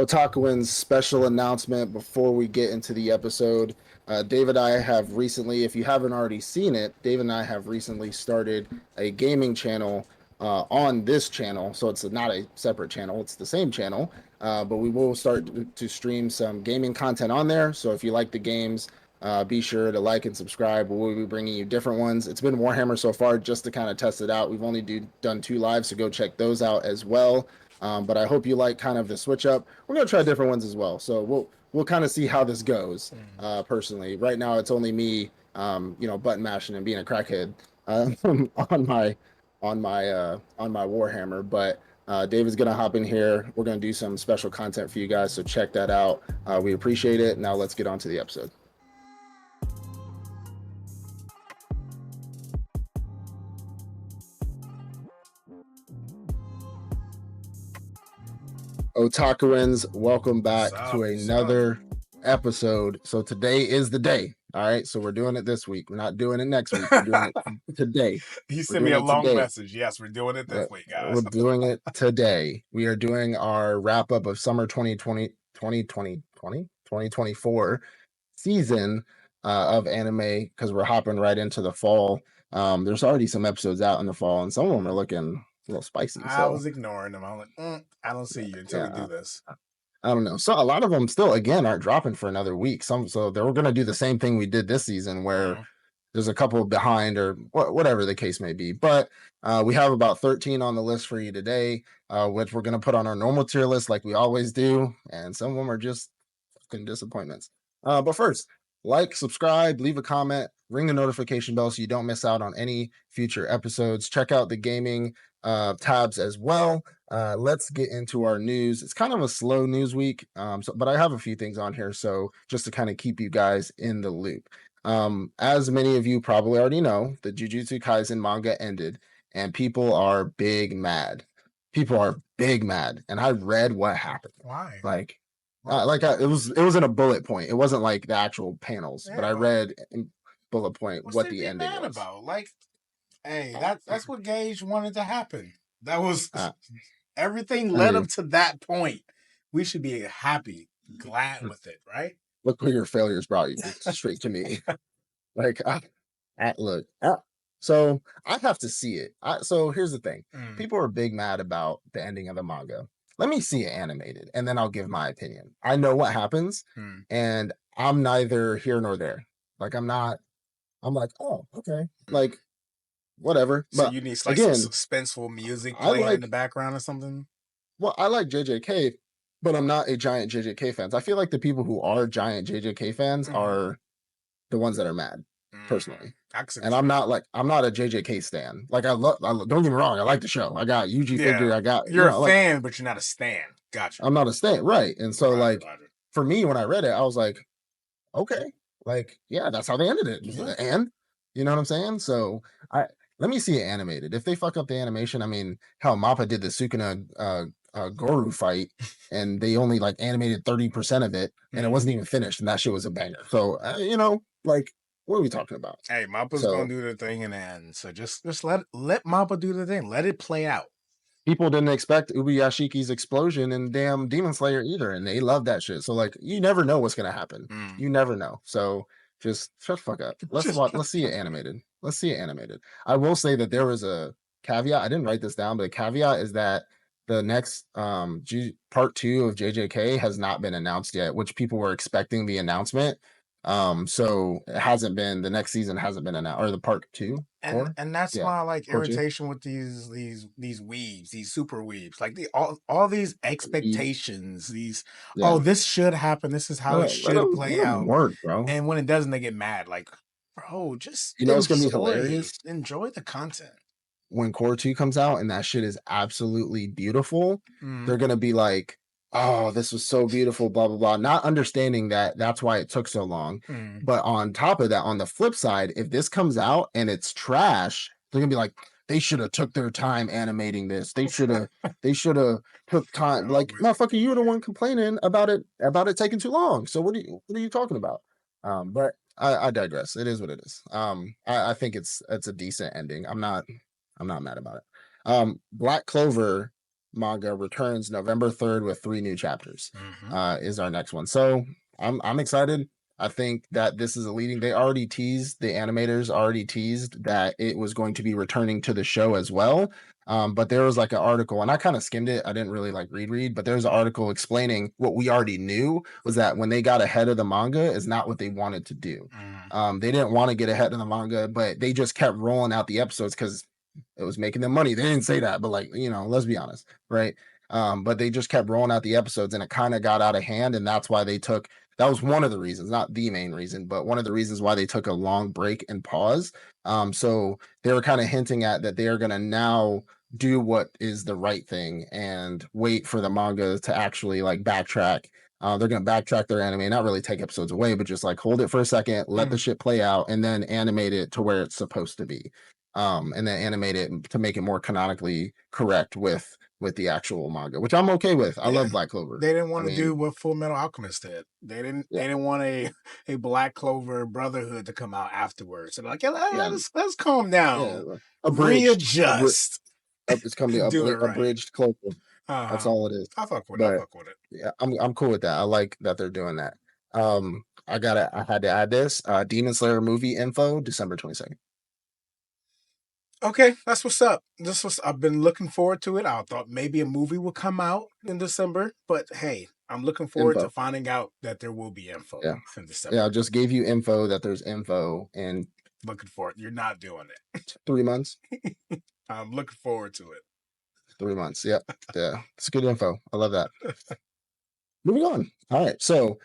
Otakuans special announcement before we get into the episode. Dave and I have recently, if you haven't already seen it, Dave and I have recently started a gaming channel on this channel. So it's not a separate channel, it's the same channel. But we will start to stream some gaming content on there. So if you like the games, be sure to like and subscribe. We'll be bringing you different ones. It's been Warhammer so far just to kind of test it out. We've only done 2 lives, so go check those out as well. But I hope you like kind of the switch up. We're gonna try different ones as well, so we'll kind of see how this goes. Personally, right now it's only me, button mashing and being a crackhead on my Warhammer. But David's gonna hop in here. We're gonna do some special content for you guys, so check that out. We appreciate it. Now let's get on to the episode. Otakuans, welcome back to another episode. So today is the day. All right, so we're doing it this week. We're not doing it next week. We're doing it today. He sent me a long message. Yes, we're doing it this week, guys. We're doing it today. We are doing our wrap up of summer 2024 season of anime because we're hopping right into the fall. There's already some episodes out in the fall, and some of them are looking a little spicy. I was ignoring them. I'm like, I don't see you until we do this. I don't know. So a lot of them still, again, aren't dropping for another week. So they were going to do the same thing we did this season, where there's a couple behind or whatever the case may be. But we have about 13 on the list for you today, which we're going to put on our normal tier list like we always do. And some of them are just fucking disappointments. But first, like, subscribe, leave a comment, ring the notification bell so you don't miss out on any future episodes. Check out the gaming tabs as well. Let's get into our news. It's kind of a slow news week, but I have a few things on here, so just to kind of keep you guys in the loop. As many of you probably already know, the Jujutsu Kaisen manga ended, and people are big mad. People are big mad, and I read what happened. Why? It was in a bullet point. It wasn't like the actual panels, but I read in bullet point what the ending was. About? Hey, that's what Gage wanted to happen. That was everything led up to that point. We should be happy, glad with it, right? Look where your failures brought you straight to me. So I have to see it. So here's the thing. People are big mad about the ending of the manga. Let me see it animated, and then I'll give my opinion. I know what happens, and I'm neither here nor there. I'm like, oh, okay. Whatever. So but you need some suspenseful music playing in the background or something? Well, I like JJK, but I'm not a giant JJK fan. I feel like the people who are giant JJK fans are the ones that are mad, personally. And I'm not a JJK stan. Don't get me wrong, I like the show. I got UG figure. You're a fan, but you're not a stan. Gotcha. I'm not a stan, right? And so for me, when I read it, I was like, okay, that's how they ended it. And you know what I'm saying? So let me see it animated. If they fuck up the animation, I mean, hell, Mappa did the Sukuna Goru fight, and they only animated 30% of it, and it wasn't even finished, and that shit was a banger. So what are we talking about? Hey, Mappa's gonna do the thing and end. So just let Mappa do the thing. Let it play out. People didn't expect Ubuyashiki's explosion in damn Demon Slayer either, and they love that shit. So you never know what's gonna happen. You never know. So just shut the fuck up. Let's see it animated. Let's see it animated. I will say that there was a caveat. I didn't write this down, but a caveat is that the next part 2 of JJK has not been announced yet, which people were expecting the announcement. So it hasn't been, the next season hasn't been announced, or the part 2. And that's my irritation with these weebs, these super weebs, all these expectations, this should happen, this is how it should play out. Work, bro. And when it doesn't, they get mad. Bro, just it's gonna be hilarious. Enjoy the content. When Core 2 comes out and that shit is absolutely beautiful, they're gonna be like, oh, this was so beautiful, blah, blah, blah. Not understanding that that's why it took so long. But on top of that, on the flip side, if this comes out and it's trash, they're gonna be like, they should have took their time animating this. They should have took time. Motherfucker, you were the one complaining about it taking too long. So what are you talking about? But I digress. It is what it is. I think it's a decent ending. I'm not mad about it. Black Clover manga returns November 3rd with 3 new chapters. Mm-hmm. Is our next one. So I'm excited. I think that this is a leading. They already teased, the animators already teased that it was going to be returning to the show as well. But there was like an article, and I kind of skimmed it. I didn't really like read, but there's an article explaining what we already knew was that when they got ahead of the manga is not what they wanted to do. They didn't want to get ahead of the manga, but they just kept rolling out the episodes because it was making them money. They didn't say that, but like, let's be honest, right? But they just kept rolling out the episodes and it kind of got out of hand. And that's why that was one of the reasons, not the main reason, but one of the reasons why they took a long break and pause. So they were kind of hinting at that they are going to now do what is the right thing and wait for the manga to actually like backtrack. They're going to backtrack their anime, not really take episodes away, but just like hold it for a second, let the shit play out, and then animate it to where it's supposed to be. And then animate it to make it more canonically correct with the actual manga, which I'm okay with. I love Black Clover. They didn't want to do what Full Metal Alchemist did. They didn't. Yeah. They didn't want a Black Clover Brotherhood to come out afterwards. So like, let's calm down, readjust. It's gonna be abridged Clover. That's all it is. I fuck with it. Yeah, I'm cool with that. I like that they're doing that. I had to add this. Demon Slayer movie info, December 22nd. Okay, that's what's up. I've been looking forward to it. I thought maybe a movie would come out in December, but hey, I'm looking forward to finding out that there will be info in December. Yeah, I just gave you info that there's info, and looking for it. You're not doing it. 3 months. I'm looking forward to it. 3 months. Yep. Yeah, it's good info. I love that. Moving on. All right. So,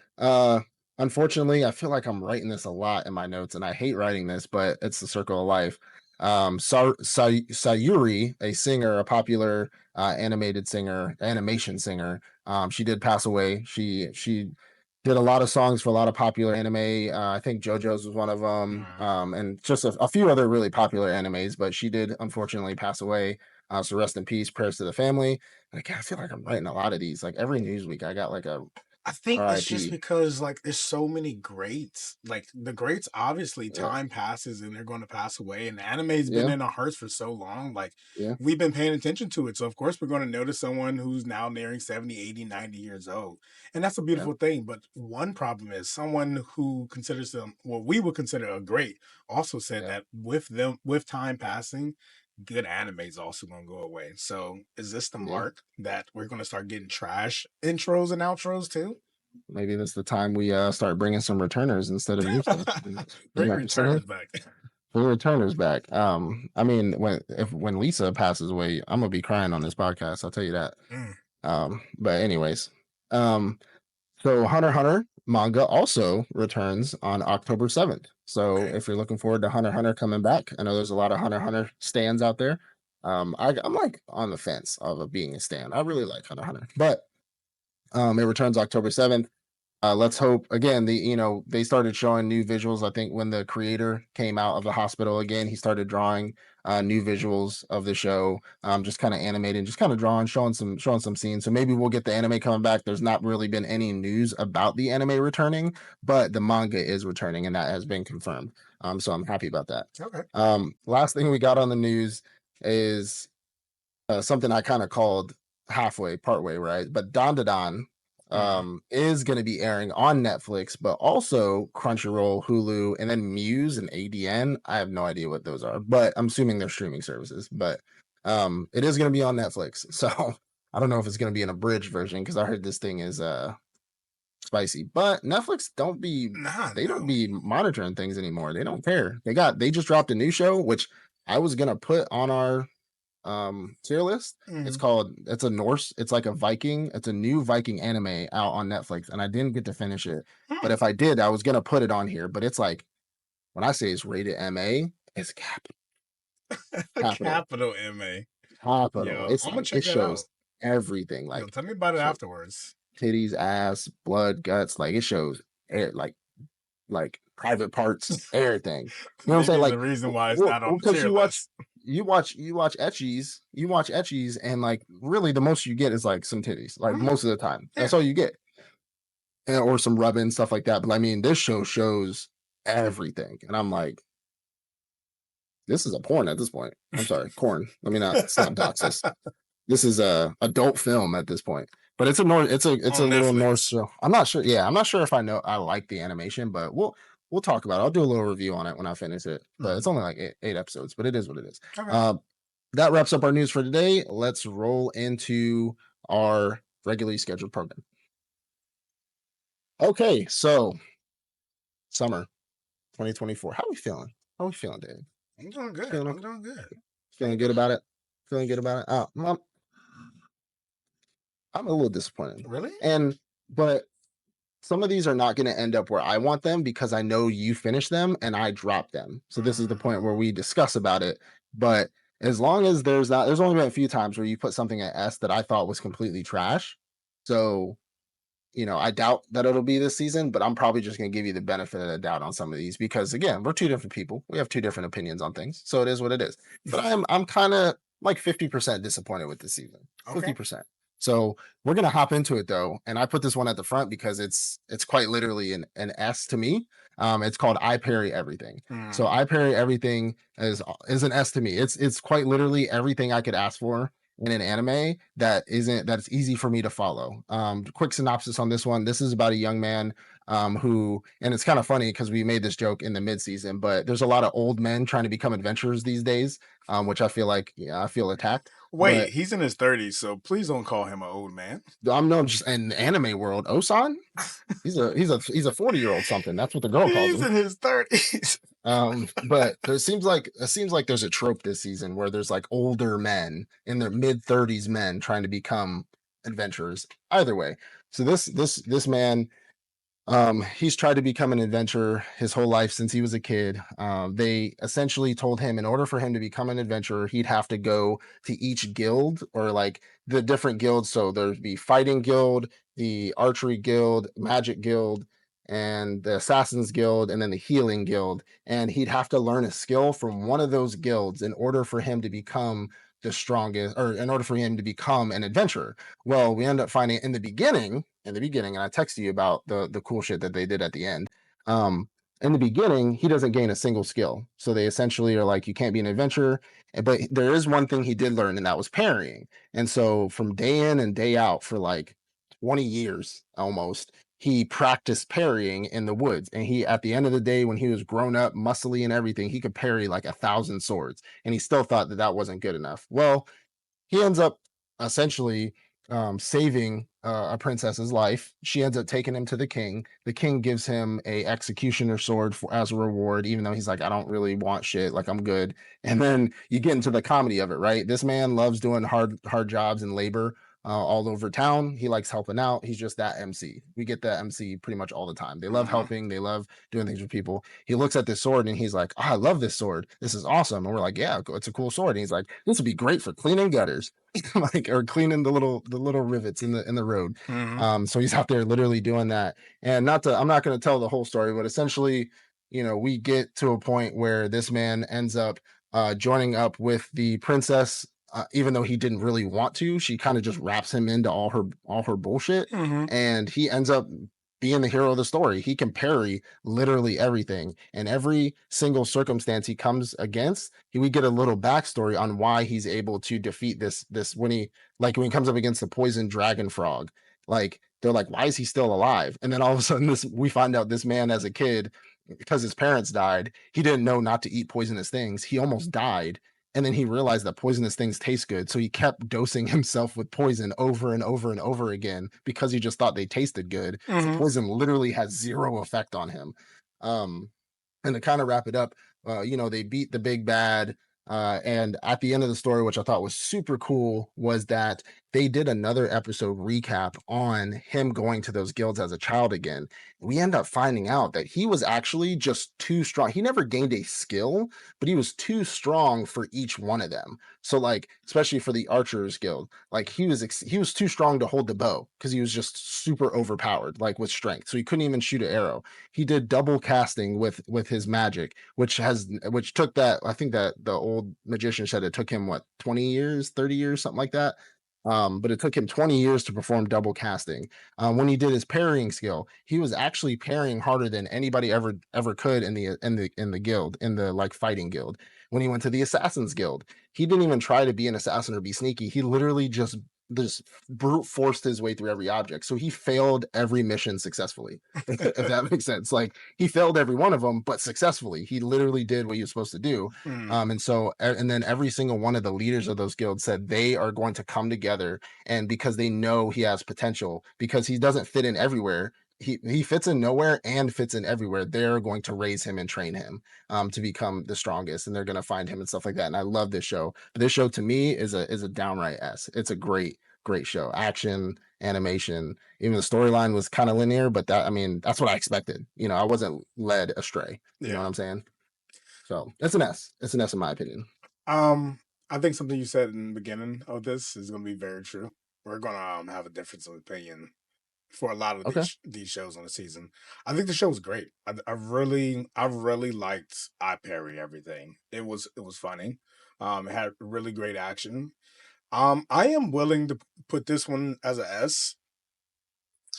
unfortunately, I feel like I'm writing this a lot in my notes, and I hate writing this, but it's the circle of life. Sayuri, a singer, a popular animation singer, she did pass away. She did a lot of songs for a lot of popular anime. I think JoJo's was one of them, and just a few other really popular animes. But she did unfortunately pass away. So rest in peace. Prayers to the family. And I feel like I'm writing a lot of these. Like every news week, I got like a. I think it's just because like there's so many greats. Like the greats, obviously, time passes and they're going to pass away. And anime's been in our hearts for so long. Like we've been paying attention to it. So of course we're going to notice someone who's now nearing 70, 80, 90 years old. And that's a beautiful thing. But one problem is someone who considers them what we would consider a great also said that with time passing, good anime is also going to go away. So is this the mark that we're going to start getting trash intros and outros too? Maybe this is the time we start bringing some returners instead of new stuff. Bring returners back. Bring returners back. I mean, when Lisa passes away, I'm gonna be crying on this podcast. I'll tell you that. But anyways, so Hunter x Hunter manga also returns on October 7th. So if you're looking forward to Hunter x Hunter coming back, I know there's a lot of Hunter x Hunter stands out there. I'm like on the fence of being a stan. I really like Hunter x Hunter, but it returns October 7th. Let's hope again. They started showing new visuals. I think when the creator came out of the hospital again, he started drawing new visuals of the show, just kind of animating, just kind of drawing, showing some scenes. So maybe we'll get the anime coming back. There's not really been any news about the anime returning, but the manga is returning, and that has been confirmed. So I'm happy about that. Okay. Last thing we got on the news is something I kind of called partway, right? But Dandadan is going to be airing on Netflix, but also Crunchyroll, Hulu, and then Muse and ADN. I have no idea what those are, but I'm assuming they're streaming services. But it is going to be on Netflix, so I don't know if it's going to be an abridged version because I heard this thing is spicy. But Netflix don't be monitoring things anymore. They don't care. They just dropped a new show, which I was gonna put on our tier list. It's a Norse, it's like a Viking, it's a new Viking anime out on Netflix, and I didn't get to finish it. But if I did, I was gonna put it on here. But it's like when I say it's rated MA, it's capital MA. Capital. Yo, it shows everything. Like tell me about it afterwards. Titties, ass, blood, guts, like it shows like private parts, everything. You know what I'm saying? Like the reason why it's not on the tier list. You watch ecchis, and like really the most you get is like some titties, like most of the time. That's all you get. Or some rubbing, stuff like that. But I mean, this show shows everything. And I'm like, this is a porn at this point. I'm sorry, corn. Let me not dox us. This is a adult film at this point, but it's a it's a On little Norse Netflix. show. I'm not sure. Yeah, I'm not sure if I like the animation, but we'll talk about it. I'll do a little review on it when I finish it. But it's only like eight episodes, but it is what it is. Okay. That wraps up our news for today. Let's roll into our regularly scheduled program. Okay, so summer 2024. How are we feeling? How are we feeling, Dave? I'm doing good. Feeling I'm okay? doing good. Feeling good about it? Feeling good about it? I'm a little disappointed. Really? And but some of these are not going to end up where I want them because I know you finish them and I drop them. So this is the point where we discuss about it. But as long as there's not, there's only been a few times where you put something at S that I thought was completely trash. So I doubt that it'll be this season, but I'm probably just going to give you the benefit of the doubt on some of these because again, we're two different people. We have two different opinions on things. So it is what it is. But I'm kind of like 50% disappointed with this season. 50%. So we're going to hop into it though. And I put this one at the front because it's quite literally an S to me. It's called I Parry Everything. So I Parry Everything is an S to me. It's quite literally everything I could ask for in an anime that's easy for me to follow. Quick synopsis on this one. This is about a young man who, and it's kind of funny because we made this joke in the mid-season, but there's a lot of old men trying to become adventurers these days, which I feel like, I feel attacked. Wait, he's in his 30s, so please don't call him an old man. I'm known just in the anime world. Ossan, he's a 40-year-old something. That's what the girl calls him. He's in his 30s. But it seems like there's a trope this season where there's like older men in their mid-30s men trying to become adventurers. Either way, so this man, he's tried to become an adventurer his whole life since he was a kid. They essentially told him in order for him to become an adventurer, he'd have to go to each guild or like the different guilds. So there'd be fighting guild, the archery guild, magic guild, and the assassins guild, and then the healing guild. And he'd have to learn a skill from one of those guilds in order for him to become the strongest, or in order for him to become an adventurer. Well, we end up finding in the beginning, and I texted you about the cool shit that they did at the end. In the beginning, he doesn't gain a single skill. So they essentially are like, you can't be an adventurer. But there is one thing he did learn, and that was parrying. And so from day in and day out for like 20 years almost, he practiced parrying in the woods. And he, at the end of the day, when he was grown up, muscly and everything, he could parry like 1,000 swords. And he still thought that that wasn't good enough. Well, he ends up essentially saving a princess's life. She ends up taking him to the king. The king gives him a executioner sword as a reward, even though he's like, I don't really want shit. Like, I'm good. And then you get into the comedy of it, right? This man loves doing hard jobs and labor all over town. He likes helping out. He's just that MC. We get that MC pretty much all the time. They love helping. They love doing things with people. He looks at this sword and he's like, oh, I love this sword. This is awesome. And we're like, yeah, it's a cool sword. And he's like, this would be great for cleaning gutters. Like, or cleaning the little rivets in the road. So he's out there literally doing that. And I'm not going to tell the whole story, but essentially, we get to a point where this man ends up joining up with the princess, even though he didn't really want to. She kind of just wraps him into all her bullshit, and he ends up being the hero of the story. He can parry literally everything, and every single circumstance he comes against, we get a little backstory on why he's able to defeat this when he comes up against the poison dragon frog. Like, they're like, why is he still alive? And then all of a sudden, we find out this man as a kid, because his parents died, he didn't know not to eat poisonous things. He almost died. And then he realized that poisonous things taste good. So he kept dosing himself with poison over and over and over again because he just thought they tasted good. The poison literally has zero effect on him. And to kind of wrap it up, they beat the big bad. And at the end of the story, which I thought was super cool, was that they did another episode recap on him going to those guilds as a child again. We end up finding out that he was actually just too strong. He never gained a skill, but he was too strong for each one of them. So, like, especially for the archers guild, like he was too strong to hold the bow because he was just super overpowered, like with strength. So he couldn't even shoot an arrow. He did double casting with his magic, which took that. I think that the old magician said it took him 20 years, 30 years, something like that. But it took him 20 years to perform double casting. When he did his parrying skill, he was actually parrying harder than anybody ever could in the guild, in the like fighting guild. when he went to the Assassin's Guild. He didn't even try to be an assassin or be sneaky. He literally just brute forced his way through every object. So he failed every mission successfully, if that makes sense. Like he failed every one of them, but successfully. He literally did what he was supposed to do. And then every single one of the leaders of those guilds said they are going to come together, and because they know he has potential, because he doesn't fit in everywhere. He fits in nowhere and fits in everywhere. They're going to raise him and train him to become the strongest, and they're going to find him and stuff like that. And I love this show. But this show to me is a downright S. It's a great show. Action, animation, even the storyline was kind of linear, but that, I mean, that's what I expected. I wasn't led astray. You know what I'm saying? So it's an S. It's an S in my opinion. I think something you said in the beginning of this is going to be very true. We're going to have a difference of opinion for a lot of Okay. these shows on the season. I think the show was great. I really liked I Parry Everything. It was funny. It had really great action. I am willing to put this one as a S.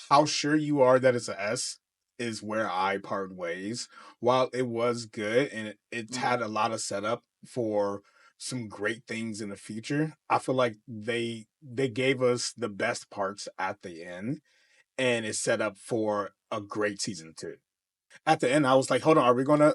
How sure you are that it's a S is where I part ways. While it was good and it's Mhm. had a lot of setup for some great things in the future, I feel like they gave us the best parts at the end, and it's set up for a great season two. At the end, I was like, "Hold on, are we gonna?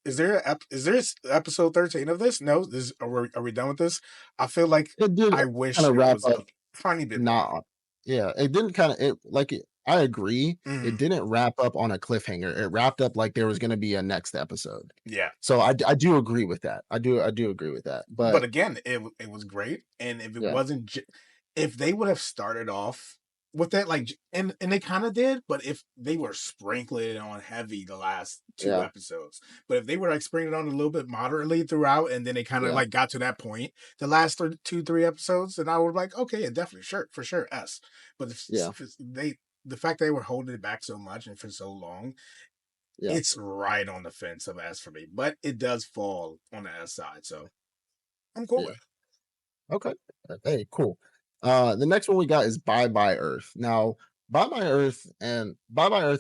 Is there episode 13 of this? No, are we done with this?" I feel like It did I kind wish of there wrap was up a tiny bit more. not yeah, it didn't kind of it like it, I agree. It Mhm. didn't wrap up on a cliffhanger. It wrapped up like there was going to be a next episode. Yeah. So I do agree with that. I do agree with that. But But again, it was great, and if it yeah, wasn't if they would have started off with that, like, and they kind of did, but if they were sprinkling it on heavy the last two yeah, episodes, but if they were like sprinkling it on a little bit moderately throughout, and then they kind of yeah, like got to that point, the last 2 3 episodes, then I would like, okay, yeah, definitely, sure, for sure, S. But yeah, if the fact they were holding it back so much and for so long, yeah, it's right on the fence of S for me, but it does fall on the S side, so I'm cool yeah. with it. Okay. Hey, cool. The next one we got is Bye Bye Earth. Now, Bye Bye Earth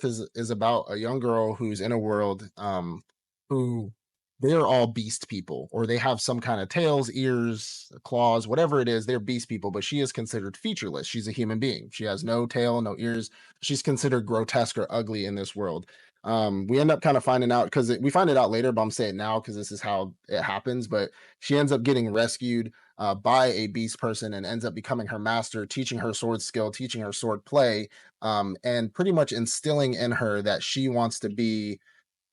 is about a young girl who's in a world who they're all beast people, or they have some kind of tails, ears, claws, whatever it is, they're beast people, but she is considered featureless. She's a human being. She has no tail, no ears. She's considered grotesque or ugly in this world. We end up kind of finding out because we find it out later, but I'm saying now because this is how it happens. But she ends up getting rescued by a beast person and ends up becoming her master, teaching her sword skill, teaching her sword play, and pretty much instilling in her that she wants to be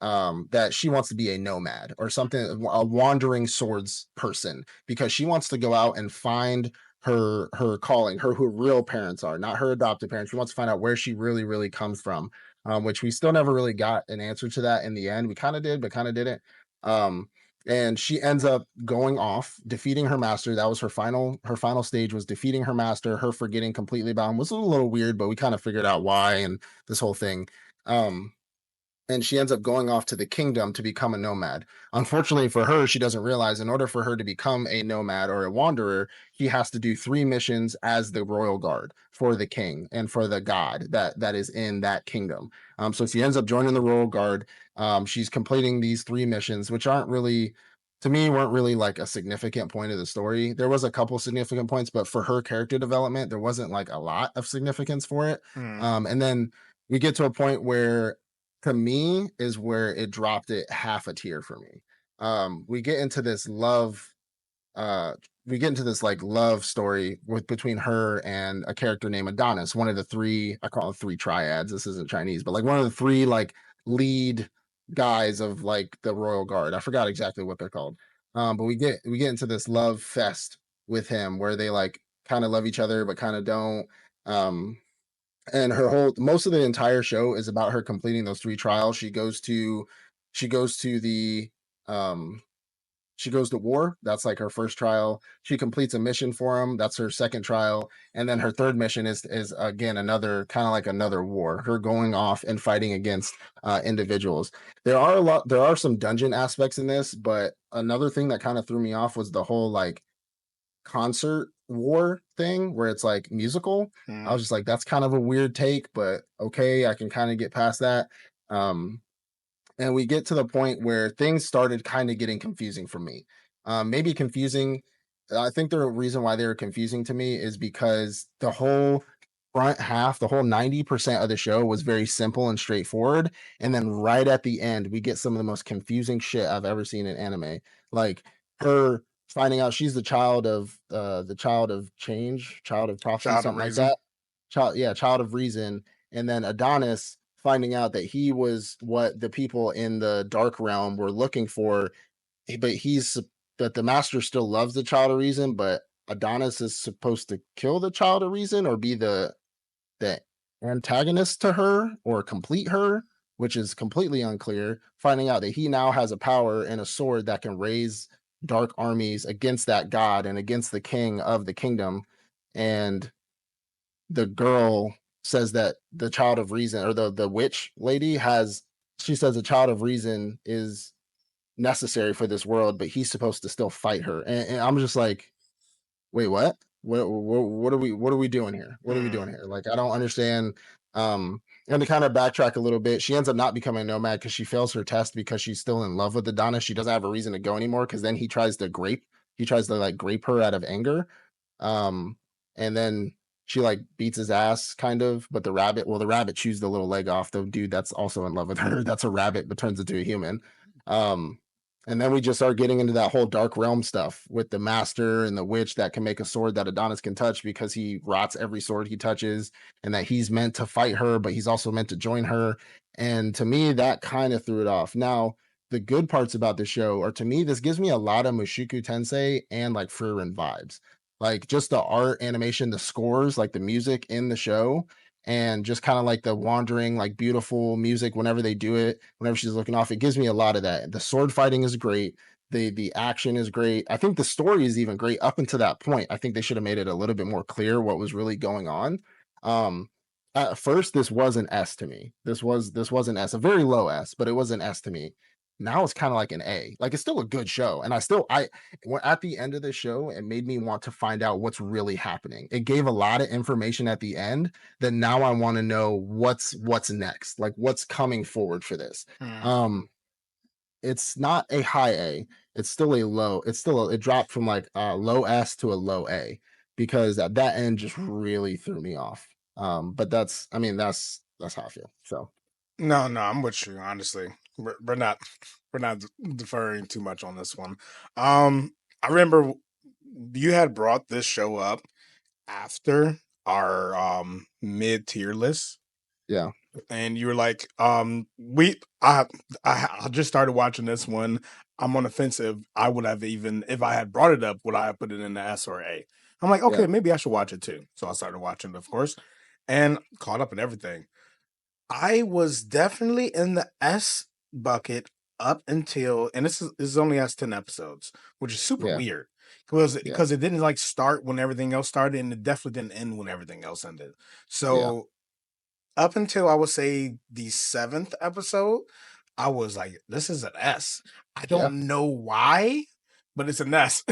a nomad or something, a wandering swords person, because she wants to go out and find her calling, her who real parents are, not her adopted parents. She wants to find out where she really comes from, which we still never really got an answer to that in the end. We kind of did, but kind of didn't. Um, and she ends up going off, defeating her master. That was her final stage was defeating her master. Her forgetting completely about him was a little weird, but we kind of figured out why and this whole thing. Um, and she ends up going off to the kingdom to become a nomad. Unfortunately for her, she doesn't realize in order for her to become a nomad or a wanderer, she has to do 3 missions as the royal guard for the king and for the god that is in that kingdom. So she ends up joining the royal guard. She's completing these 3 missions, which aren't really, to me, weren't really like a significant point of the story. There was a couple significant points, but for her character development, there wasn't like a lot of significance for it. Mm. And then we get to a point where, to me, is where it dropped it half a tier for me. We get into this love uh we get into this like love story between her and a character named Adonis, one of the three, I call it three triads. This isn't Chinese, but like one of the three like lead guys of like the royal guard. I forgot exactly what they're called. But we get into this love fest with him where they like kind of love each other but kind of don't. Um and her whole most of the entire show is about her completing those 3 trials. She goes to the um she goes to war. That's like her first trial. She completes a mission for him. That's her second trial. And then her third mission is again another kind of like another war. Her going off and fighting against individuals. There are some dungeon aspects in this, but another thing that kind of threw me off was the whole like concert war thing where it's like musical. I Mm. was just like, that's kind of a weird take, but okay, I can kind of get past that. Um, and we get to the point where things started kind of getting confusing for me. Maybe confusing. I think the reason why they were confusing to me is because the whole front half, the whole 90% of the show was very simple and straightforward. And then right at the end, we get some of the most confusing shit I've ever seen in anime. Like her finding out she's the child of change, child of prophecy, Child of something like Reason. that. Child of reason. And then Adonis finding out that he was what the people in the dark realm were looking for, but that the master still loves the child of reason, but Adonis is supposed to kill the child of reason or be the antagonist to her or complete her, which is completely unclear. Finding out that he now has a power and a sword that can raise dark armies against that god and against the king of the kingdom. And the girl says that the child of reason, or the witch lady has, she says the child of reason is necessary for this world, but he's supposed to still fight her. And I'm just like, wait, what? What are we doing here? What are we doing here? Like, I don't understand. And to kind of backtrack a little bit, she ends up not becoming a nomad because she fails her test because she's still in love with Adonis. She doesn't have a reason to go anymore because then he tries to like grape her out of anger. Um, and then she like beats his ass kind of, but the rabbit chews the little leg off the dude that's also in love with her. That's a rabbit, but turns into a human. Um, and then we just start getting into that whole dark realm stuff with the master and the witch that can make a sword that Adonis can touch because he rots every sword he touches, and that he's meant to fight her, but he's also meant to join her. And to me, that kind of threw it off. Now, the good parts about the show are, to me, this gives me a lot of Mushoku Tensei and like Frieren vibes. Like just the art, animation, the scores, like the music in the show, and just kind of like the wandering, like beautiful music whenever they do it, whenever she's looking off. It gives me a lot of that. The sword fighting is great. The action is great. I think the story is even great up until that point. I think they should have made it a little bit more clear what was really going on. Um, at first, this was an S to me. This was an S, a very low S, but it was an S to me. Now it's kind of like an A. Like it's still a good show, and I at the end of the show, it made me want to find out what's really happening. It gave a lot of information at the end that now I want to know what's next, like what's coming forward for this. Um, it's not a high A. It's still a low. It dropped from like a low S to a low A because at that end just really threw me off. But I mean, that's how I feel. So No, no, I'm with you. Honestly, we're not we're not deferring too much on this one. I remember you had brought this show up after our mid tier list, yeah, and you were like, I just started watching this one. I'm on offensive. I would have, even if I had brought it up, would I have put it in the S or A? I'm like, yeah, okay, maybe I should watch it too. So I started watching it, of course, and caught up and everything. I was definitely in the S bucket up until, and this is only has 10 episodes, which is super yeah, weird because yeah, it didn't like start when everything else started, and it definitely didn't end when everything else ended. yeah, So up until I would say the seventh episode, I was like, this is an S. I yeah. don't know why, but it's an S.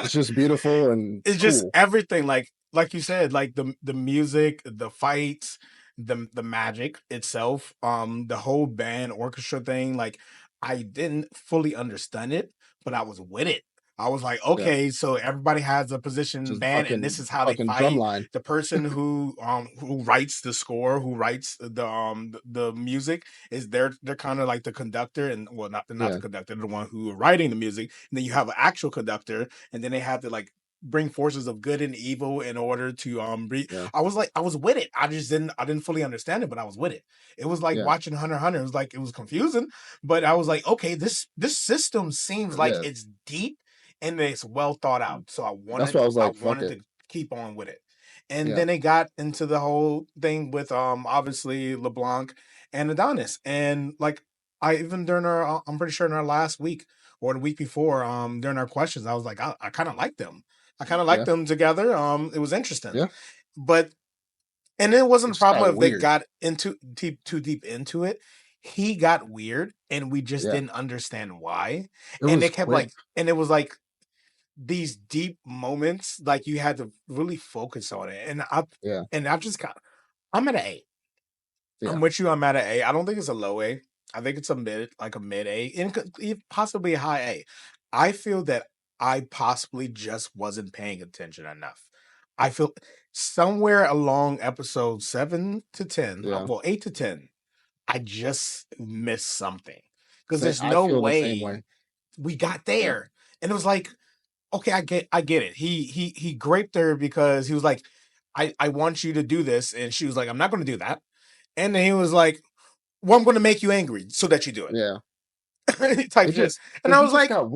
It's just beautiful and It's just cool. everything, like you said, like the music, the fights, the magic itself, the whole band orchestra thing. Like, I didn't fully understand it, but I was with it. I was like, Yeah, okay, so everybody has a position in just band, and this is how they fucking drum fight. line. The person who writes the score, who writes the music, is they're kind of like the conductor, and well, not the Yeah, conductor, the one who are writing the music. And then you have an actual conductor, and then they have to like bring forces of good and evil in order to yeah, I was like, I was with it. I didn't fully understand it, but I was with it. It was like yeah, watching Hunter x Hunter. It was like, it was confusing, but I was like, okay, this system seems like yeah. it's deep and it's well thought out. So That's why I was I like, fuck wanted it. to keep on with it. And Yeah, then it got into the whole thing with obviously LeBlanc and Adonis. And like, I even during our I'm pretty sure in our last week or the week before, during our questions, I was like, I kind of like them. I kind of liked yeah, them together. It was interesting, yeah. but and it It wasn't a just problem got if they weird. got into too deep into it. He got weird, and we just Yeah, didn't understand why. it And they was kept quick. like, and it was like these deep moments, like you had to really focus on it. Yeah, And I just got, I'm at an A. yeah, I'm with you. I'm at an A. I don't think it's a low A. I think it's like a mid A, and possibly a high A. I feel that I possibly just wasn't paying attention enough. I feel somewhere along episode 7 to 10, Yeah. well, 8 to 10, I just missed something because Say there's I no feel the same way way. we got Yeah. there, and it was like, okay, I get it. He graped her because he was like, I want you to do this, and she was like, I'm not going to do that, and then he was like, well, I'm going to make you angry so that you do Yeah. it, type It shit. just And I he was just like, got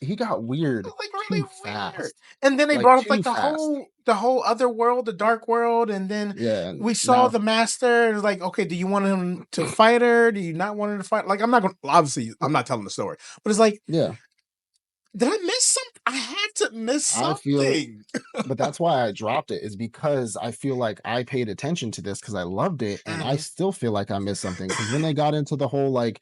he got weird like really too weird. fast. And then they Like brought up like too fast. the whole other world, the dark world, and then Yeah. And we saw now the master. And it's like, okay, do you want him to fight her? Do you not want her to fight? Like, I'm not going. to Obviously, I'm not telling the story, but it's like, yeah. did I miss something? I had to miss I feel something. but that's why I dropped it, is because I feel like I paid attention to this because I loved it, and I Mhm. still feel like I missed something. Because when they got into the whole like,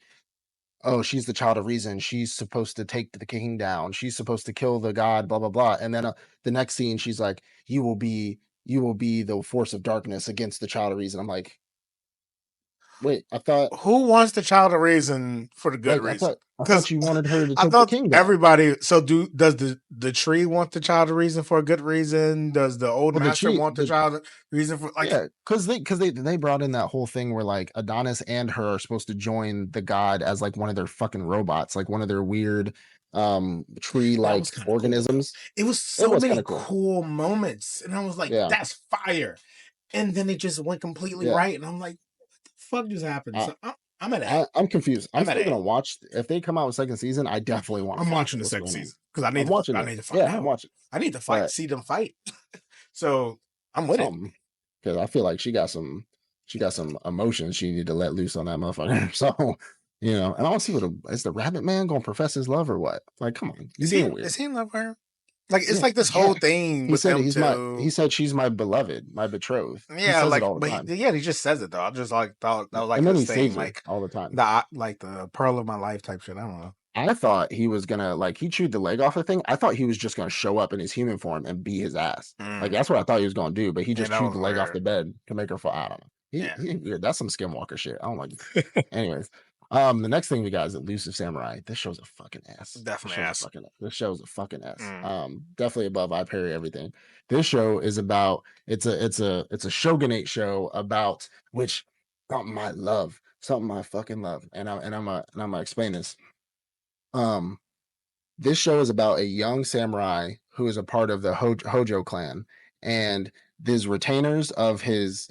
oh, she's the child of reason, she's supposed to take the king down, she's supposed to kill the god, blah blah blah, and then the next scene she's like, you will be the force of darkness against the child of reason. I'm like, wait, Who wants the child of reason for the good reason? I Because thought you wanted her to I take the thought king down. everybody. So does the tree want the child of reason for a good reason? Does the old Well, the master tree, want the the child of reason for like? yeah, because they brought in that whole thing where like Adonis and her are supposed to join the god as like one of their fucking robots, like one of their weird tree That like was kind of cool though. organisms. It was It so was kind many of cool. cool moments, and I was like, Yeah, "That's fire!" And then it just went completely yeah. right, and I'm like, "What the fuck just happened?" I, So I'm at A. I'm confused. I'm I'm at still gonna A. watch if they come out with second season. I definitely want to I'm watch watching the what's second going on. season because I'm watching I it. need to find Yeah, I'm out. watching. I need to fight, But see them fight. So I'm with it. something, because I feel like she got some emotions she need to let loose on that motherfucker. So and I want to see is the Rabbit Man gonna profess his love or what? Like, come on, you're being Is weird. he in love with her? Like it's Yeah, like this yeah. whole thing He with said them he two. said she's my beloved, my betrothed. He Yeah, says it like, all the but time, yeah, he just says it though. I just like thought that was like and then his he thing, saves her like all the time. the pearl of my life type shit. I don't know. I thought he was gonna like he chewed the leg off the thing. I thought he was just gonna show up in his human form and beat his ass. Like Mm, that's what I thought he was gonna do, but he yeah, just that chewed was the leg off weird. the bed to make her fall. I don't know. Yeah, He weird. That's some Skinwalker shit. I don't like it. Anyways, the next thing we got is Elusive Samurai. This show's a fucking ass. definitely ass. This show's a fucking ass. Mm. Definitely above I Parry Everything. This show is about it's a shogunate show about which something I love, something I fucking love, and I'm gonna explain this. Um, this show is about a young samurai who is a part of the Hojo clan, and these retainers of his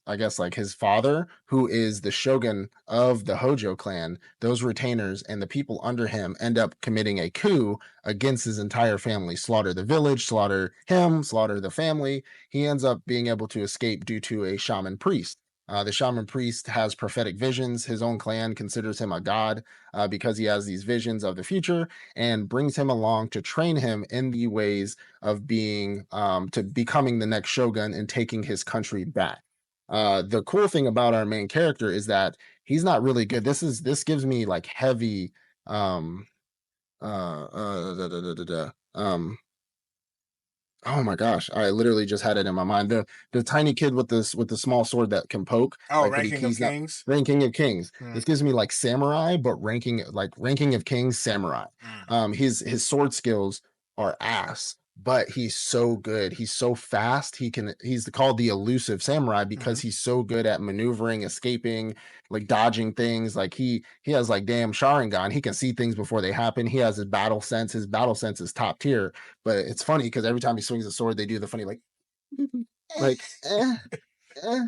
I guess like his father, who is the shogun of the Hojo clan. Those retainers and the people under him end up committing a coup against his entire family, slaughter the village, slaughter him, slaughter the family. He ends up being able to escape due to a shaman priest. The shaman priest has prophetic visions. His own clan considers him a god because he has these visions of the future, and brings him along to train him in the ways of being to becoming the next shogun and taking his country back. The cool thing about our main character is that he's not really good. This gives me like heavy um da, da, da, da, da, oh my gosh, I literally just had it in my mind. The tiny kid with this with the small sword that can poke, Oh, like, but he ranking of he's not kings. ranking of kings. Mm, This gives me like samurai, but ranking of kings samurai. mm, His sword skills are ass, but he's so good. He's so fast. He's called the elusive samurai because mm. he's so good at maneuvering, escaping, like dodging things. Like he has like damn Sharingan. He can see things before they happen. He has his battle sense. His battle sense is top tier, but it's funny because every time he swings a sword, they do the funny like eh, eh,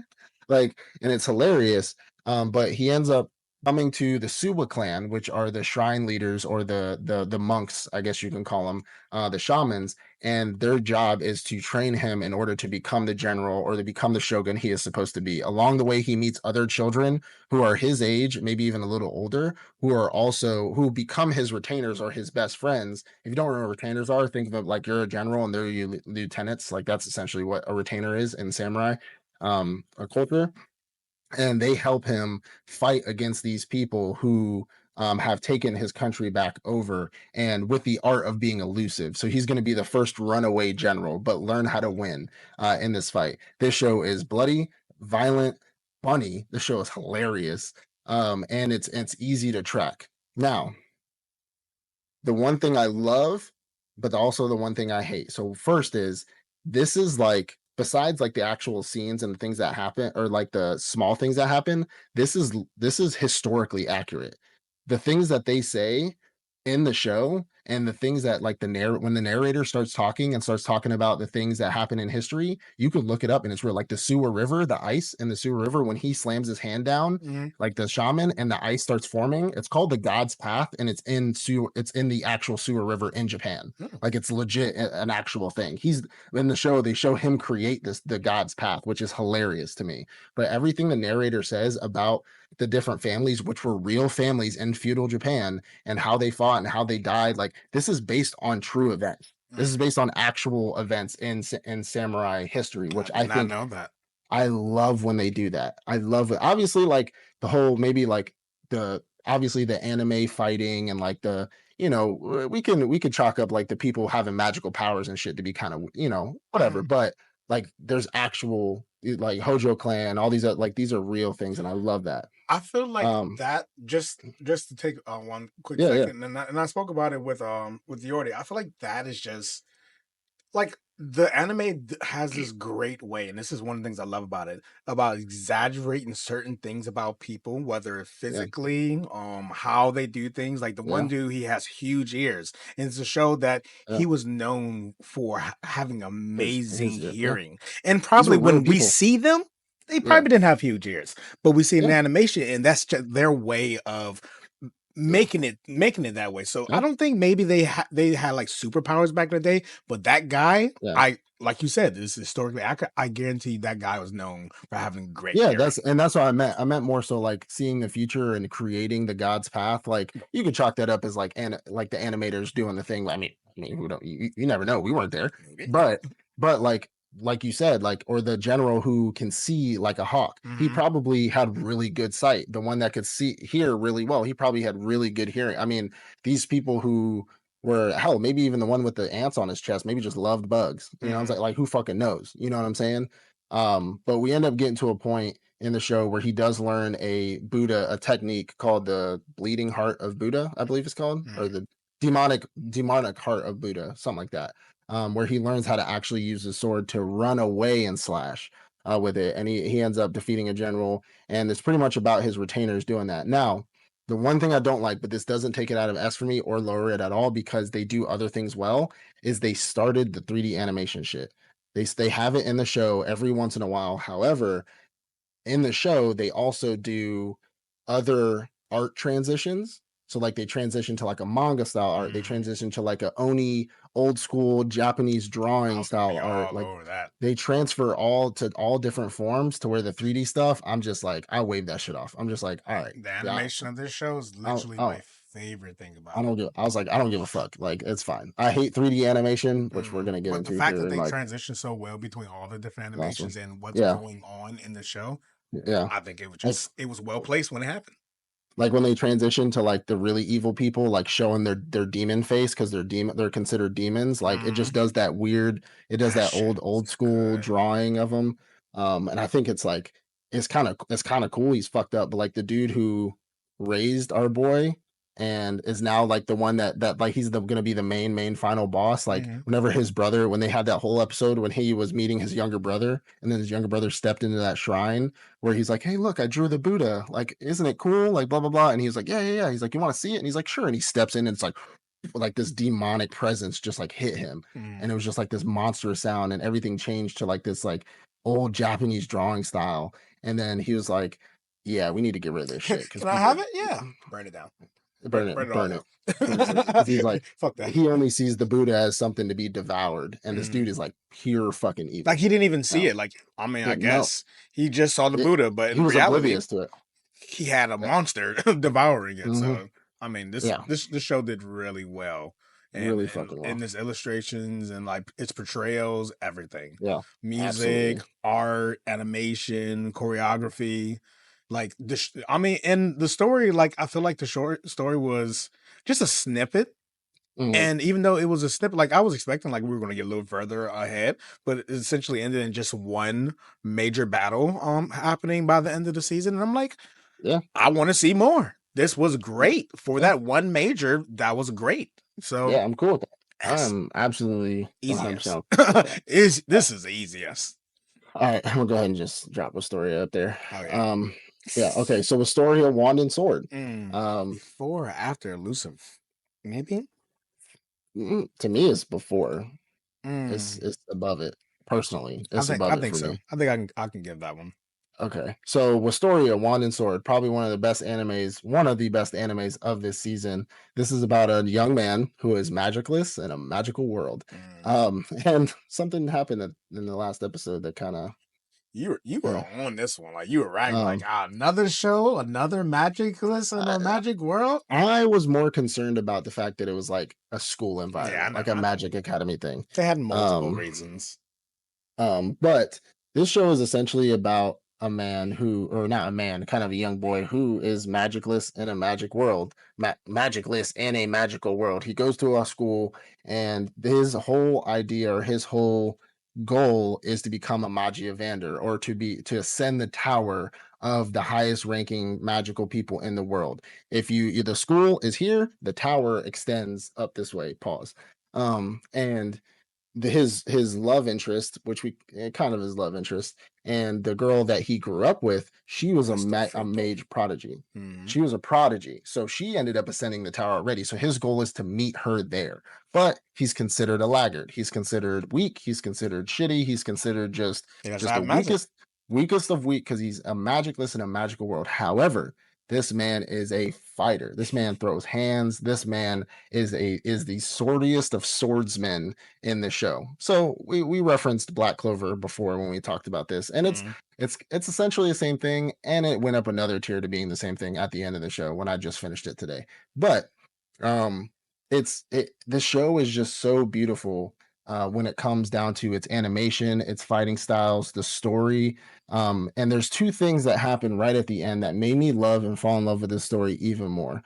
like, and it's hilarious. But he ends up coming to the Suwa clan, which are the shrine leaders or the monks, I guess you can call them, the shamans, and their job is to train him in order to become the general or to become the shogun he is supposed to be. Along the way, he meets other children who are his age, maybe even a little older, who become his retainers or his best friends. If you don't know what retainers are, think of it like you're a general and they're your lieutenants. Like that's essentially what a retainer is in samurai a culture, and they help him fight against these people who have taken his country back over, and with the art of being elusive. So he's going to be the first runaway general, but learn how to win in this fight. This show is bloody, violent, funny. The show is hilarious. and it's easy to track. Now, the one thing I love, but also the one thing I hate. So first is this is like besides like the actual scenes and the things that happen or like the small things that happen, this is historically accurate. The things that they say in the show and the things that like when the narrator starts talking and starts talking about the things that happen in history, you can look it up and it's real. Like the Sewer River, the ice in the Sewer River, when he slams his hand down, Mm-hmm. like the shaman and the ice starts forming. It's called the God's Path, and it's in the actual Sewer River in Japan. Mm-hmm. Like it's legit an actual thing. He's in the show. They show him create the God's Path, which is hilarious to me. But everything the narrator says about the different families, which were real families in feudal Japan, and how they fought and how they died, like this is based on true events. This is based on actual events in samurai history, I which did I not think know that. I love when they do that. I love it. Obviously, like the whole maybe like the obviously the anime fighting and like the we could chalk up like the people having magical powers and shit to be kind of whatever. Mm. But like there's actual like Hojo Clan, all these like these are real things, and I love that. I feel like Um, that just to take one quick yeah, yeah, second, and I spoke about it with Yordi. I feel like that is just like the anime has this great way, and this is one of the things I love about it, about exaggerating certain things about people, whether yeah, physically, how they do things. Like the one yeah, dude, he has huge ears, and it's to show that yeah. he was known for having amazing Yeah. hearing. And These probably were real when we people. see them, they Yeah, probably didn't have huge ears, but we see an yeah, animation, and that's just their way of making it that way. So I yeah, don't think maybe they had like superpowers back in the day, but that guy, yeah. I like you said, this is historically accurate. I guarantee that guy was known for having great Yeah, hearing. that's what I meant. I meant more so like seeing the future and creating the God's path. Like you could chalk that up as like the animators doing the thing. I mean, who don't you never know. We weren't there, Maybe. but like you said, like or the general who can see like a hawk. He Hmm. probably had really good sight. The one that could hear really well. He probably had really good hearing. I mean, these people who were hell, maybe even the one with the ants on his chest, maybe just loved bugs. You know, I was Hmm. like who fucking knows? You know what I'm saying? But we end up getting to a point in the show where he does learn a technique called the bleeding heart of Buddha, I believe it's called, or Hmm. the demonic heart of Buddha, something like that. Where he learns how to actually use his sword to run away and slash with it, and he ends up defeating a general, and it's pretty much about his retainers doing that. Now, the one thing I don't like, but this doesn't take it out of S for me or lower it at all because they do other things well, is they started the 3D animation shit. They have it in the show every once in a while. However, in the show, they also do other art transitions. So like they transition to like a manga style art, they Hmm. transition to like a oni old school Japanese I drawing was gonna style be art. all Like over that. they transfer all to all different forms to where the 3D stuff, I'm just like, I wave that shit off. I'm just like, all right, The yeah, animation of this show is I don't, literally I my don't, favorite thing I about it. don't give. I was like, I don't give a fuck. Like it's fine. I hate 3D animation, which we're Hmm. gonna get But the into fact here that in they like transition so well between all the different last one. animations and what's Yeah, going on in the show, yeah. I think Like it was well placed when it happened. like when they transition to like the really evil people like showing their demon face because they're considered demons, like it Hmm. just does that weird, it does That that shit old is school good. drawing of them. And I think it's like it's kind of cool. He's fucked up, but like the dude who raised our boy and is now like the one that like he's gonna be the main final boss. Like Hmm. whenever his brother, when they had that whole episode when he was meeting his younger brother and then his younger brother stepped into that shrine where he's like, "Hey, look, I drew the Buddha. Like, isn't it cool? Like, blah blah blah." And he's like, "Yeah, yeah, yeah." He's like, "You want to see it?" And he's like, "Sure." And he steps in, and it's like this demonic presence just like hit him, Hmm. and it was just like this monstrous sound, and everything changed to like this like old Japanese drawing style. And then he was like, "Yeah, we need to get rid of this shit because Can I have people it? Yeah. Burn it down. burn Burn it all burn down. it." Because he's like, Fuck that. he only sees the Buddha as something to be devoured, and this Mm. dude is like pure fucking Like evil. he didn't even see No, it. Like I mean, I yeah, no, guess he just saw the Buddha, but he in was reality, oblivious to it. he had a Yeah, monster devouring it. hmm So I mean, yeah, this show did really well, and really fucking in well. its illustrations and like its portrayals, everything, Yeah, music, absolutely. art, animation, choreography, like I mean, and the story. Like I feel like the short story was just a snippet. Mhm. And even though it was a snippet, like I was expecting, like we were going to get a little further ahead, but it essentially ended in just one major battle happening by the end of the season. And I'm like, Yeah. I want to see more. This was great for that one major. That was great. So yeah, I'm cool with that. I'm absolutely 100% easiest. okay with that. This is the easiest. All right, I'm gonna go ahead and just drop Wistoria up there. Oh yeah. Yeah, okay. So Wistoria, Wand and Sword. Before or after Elusive? Maybe. To me, it's before. Mm. It's above it. Personally, it's I above it think for so. me. I think I can give that one. Okay, so Wistoria, Wand and Sword, probably one of the best animes, one of the best animes of this season. This is about a young man who is magicless in a magical world. And something happened in the last episode that kind of You were on this one, like you were ragging, like another show, another magicless in a magic world. I was more concerned about the fact that it was like a school Yeah, environment, I know. like a magic academy thing. They had multiple reasons. But this show is essentially about a man who, or not a man, kind of a young boy who is magicless in a magic world, magicless in a magical world. He goes to a school, and his whole idea or his whole goal is to become a Magiavander, or to ascend the tower of the highest ranking magical people in the world. If the school is here, the tower extends up this way. Pause. And his love interest, which kind of his love interest, and the girl that he grew up with, she was a mage prodigy. She was a prodigy, so she ended up ascending the tower already. So his goal is to meet her there, but he's considered a laggard. He's considered weak. He's considered shitty. He's considered just the weakest of weak because he's a magicless in a magical world. However, this man is a fighter. This man throws hands. This man is the swordiest of swordsmen in the show. So we referenced Black Clover before when we talked about this, and it's essentially the same thing, and it went up another tier to being the same thing at the end of the show when I just finished it today. But the show is just so beautiful when it comes down to its animation, its fighting styles, the story. And there's two things that happen right at the end that made me love and fall in love with this story even more.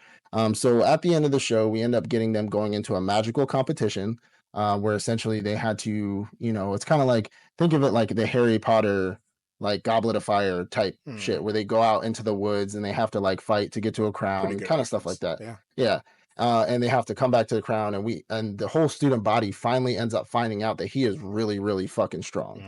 So at the end of the show, we end up getting them going into a magical competition where essentially they had to, it's kind of like, think of it like the Harry Potter, like Goblet of Fire type shit, where they go out into the woods and they have to like fight to get to a crown, kind of stuff like that. Yeah. And they have to come back to the crown, and the whole student body finally ends up finding out that he is really, really fucking strong.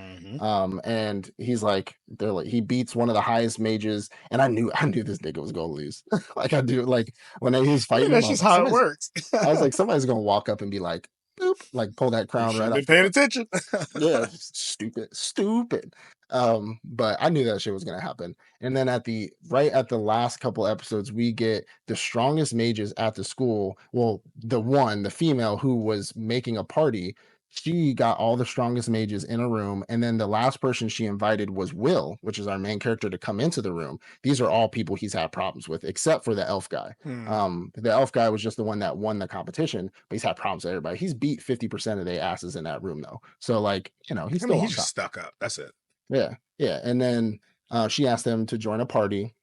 And he beats one of the highest mages, and I knew this nigga was gonna lose. Like I do, like when he was fighting him, that's just how it works. I was like, somebody's gonna walk up and be like, boop, like pull that crown right off. Paying attention. Yeah, stupid. But I knew that shit was gonna happen. And then at the last couple episodes, we get the strongest mages at the school. Well, the female who was making a party, she got all the strongest mages in a room, and then the last person she invited was Will, which is our main character, to come into the room. These are all people he's had problems with, except for the elf guy. The elf guy was just the one that won the competition, but he's had problems with everybody. He's beat 50% of their asses in that room, though. So, like, he's still he's just stuck up. That's it. Yeah. And then she asked him to join a party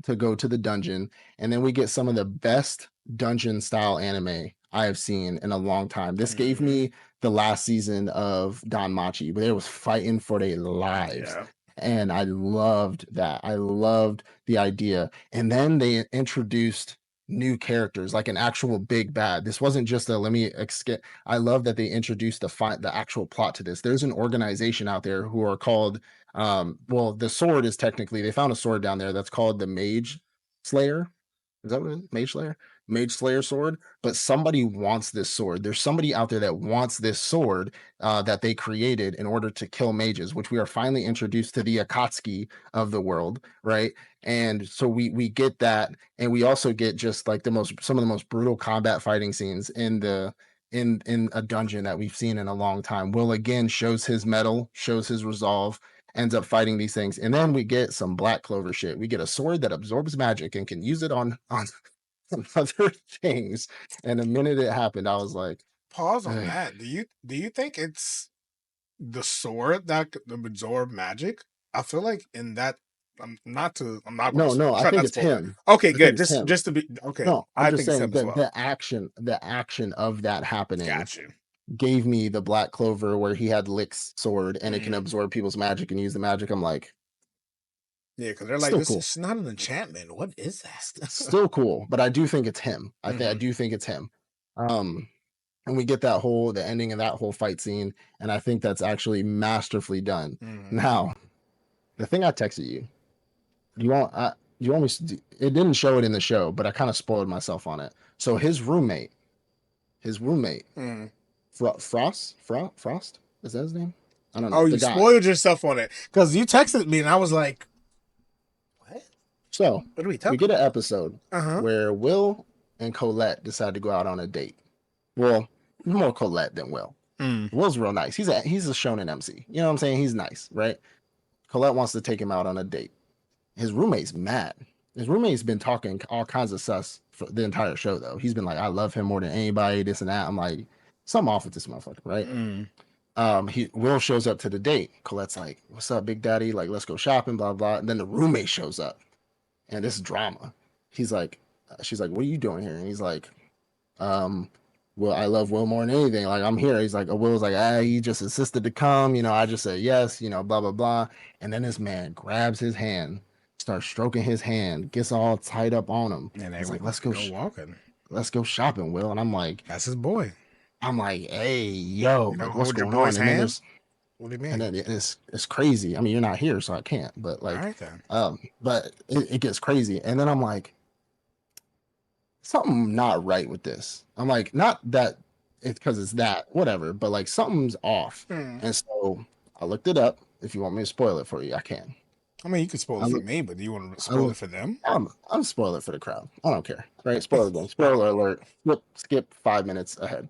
to go to the dungeon, and then we get some of the best dungeon style anime I have seen in a long time. This gave me the last season of Don Machi, where they was fighting for their lives. And I loved that. I loved the idea. And then they introduced new characters, like an actual big bad. This wasn't just a let me escape. I love that they introduced the actual plot to this. There's an organization out there who are called well, the sword is technically, they found a sword down there that's called the Mage Slayer. Is that what it is? Mage Slayer? Mage Slayer sword. But somebody wants this sword. There's somebody out there that wants this sword that they created in order to kill mages, which we are finally introduced to the Akatsuki of the world, right? And so we get that, and we also get just like some of the most brutal combat fighting scenes in a dungeon that we've seen in a long time. Will again shows his mettle, shows his resolve, ends up fighting these things, and then we get some Black Clover shit. We get a sword that absorbs magic and can use it on other things. And the minute it happened, I was like, pause on that. Do you think it's the sword that absorb magic? I feel like in that, I'm not going no, I think it's him. Okay, good. Just to be okay. No, I'm just saying that the action of that happening. Got you. Gave me the Black Clover where he had Lick's sword and it can absorb people's magic and use the magic. I'm like, Yeah, because they're like, Still this cool. is not an enchantment. What is that? Still cool, but I do think it's him. I do think it's him. And we get the ending of that whole fight scene, and I think that's actually masterfully done. Now, the thing I texted you, you want me to, it didn't show it in the show, but I kind of spoiled myself on it. So his roommate, Frost, is that his name? I don't know. Oh, The you guy. spoiled yourself on it because you texted me and I was like, what? So What are we we talking get an about? episode where Will and Colette decide to go out on a date. Well, more Colette than Will. Will's real nice. He's a shonen MC. You know what I'm saying? He's nice, right? Colette wants to take him out on a date. His roommate's mad. His roommate's been talking all kinds of sus for the entire show, though. He's been like, I love him more than anybody, this and that. I'm like, something off with this motherfucker, right? Will shows up to the date. Colette's like, what's up, Big Daddy? Like, let's go shopping, blah, blah. And then the roommate shows up. And this drama. She's like, what are you doing here? And he's like, well, I love Will more than anything. Like, I'm here. He's like, Will's like, he just insisted to come. I just said yes, blah, blah, blah. And then this man grabs his hand, starts stroking his hand, gets all tied up on him. And he's like, let's go walking. Let's go shopping, Will. And I'm like, that's his boy. I'm like, hey, yo, like, what's going on? And then there's, what do you mean? And then it's crazy. I mean, you're not here, so I can't. But like, right, then. But it gets crazy. And then I'm like, something not right with this. I'm like, not that it's because it's that, whatever, but like something's off. And so I looked it up. If you want me to spoil it for you, I can. I mean, you can spoil it for me, but do you want to spoil it for them? I'm spoil it for the crowd. I don't care. Right? Spoiler again. Spoiler alert. Skip 5 minutes ahead.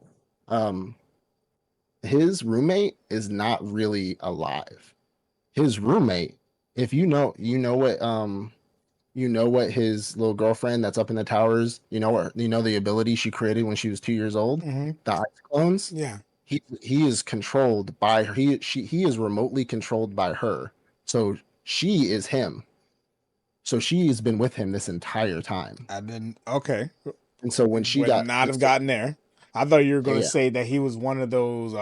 His roommate is not really alive. His roommate, if you know what his little girlfriend that's up in the towers, the ability she created when she was 2 years old, the ice clones. Yeah. He is controlled by her. He is remotely controlled by her. So she is him. So she has been with him this entire time. I didn't. Okay. And so when she would not have gotten there. I thought you were going to say that he was one of those,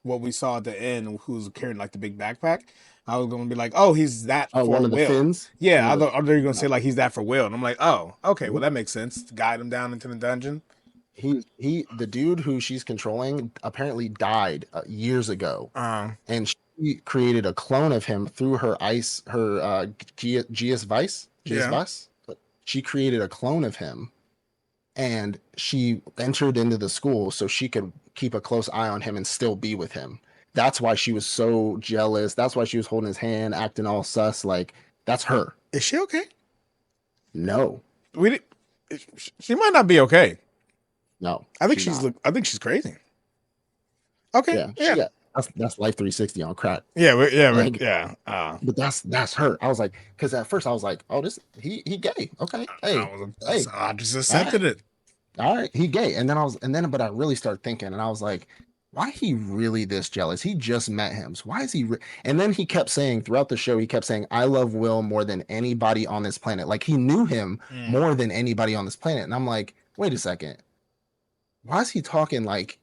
what we saw at the end, who's carrying like the big backpack. I was going to be like, oh, he's that for one of Will. The fins? Yeah, I thought you were going to say like he's that for Will. And I'm like, oh, okay, well, that makes sense. To guide him down into the dungeon. The dude who she's controlling apparently died years ago. And she created a clone of him through her GS Vice. She created a clone of him. And she entered into the school so she could keep a close eye on him and still be with him. That's why she was so jealous. That's why she was holding his hand, acting all sus. Like, that's her. Is she okay? No. She might not be okay. No. I think she's crazy. Okay. Yeah. That's Life 360 on crack. Yeah. But that's her. I was like, because at first I was like, oh, he gay. Okay. I just accepted it. All right, he gay. But I really started thinking, and I was like, why he really this jealous? He just met him. So why is he? And then he kept saying throughout the show, I love Will more than anybody on this planet. Like he knew him more than anybody on this planet. And I'm like, wait a second. Why is he talking like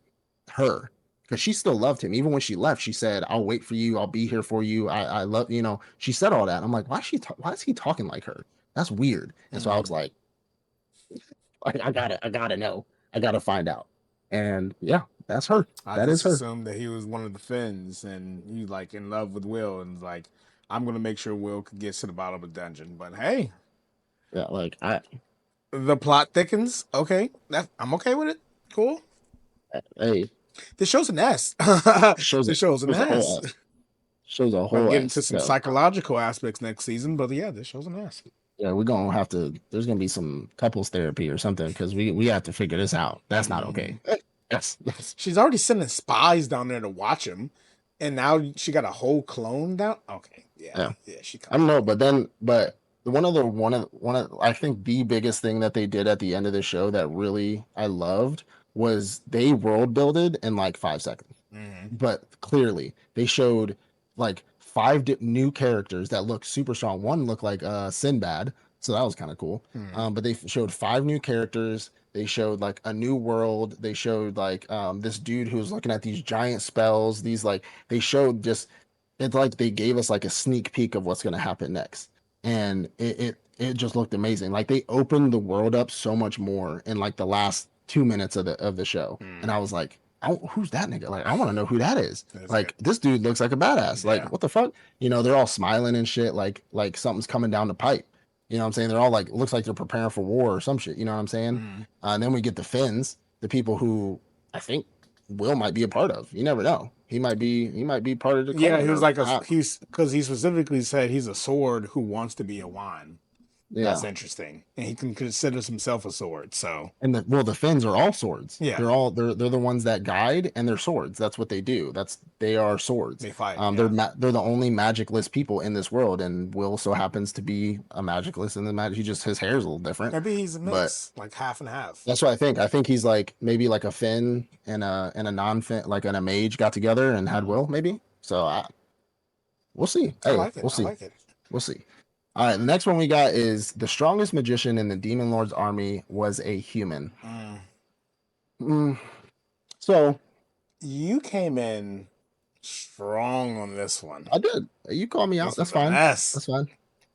her? Because she still loved him. Even when she left, she said, I'll wait for you. I'll be here for you. I love, she said all that. I'm like, why is he talking like her? That's weird. And so I was like, I gotta know. I gotta find out. And yeah, that's her. That is her. I assumed that he was one of the Finns and he like in love with Will and like, I'm gonna make sure Will could get to the bottom of the dungeon. But hey. Yeah, like the plot thickens. Okay. I'm okay with it. Cool. Hey. This show's an S. Shows a whole We'll get into some psychological aspects next season, but yeah, this show's an S. Yeah, we're gonna have to. There's gonna be some couples therapy or something because we have to figure this out. That's not okay. Yes. She's already sending spies down there to watch him, and now she got a whole clone down. Okay, yeah. She. I don't know, but one of I think the biggest thing that they did at the end of the show that really I loved was they world builded in like 5 seconds. But clearly they showed like 5 new characters that look super strong. One looked like Sinbad, so that was kind of cool. But they showed 5 new characters. They showed like a new world. They showed like this dude who was looking at these giant spells. They showed just, it's like they gave us like a sneak peek of what's going to happen next. and it just looked amazing. Like they opened the world up so much more in like the last 2 minutes of the show, and I was like, who's that nigga? Like I want to know who that is. Like this dude looks like a badass. Like what the fuck? You know, they're all smiling and shit. Like something's coming down the pipe. You know what I'm saying? They're all like, looks like they're preparing for war or some shit. You know what I'm saying? And then we get the Finns, the people who I think Will might be a part of. You never know. He might be part of the Yeah, clan he was or like he's because he specifically said he's a sword who wants to be a wand. That's yeah. interesting, and he can considers himself a sword. So And the Finns are all swords. yeah, They're the ones that guide, and they're swords. That's what they do. They are swords. they fight. They're the only magicless people in this world, and Will so happens to be a magicless in the magic. He just his hair is a little different, Maybe he's a but mix, like half and half. that's what I think. I think he's like maybe like a Finn and a non-Finn, like and a mage got together and had Will maybe. So we'll see. I Hey, like it. we'll I see. like it. We'll see. All right, the next one we got is the strongest magician in the Demon Lord's army was a human. Mm. So You came in strong on this one. I did. You call me out. This was That's a fine. mess. That's fine.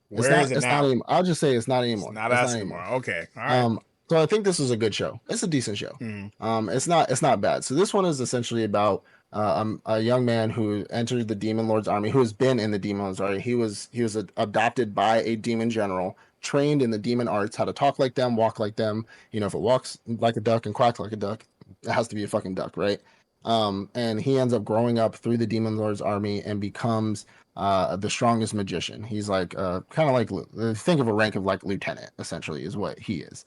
Where is it It's not now? anymore. I'll just say it's not It's anymore. not It's not us anymore. anymore. Okay. All right. So I think this is a good show. It's a decent show. It's not bad. So this one is essentially about a young man who entered the Demon Lord's army, who has been in the Demon Lord's army. He was adopted by a demon general, trained in the demon arts, how to talk like them, walk like them. You know, if it walks like a duck and quacks like a duck, it has to be a fucking duck, right? And he ends up growing up through the Demon Lord's army and becomes the strongest magician. He's like kind of like think of a rank of like lieutenant, essentially, is what he is.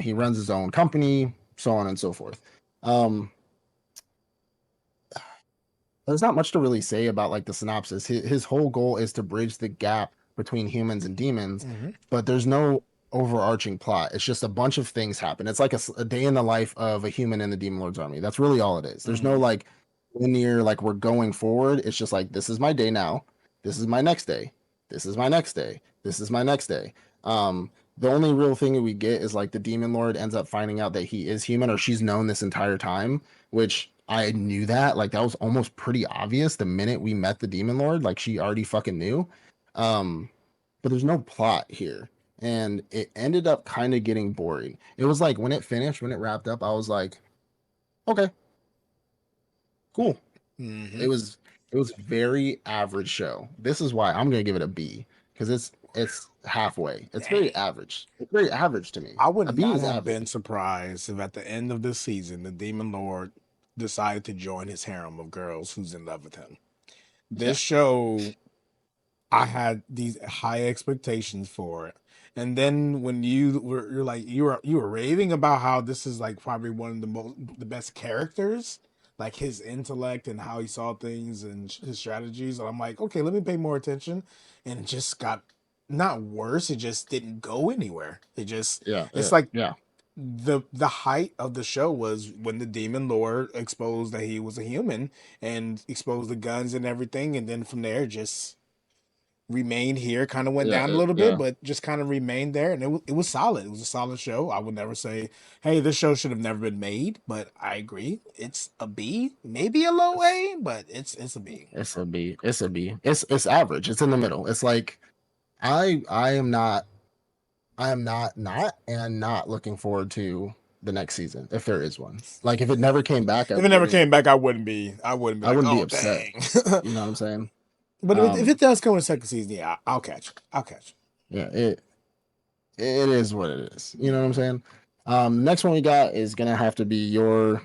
He runs his own company, so on and so forth. Um, there's not much to really say about like the synopsis. His whole goal is to bridge the gap between humans and demons, but there's no overarching plot. It's just a bunch of things happen. It's like a day in the life of a human in the Demon Lord's army. That's really all it is. There's no like linear like we're going forward. It's just like this is my day now. This is my next day. This is my next day. This is my next day. The only real thing that we get is like the Demon Lord ends up finding out that he is human, or she's known this entire time, which I knew that. Like that was almost pretty obvious the minute we met the Demon Lord. Like she already fucking knew. But there's no plot here. And it ended up kind of getting boring. It was like when it finished, when it wrapped up, I was like, okay, cool. It was a very average show. This is why I'm gonna give it a B, because it's halfway. It's very average. It's very average to me. I A would B not is have average. been surprised if at the end of this season the Demon Lord decided to join his harem of girls who's in love with him. This show, I had these high expectations for it. And then when you're like you were raving about how this is like probably one of the best characters, like his intellect and how he saw things and his strategies. And I'm like, okay, let me pay more attention. And it just got not worse. It just didn't go anywhere. It's like Yeah. the height of the show was when the Demon Lord exposed that he was a human and exposed the guns and everything, and then from there just remained here, kind of went Yeah. down a little bit, Yeah. but just kind of remained there, and it was solid. It was a solid show. I would never say, hey, this show should have never been made, but I agree, it's a B, maybe a low A, but it's a B. It's a B. It's a B. It's average. It's in the middle. It's like I am not and not looking forward to the next season if there is one. Like if it never came back, If it never came back, I wouldn't be. I Like, wouldn't be oh upset. dang. You know what I'm saying? But if it does come in the second season, yeah, I'll catch it. I'll catch it. Yeah, it is what it is. You know what I'm saying? Next one we got is gonna have to be your.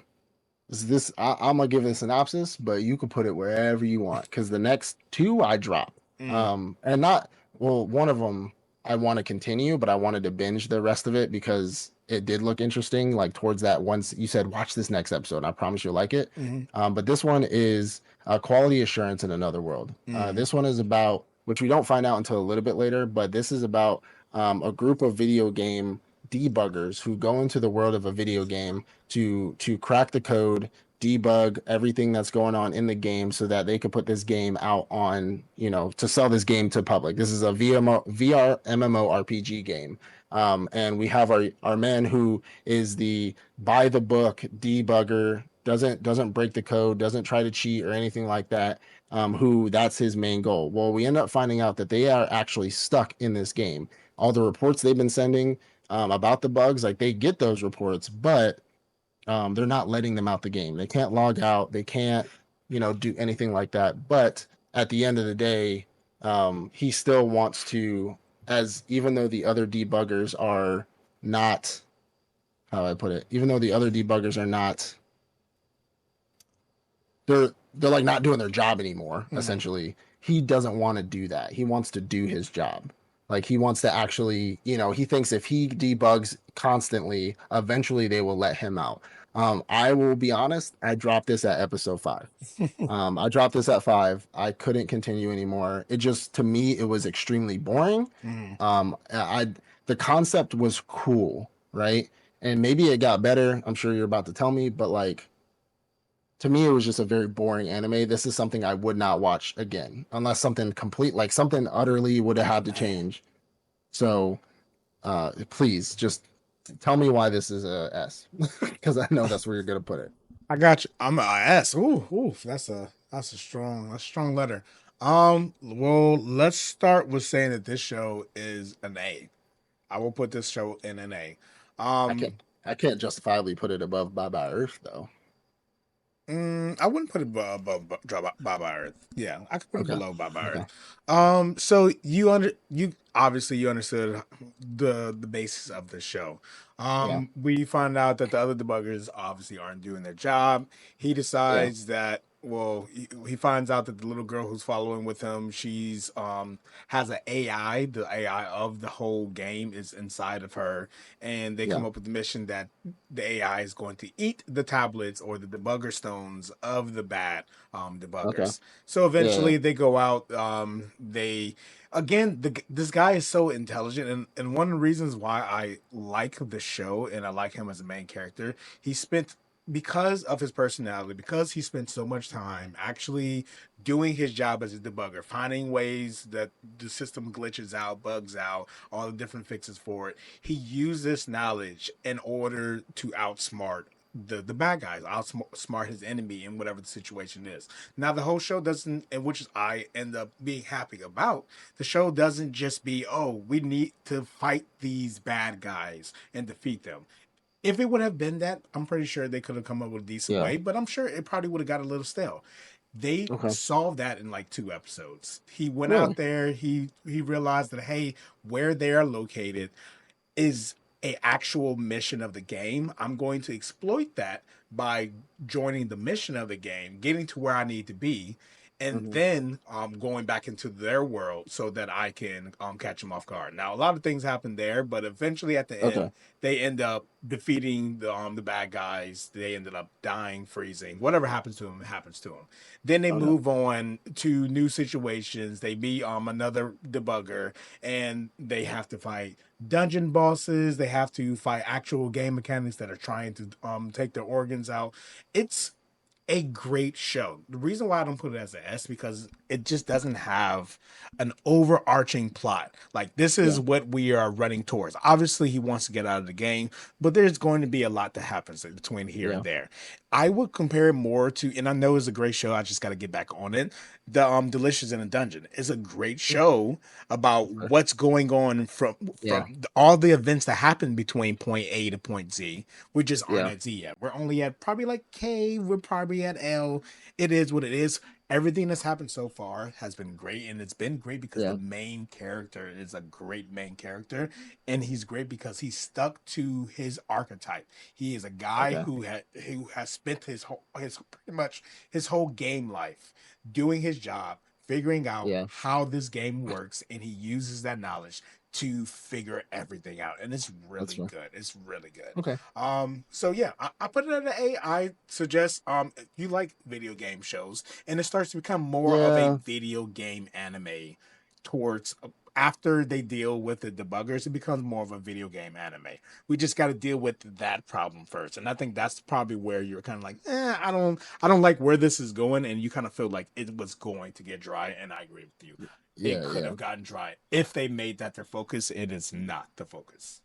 I'm gonna give it a synopsis, but you can put it wherever you want because the next two I drop. And not well, one of them I want to continue, but I wanted to binge the rest of it because it did look interesting. Like towards that once you said watch this next episode, I promise you'll like it. But this one is quality assurance in another world. This one is about which we don't find out until a little bit later, but this is about a group of video game debuggers who go into the world of a video game to crack the code, debug everything that's going on in the game so that they could put this game out on, to sell this game to public. This is a VR MMORPG game. And we have our man who is the by the book debugger, doesn't break the code, doesn't try to cheat or anything like that. who that's his main goal. Well, we end up finding out that they are actually stuck in this game. All the reports they've been sending about the bugs, like they get those reports, but they're not letting them out the game. They can't log out. They can't, do anything like that. But at the end of the day, he still wants to, as even though the other debuggers are not, how do I put it? Even though the other debuggers are not, they're like not doing their job anymore. Essentially, he doesn't want to do that. He wants to do his job. Like he wants to actually, he thinks if he debugs constantly, eventually they will let him out. I will be honest, I dropped this at episode 5. I dropped this at 5. I couldn't continue anymore. It just, to me, it was extremely boring. The concept was cool, right? And maybe it got better. I'm sure you're about to tell me, but like to me, it was just a very boring anime. This is something I would not watch again unless something complete, like something utterly would have had to change. So, please just tell me why this is a S, because I know that's where you're gonna put it. I got you. I'm a S. Ooh, that's a strong letter. Well, let's start with saying that this show is an A. I will put this show in an A. I can't, I can't justifiably put it above Bye Bye Earth though. I wouldn't put it above Baba Earth. Yeah, I could put it Okay. below Baba Okay. Earth. So you obviously you understood the basis of the show. Yeah. We find out that the other debuggers obviously aren't doing their job. He Yeah. decides that he finds out that the little girl who's following with him, she's has an AI. The AI of the whole game is inside of her, and they Yeah. come up with the mission that the AI is going to eat the tablets or the debugger stones of the bad Okay. debuggers. So Yeah. eventually they go out. This guy is so intelligent, and one of the reasons why I like the show and I like him as a main character, he spent because of his personality, because he spent so much time actually doing his job as a debugger, finding ways that the system glitches out, bugs out, all the different fixes for it. He used this knowledge in order to outsmart the bad guys, outsmart his enemy in whatever the situation is. Now the whole show doesn't, and which I end up being happy about. The show doesn't just be, oh, we need to fight these bad guys and defeat them. If it would have been that, I'm pretty sure they could have come up with a decent Yeah. way, but I'm sure it probably would have got a little stale. They Okay. solved that in like 2 episodes. He went out Really? there, he realized that hey, where they're located is a actual mission of the game. I'm going to exploit that by joining the mission of the game, getting to where I need to be, and Hmm. then going back into their world so that I can catch them off guard. Now, a lot of things happen there, but eventually at the end, Okay. they end up defeating the bad guys. They ended up dying, freezing. Whatever happens to them, happens to them. Then they Okay. move on to new situations. They meet another debugger, and they have to fight dungeon bosses. They have to fight actual game mechanics that are trying to take their organs out. It's a great show. The reason why I don't put it as an S because it just doesn't have an overarching plot. Like this is Yeah. what we are running towards. Obviously, he wants to get out of the game, but there's going to be a lot that happens between here and Yeah. there. I would compare it more to, and I know it's a great show. I just got to get back on it. The Delicious in a Dungeon is a great show about Okay. what's going on Yeah. from all the events that happen between point A to point Z. We just aren't Yeah. at Z yet. We're only at probably like K. We're probably at L. It is what it is. Everything that's happened so far has been great, and it's been great because the Yeah. main character is a great main character, and he's great because he's stuck to his archetype. He is a guy Okay. who has spent his pretty much his whole game life doing his job, figuring out Yeah. how this game works, and he uses that knowledge to figure everything out. And it's That's really fair. good. It's really good. Okay. So yeah, I put it at an A. I suggest if you like video game shows and it starts to become more of a Yeah. video game anime towards after they deal with the debuggers, it becomes more of a video game anime. We just got to deal with that problem first, and I think that's probably where you're kind of like, I don't like where this is going, and you kind of feel like it was going to get dry. And I agree with you, it Yeah. could Yeah. have gotten dry if they made that their focus. It is not the focus.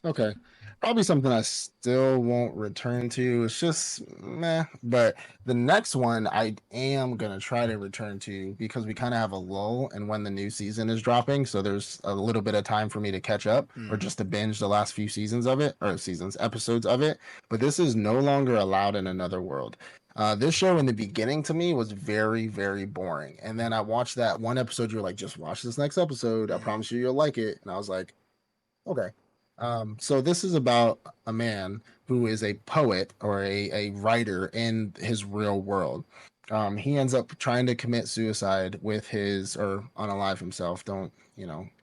Okay. Probably something I still won't return to. It's just meh. But the next one I am gonna try to return to because we kind of have a lull and when the new season is dropping, so there's a little bit of time for me to catch up or just to binge the last few seasons of it or seasons episodes of it. But this is no longer allowed in another world. This show in the beginning to me was very, very boring. And then I watched that one episode. You were like, just watch this next episode. I promise you, you'll like it. And I was like, okay. So this is about a man who is a poet or a writer in his real world. He ends up trying to commit suicide with his or unalive himself. Don't,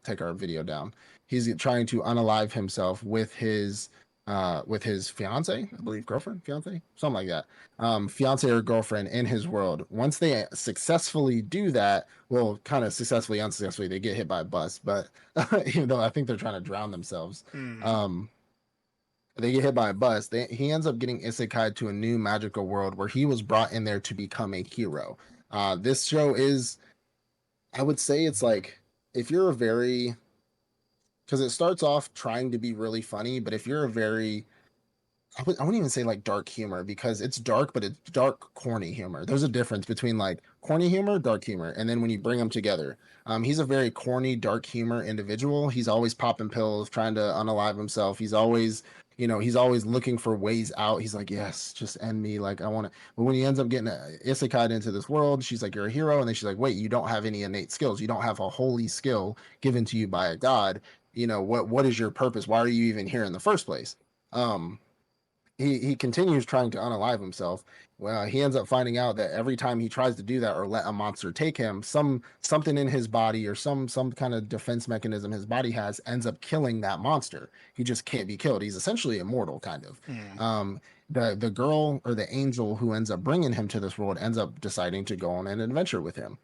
take our video down. He's trying to unalive himself with his fiance, I believe, girlfriend, fiance, something like that. Fiance or girlfriend in his world. Once they successfully do that, well, kind of successfully, unsuccessfully, they get hit by a bus, but even though I think they're trying to drown themselves. Um, they get hit by a bus. He ends up getting isekai to a new magical world where he was brought in there to become a hero. This show is, I would say, it's like if you're a very, because it starts off trying to be really funny, but if you're a very I wouldn't even say like dark humor because it's dark, but it's dark, corny humor. There's a difference between like corny humor, dark humor, and then when you bring them together. He's a very corny, dark humor individual. He's always popping pills, trying to unalive himself. He's always looking for ways out. He's like, yes, just end me. Like, I want to. But when he ends up getting isekai into this world, she's like, you're a hero. And then she's like, wait, you don't have any innate skills. You don't have a holy skill given to you by a god. What is your purpose? Why are you even here in the first place? Um, he continues trying to unalive himself. Well, he ends up finding out that every time he tries to do that or let a monster take him, something in his body or some kind of defense mechanism his body has ends up killing that monster. He just can't be killed. He's essentially immortal, kind of. The girl or the angel who ends up bringing him to this world ends up deciding to go on an adventure with him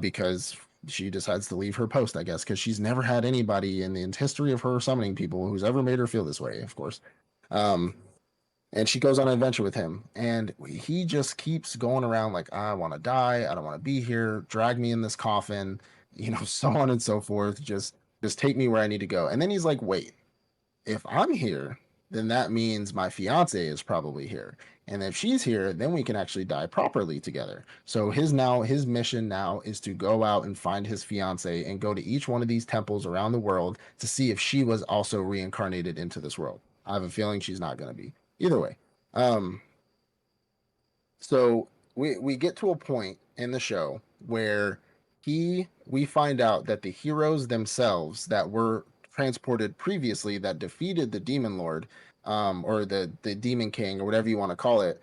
because she decides to leave her post, I guess, because she's never had anybody in the history of her summoning people who's ever made her feel this way, of course. Um, and she goes on an adventure with him and he just keeps going around like, I want to die, I don't want to be here, drag me in this coffin, so on and so forth, just take me where I need to go. And then he's like, wait, if I'm here, then that means my fiance is probably here, and if she's here, then we can actually die properly together. So his mission now is to go out and find his fiance and go to each one of these temples around the world to see if she was also reincarnated into this world. I have a feeling she's not going to be. Either way, um, so we get to a point in the show where we find out that the heroes themselves that were transported previously that defeated the demon lord, or the demon king or whatever you want to call it,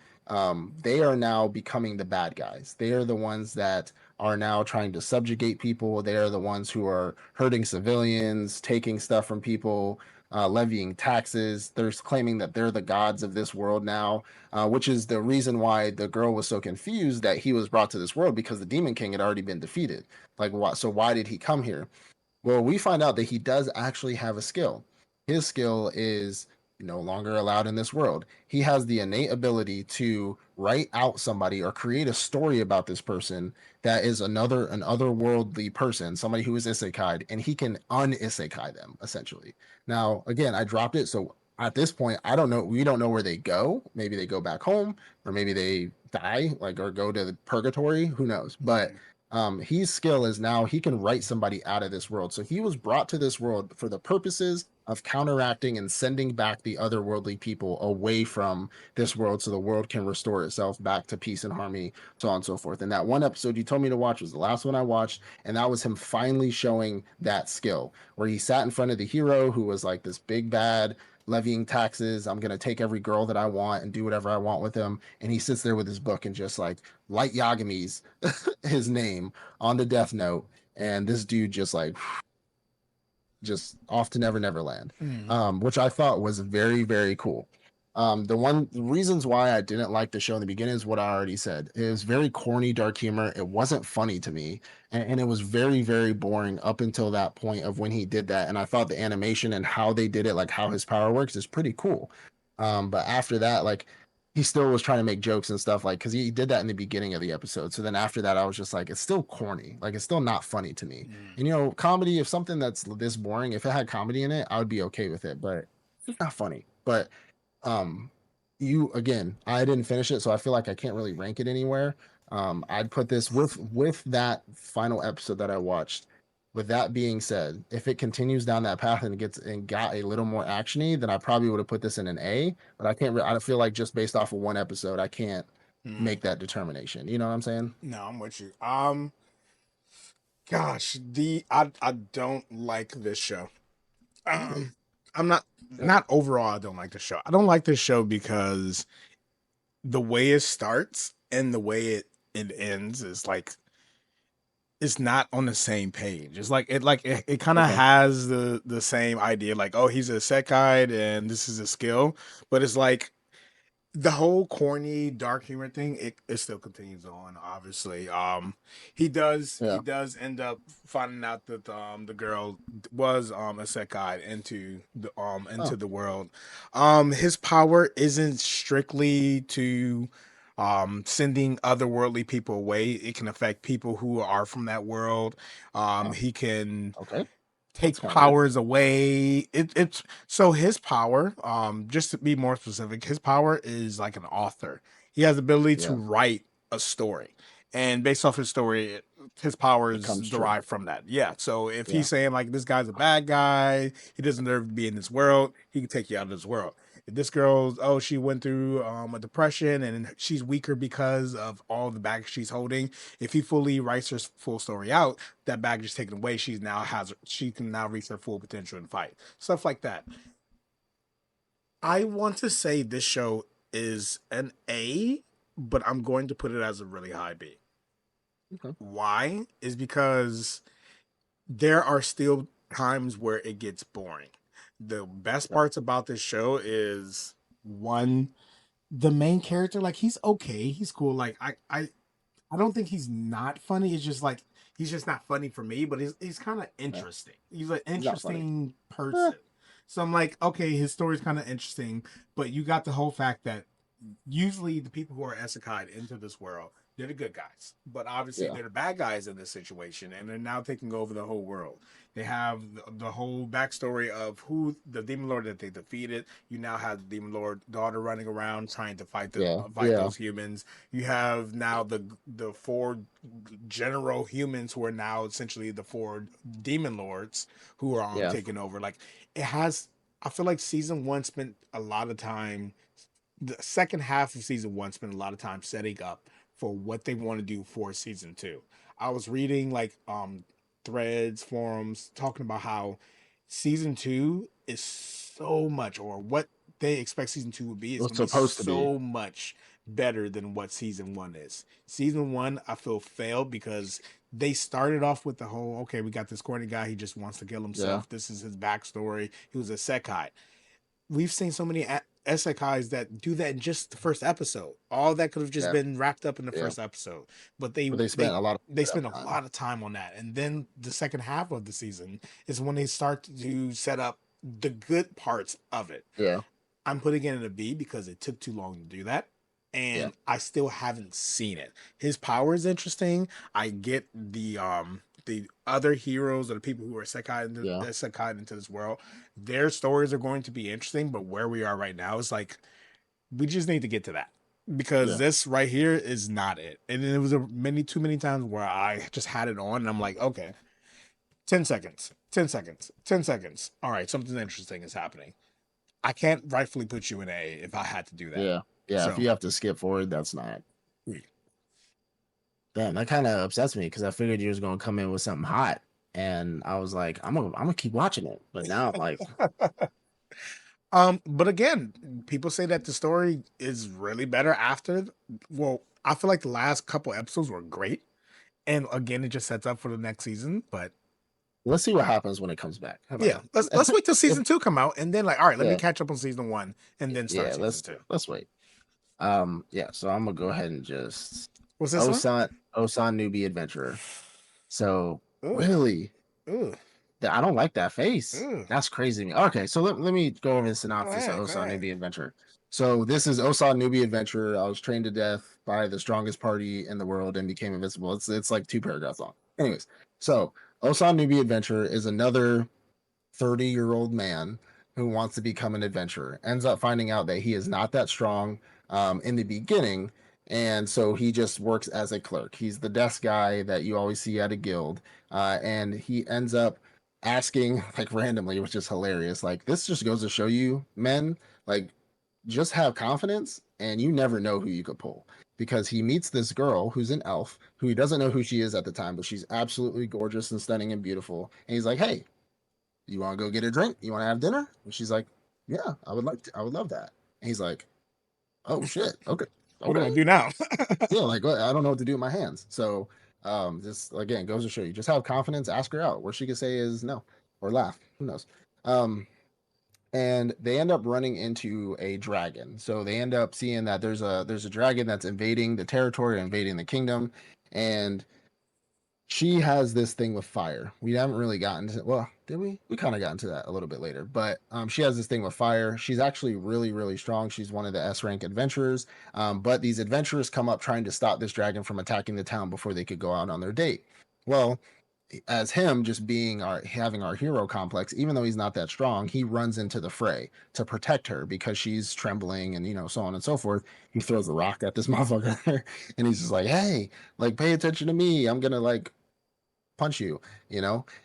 they are now becoming the bad guys. They are the ones that are now trying to subjugate people. They are the ones who are hurting civilians, taking stuff from people, levying taxes. They're claiming that they're the gods of this world now, which is the reason why the girl was so confused that he was brought to this world because the Demon King had already been defeated. Like, what? So why did he come here? Well, we find out that he does actually have a skill. His skill is no longer allowed in this world. He has the innate ability to write out somebody or create a story about this person that is an otherworldly person, somebody who is isekai, and he can un-isekai them essentially. Now, again, I dropped it, so at this point, I don't know. We don't know where they go. Maybe they go back home, or maybe they die, like or go to purgatory. Who knows? But his skill is now he can write somebody out of this world. So he was brought to this world for the purposes of counteracting and sending back the otherworldly people away from this world so the world can restore itself back to peace and harmony, so on and so forth. And that one episode you told me to watch was the last one I watched, and that was him finally showing that skill where he sat in front of the hero who was like this big bad levying taxes. I'm going to take every girl that I want and do whatever I want with him. And he sits there with his book and just like Light Yagami's his name on the death note. And this dude just off to Never Never Land, which I thought was very, very cool. The reasons why I didn't like the show in the beginning is what I already said. It was very corny, dark humor. It wasn't funny to me, and it was very, very boring up until that point of when he did that. And I thought the animation and how they did it, like how his power works, is pretty cool. But after that, like he still was trying to make jokes and stuff, like because he did that in the beginning of the episode. So then after that, I was just like, it's still corny, like it's still not funny to me. And comedy, if something that's this boring, if it had comedy in it, I would be okay with it. But It's not funny, but um, you again, I didn't finish it, so I feel like I can't really rank it anywhere. I'd put this with that final episode that I watched. With that being said, if it continues down that path and gets and got a little more actiony, then I probably would have put this in an A. But I can't. I feel like just based off of one episode, I can't Hmm. make that determination. You know what I'm saying? No, I'm with you. Gosh, I don't like this show. Okay. Um, I'm not Yeah. not overall. I don't like the show. I don't like this show because the way it starts and the way it ends is like it's not on the same page. It's like it kind of Okay. has the same idea. Like, oh, he's a Sekai and this is a skill, but it's like the whole corny dark humor thing it still continues on, obviously. He Yeah. does end up finding out that the girl was a Sekai Oh. into the world. His power isn't strictly to sending otherworldly people away. It can affect people who are from that world. Oh. He can Okay. That's take kind of weird. powers away. It's so his power, just to be more specific, his power is like an author. He has the ability to Yeah. write a story. And based off his story, his It powers comes true. derived from that. Yeah. So if Yeah. he's saying like this guy's a bad guy, he doesn't deserve to be in this world, he can take you out of this world. If this girl's she went through a depression and she's weaker because of all the baggage she's holding. If he fully writes her full story out, that baggage is taken away. She can now reach her full potential and fight. Stuff like that. I want to say this show is an A, but I'm going to put it as a really high B. Okay. Why? Is because there are still times where it gets boring. The best Yeah. parts about this show is one, the main character, like he's okay, he's cool. Like I don't think he's not funny. It's just like he's just not funny for me, but he's kind of Yeah. interesting. He's an It's not funny. interesting Eh, person. So I'm like, okay, his story's kind of interesting, but you got the whole fact that usually the people who are isekai into this world, they're the good guys. But obviously yeah. they're the bad guys in this situation, and they're now taking over the whole world. They have the whole backstory of who the demon lord that they defeated. You now have the demon lord daughter running around trying to Yeah. fight Yeah. those humans. You have now the four general humans who are now essentially the four demon lords who are Yeah. taking over. Like it has, I feel like season one spent a lot of time. The second half of season one spent a lot of time setting up for what they want to do for season two. I was reading like threads, forums talking about how season two is so much, or what they expect season two would be, is It's going to be supposed to be. so much better than what season one is. Season one, I feel, failed because they started off with the whole, okay, we got this corny guy, he just wants to kill Yeah. himself. This is his backstory. He was a Sekai. We've seen so many isekais that do that in just the first episode. All that could have just Yeah. been wrapped up in the Yeah. first episode, but they But they spent they a lot of they that spend a time. lot of time on that. And then the second half of the season is when they start to set up the good parts of it. Yeah. I'm putting it in a B because it took too long to do that. Yeah. And I still haven't seen it. His power is interesting. I get the other heroes or the people who are Yeah. isekai into this world. Their stories are going to be interesting, but where we are right now is like we just need to get to that. Because Yeah. this right here is not it. And it was too many times where I just had it on and I'm like, okay, 10 seconds, 10 seconds, 10 seconds. All right, something interesting is happening. I can't rightfully put you in A if I had to do that. Yeah. Yeah. If So you have to skip forward, that's not. Damn, that kind of upsets me because I figured you was gonna come in with something hot, and I was like, I'm gonna keep watching it. But now I'm like, but again, people say that the story is really better after. Well, I feel like the last couple episodes were great, and again, it just sets up for the next season. But let's see what happens when it comes back. How about yeah, let's that? wait till if season two come out, and then like, all right, let me yeah, catch up on season one, and then start yeah, season two. let's wait. Yeah, so I'm gonna go ahead and just What's this one? Osan Newbie Adventurer. So Ooh, really, ooh, I don't like that face. ooh. That's crazy to me. Okay, so let me go over the Go synopsis of ahead, go Osan ahead. Newbie Adventure. So this is Osan Newbie Adventure. I was trained to death by the strongest party in the world and became invincible. It's like 2 paragraphs long. Anyways, so Osan Newbie Adventure is another 30-year-old man who wants to become an adventurer. Ends up finding out that he is not that strong in the beginning. And so he just works as a clerk. He's the desk guy that you always see at a guild. And he ends up asking, like, randomly, which is hilarious. Like, this just goes to show you, men, like, just have confidence and you never know who you could pull, because he meets this girl who's an elf who he doesn't know who she is at the time, but she's absolutely gorgeous and stunning and beautiful. And he's like, hey, you want to go get a drink? You want to have dinner? And she's like, yeah, I would like to. I would love that. And he's like, oh shit, okay, What do I okay, do now? yeah, like I don't know what to do with my hands. So just again goes to show you, just have confidence, ask her out. What she could say is no, or laugh, who knows. um and they end up running into a dragon. So they end up seeing that there's a dragon that's invading the territory, invading the kingdom. And she has this thing with fire. We haven't really gotten to, well, did we? We kind of got into that a little bit later. But she has this thing with fire. She's actually really, really strong. She's one of the S rank adventurers. But these adventurers come up trying to stop this dragon from attacking the town before they could go out on their date. Well, as him just being having our hero complex, even though he's not that strong, he runs into the fray to protect her because she's trembling and so on and so forth. He throws a rock at this motherfucker and he's just like, hey, like, pay attention to me, I'm gonna like punch you,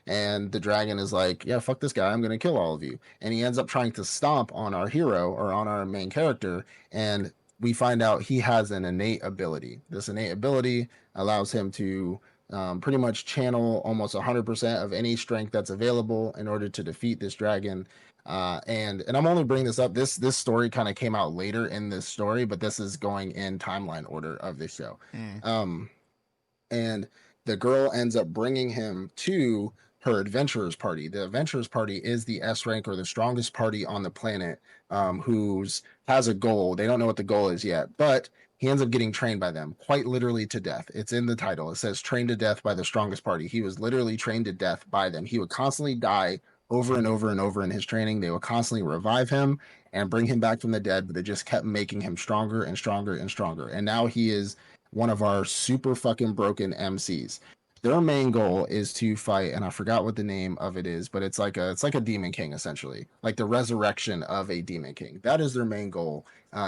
and the dragon is like, yeah, fuck this guy, I'm gonna kill all of you. And he ends up trying to stomp on our hero, or on our main character. And we find out he has an innate ability. This innate ability allows him to pretty much channel almost 100% of any strength that's available in order to defeat this dragon. And I'm only bringing this up, this story kind of came out later in this story, but this is going in timeline order of this show. And the girl ends up bringing him to her adventurers party. The adventurers party is the S rank, or the strongest party on the planet, who's has a goal. They don't know what the goal is yet, but he ends up getting trained by them, quite literally to death. It's in the title. It says trained to death by the strongest party. He was literally trained to death by them. He would constantly die over and over and over in his training. They would constantly revive him and bring him back from the dead, but they just kept making him stronger and stronger and stronger. And now he is one of our super fucking broken MCs. Their main goal is to fight, and I forgot what the name of it is, but it's like a demon king, essentially, like the resurrection of a demon king. That is their main goal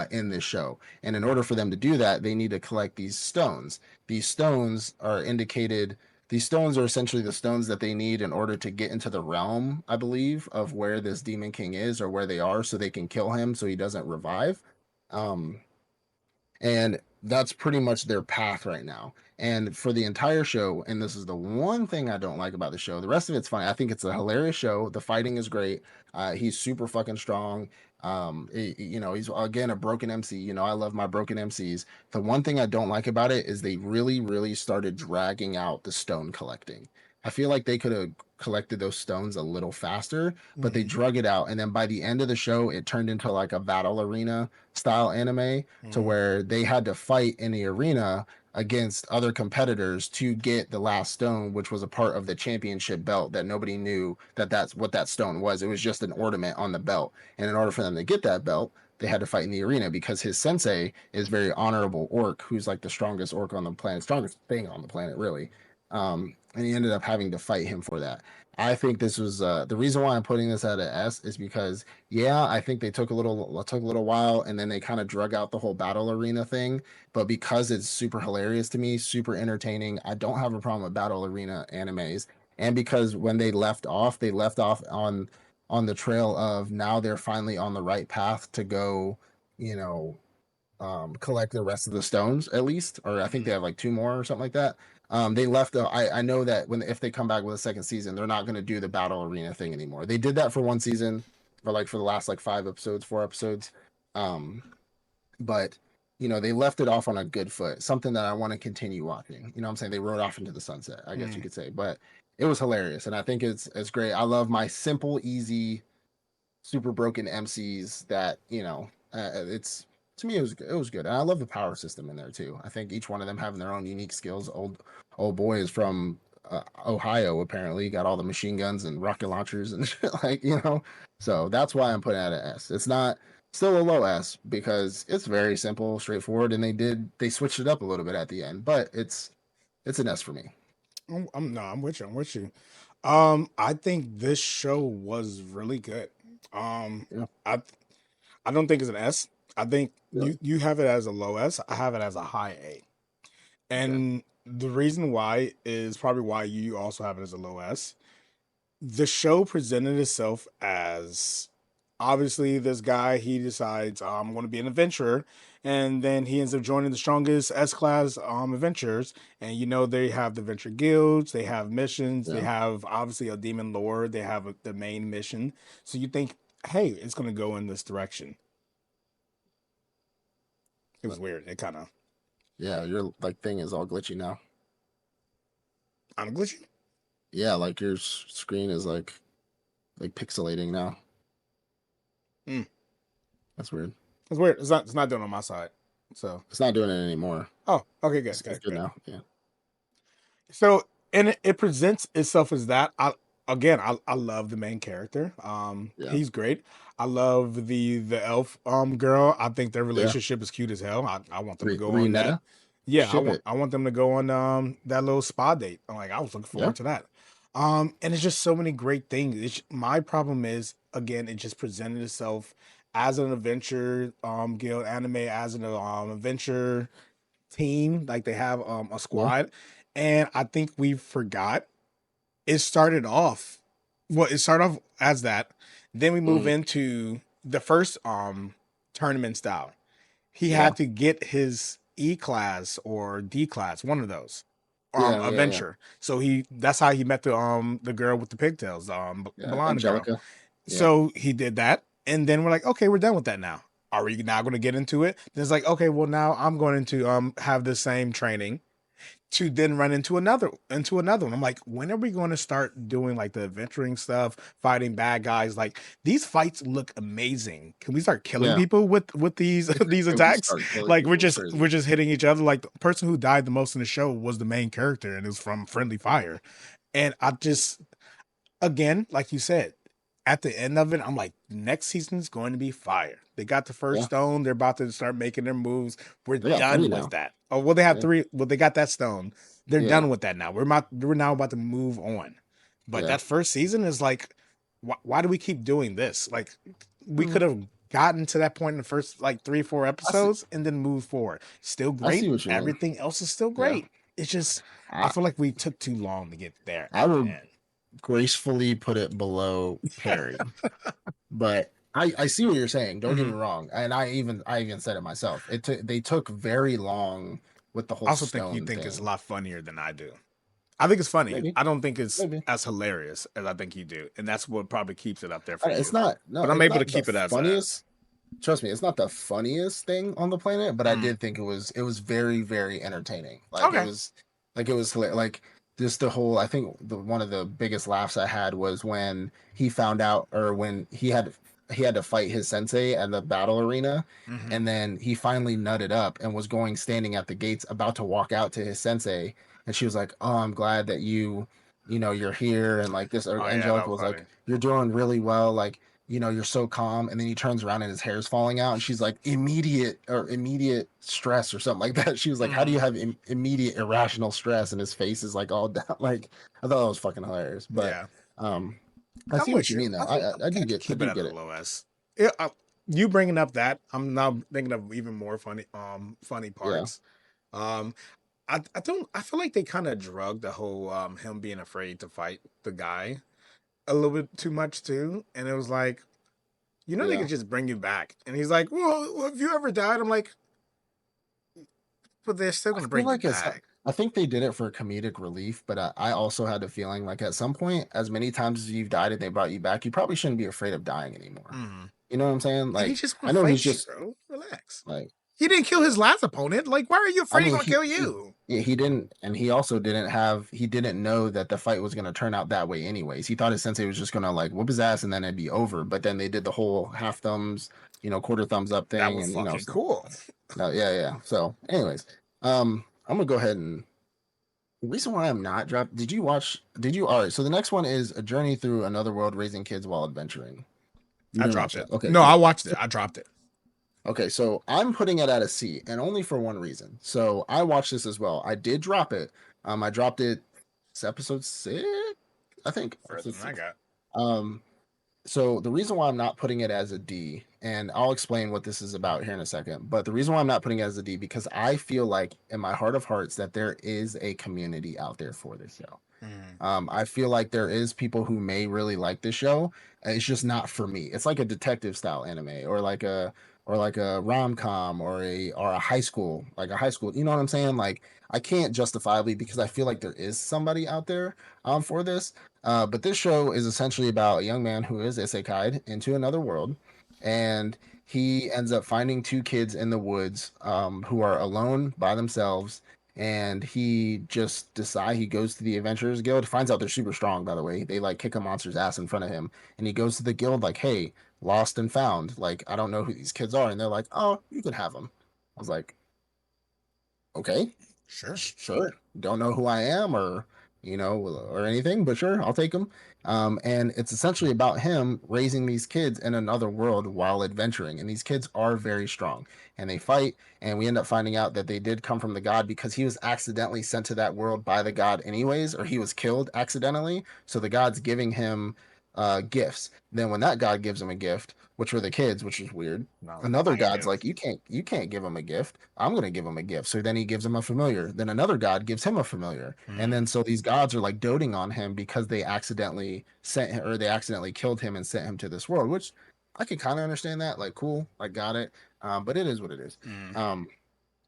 in this show. And in order for them to do that, they need to collect these stones. These stones are indicated. These stones are essentially the stones that they need in order to get into the realm, I believe, of where this demon king is, or where they are, so they can kill him so he doesn't revive. Um, and that's pretty much their path right now. And for the entire show, and this is the one thing I don't like about the show, the rest of it's fine. I think it's a hilarious show. The fighting is great. He's super fucking strong. He's again a broken MC. I love my broken MCs. The one thing I don't like about it is they really, really started dragging out the stone collecting. I feel like they could have collected those stones a little faster, but they drug it out. And then by the end of the show, it turned into like a battle arena style anime, to where they had to fight in the arena against other competitors to get the last stone, which was a part of the championship belt that nobody knew that's what that stone was. It was just an ornament on the belt. And in order for them to get that belt, they had to fight in the arena, because his sensei is very honorable orc, who's like the strongest orc on the planet, strongest thing on the planet, really. And he ended up having to fight him for that. I think this was the reason why I'm putting this at an S is because, yeah, I think they took a little while, and then they kind of drug out the whole battle arena thing. But because it's super hilarious to me, super entertaining, I don't have a problem with battle arena animes. And because when they left off on the trail of, now they're finally on the right path to go, you know, collect the rest of the stones, at least, or I think they have like two more or something like that. They left. I know that if they come back with a second season, they're not going to do the battle arena thing anymore. They did that for one season, for the last like 5 episodes, 4 episodes. Um, but they left it off on a good foot, something that I want to continue watching. What I'm saying? They rode off into the sunset, I guess you could say. But it was hilarious, and I think it's great. I love my simple, easy, super broken MCs that it's to me it was good. And I love the power system in there too. I think each one of them having their own unique skills. Old boy is from Ohio, apparently, got all the machine guns and rocket launchers and shit, so that's why I'm putting it at an S. It's not still a low S, because it's very simple, straightforward, and they switched it up a little bit at the end, but it's an S for me. I'm with you. I think this show was really good. Yeah. I I don't think it's an S. I think Really? you have it as a low S. I have it as a high A. Okay. And the reason why is probably why you also have it as a low S. The show presented itself as obviously this guy, he decides, I'm going to be an adventurer, and then he ends up joining the strongest S class adventurers. And they have the venture guilds, they have missions, they Yeah. have obviously a demon lord, they have the main mission. So you think, hey, it's going to go in this direction. It was But weird. It kind of yeah, your like thing is all glitchy now. I'm glitchy. Yeah, like your screen is like pixelating now. Mm, That's weird. it's weird. It's not doing it on my side. So It's not doing it anymore. oh, okay, good, It's good, good good. now. Yeah. So and it presents itself as that. I love the main character. Yeah. He's great. I love the elf girl. I think their Yeah. relationship is cute as hell. I want them to go on that. Renetta. Yeah, Ship it. I want them to go on that little spa date. I was looking Yeah. forward to that. And it's just so many great things. My problem is again, it just presented itself as an adventure guild anime, as an adventure team, like they have a Yeah. squad, and I think we forgot. It started off, well, it started off as that. Then we move Mm, into the first tournament style. He yeah. had to get his E class or D class, one of those, Yeah. Yeah. Yeah. adventure. So that's how he met the girl with the pigtails, Yeah. blonde girl. Angelica. Yeah. So he did that, and then we're like, okay, we're done with that now. Are we now going to get into it? Then it's like, okay, well now I'm going to have the same training to then run into another one. I'm like, when are we going to start doing like the adventuring stuff, fighting bad guys? Like these fights look amazing. Can we start killing Yeah. people with these these If we attacks? start killing Like we're people, it's just crazy. we're just hitting each other. Like the person who died the most in the show was the main character, and it was from Friendly Fire. And I just again, like you said, at the end of it, I'm like, next season's going to be fire. They got the first Yeah. stone. They're about to start making their moves. We're They got three done with now. that. Oh, well, they have Yeah. three. Well, they got that stone. They're Yeah. done with that now. We're now about to move on. But Yeah. that first season is like, why do we keep doing this? Like, we Mm, could have gotten to that point in the first like 3, 4 I see. episodes and then move forward. Still I see great. what you mean. Everything else is still Yeah. great. It's just, I I feel like we took too long to get there I at the would end. gracefully put it below Parry, but I see what you're saying. Don't get Mhm. me wrong, and I even said it myself. They took very long with the I whole also think you stone think it's a thing. lot funnier than I do. I think it's funny. Maybe. I don't think it's Maybe. as hilarious as I think you do, and that's what probably keeps it up there for It's you. not. No, But I'm it's able to not the keep it as a funniest. S. Trust me, it's not the funniest thing on the planet, but I Mm. did think it was very, very entertaining. Okay. It was like just the whole. I think one of the biggest laughs I had was when he found out, or when he had to fight his sensei at the battle arena, Hmm. and then he finally nutted up and was standing at the gates about to walk out to his sensei, and she was like, "Oh, I'm glad that you're here," and like this. Or Oh yeah, that Angelica was was like, funny. "You're doing really well," like you're so calm. And then he turns around and his hair's falling out. And she's like, immediate stress or something like that. She was like, how do Hmm. you have immediate irrational stress? And his face is like all down. Like, I thought that was fucking hilarious. But, Yeah, um, I I'm see what with you you. mean though. I think I do I can get, I keep it do at get a it. low S. Yeah, you bringing up that I'm now thinking of even more funny Yeah. parts. Um, I don't. I feel like they kind of drug the whole him being afraid to fight the guy a little bit too much too, and it was like, they Yeah. could just bring you back. And he's like, well, have you ever died? I'm like, but they're still I gonna feel bring you like back. I think they did it for comedic relief, but I also had the feeling like at some point, as many times as you've died and they brought you back, you probably shouldn't be afraid of dying anymore. Hmm. You know what I'm saying? And he Like, just I want to know he's fight you, just bro. Relax. like, He didn't kill his last opponent. Like, why are you I afraid he's mean, gonna kill you? he didn't, and he also he didn't know that the fight was going to turn out that way anyways. He thought his sensei was just going to like whoop his ass and then it'd be over. But then they did the whole half thumbs, quarter thumbs up That thing, was and fucking so, cool. no, yeah, yeah. So, anyways, I'm gonna go ahead and the reason why I'm not dropped. Did you watch? Did you? All right. So the next one is a journey through another world, raising kids while adventuring. You I didn't watch dropped that, it. okay? No, I Cool. watched it. I dropped it. Okay, so I'm putting it at a C, and only for one reason. So I watched this as well. I did drop it. I dropped it. It's episode 6, I think. Further Episode than I 6. got. Um, So the reason why I'm not putting it as a D, and I'll explain what this is about here in a second, but the reason why I'm not putting it as a D because I feel like in my heart of hearts that there is a community out there for this show. I feel like there is people who may really like this show. It's just not for me. It's like a detective style anime, or like a rom com, or a high school, like a high school. You know what I'm saying? Like I can't justifiably because I feel like there is somebody out there for this. But this show is essentially about a young man who is isekai'd into another world, and he ends up finding two kids in the woods who are alone by themselves, and he goes to the Adventurers Guild, finds out they're super strong, by the way. They like kick a monster's ass in front of him, and he goes to the guild like, hey, lost and found, like I don't know who these kids are, and they're like, oh, you can have them. I was like, okay, sure. Don't know who I am, or or anything, but sure, I'll take him. And it's essentially about him raising these kids in another world while adventuring, and these kids are very strong, and they fight. And we end up finding out that they did come from the god because he was accidentally sent to that world by the god anyways, or he was killed accidentally. So the god's giving him gifts. Then when that god gives him a gift, which were the kids, which is weird. No, another god's like, you can't give him a gift. I'm gonna give him a gift. So then he gives him a familiar. Then another god gives him a familiar. And then so these gods are like doting on him because they accidentally they accidentally killed him and sent him to this world, which I can kind of understand that. Like, cool, I got it. But it is what it is.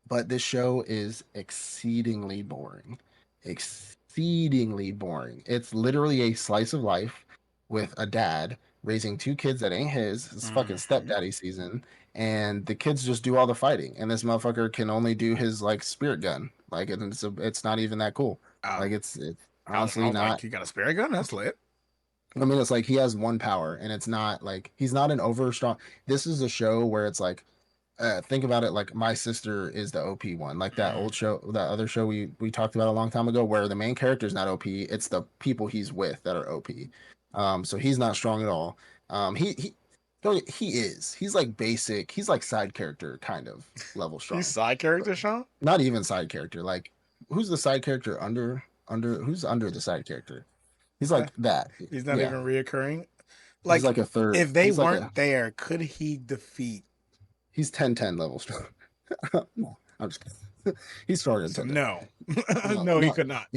But this show is exceedingly boring. Exceedingly boring. It's literally a slice of life with a dad raising two kids that ain't his. It's fucking stepdaddy season. And the kids just do all the fighting. And this motherfucker can only do his like spirit gun. Like it's not even that cool. Like it's honestly not. Like, you got a spirit gun? That's lit. I mean, it's like he has one power, and it's not like he's not an over strong. This is a show where it's like think about it like My Sister is the OP one, like that old show, that other show we talked about a long time ago, where the main character is not OP, it's the people he's with that are OP. So he's not strong at all. He is. He's like basic. He's like side character kind of level strong. He's side character, Sean? Not even side character. Like who's the side character under who's under the side character? He's like that. He's not even reoccurring. Like, he's like a third. If they weren't there, could he defeat? He's 10-10 level strong. No, I'm just kidding. He's stronger than 10. No. No, he could not.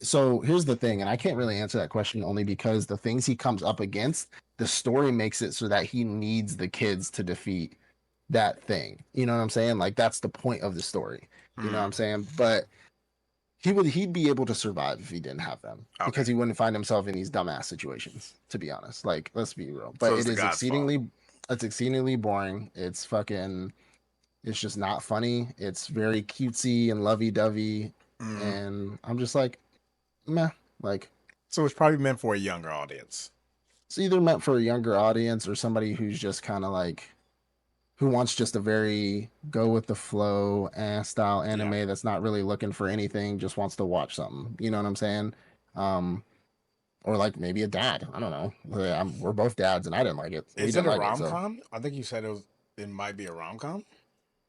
So here's the thing, and I can't really answer that question only because the things he comes up against, the story makes it so that he needs the kids to defeat that thing. You know what I'm saying? Like that's the point of the story. You know what I'm saying? But he'd be able to survive if he didn't have them, because he wouldn't find himself in these dumbass situations, to be honest. Like, let's be real. But it is exceedingly boring. It's just not funny. It's very cutesy and lovey-dovey. And I'm just like, meh. Like, so it's probably meant for a younger audience. It's either meant for a younger audience or somebody who's just kind of like, who wants just a very go with the flow style anime that's not really looking for anything, just wants to watch something. You know what I'm saying? Or like maybe a dad. I don't know. We're both dads, and I didn't like it. Is it a rom-com? I think you said it might be a rom-com.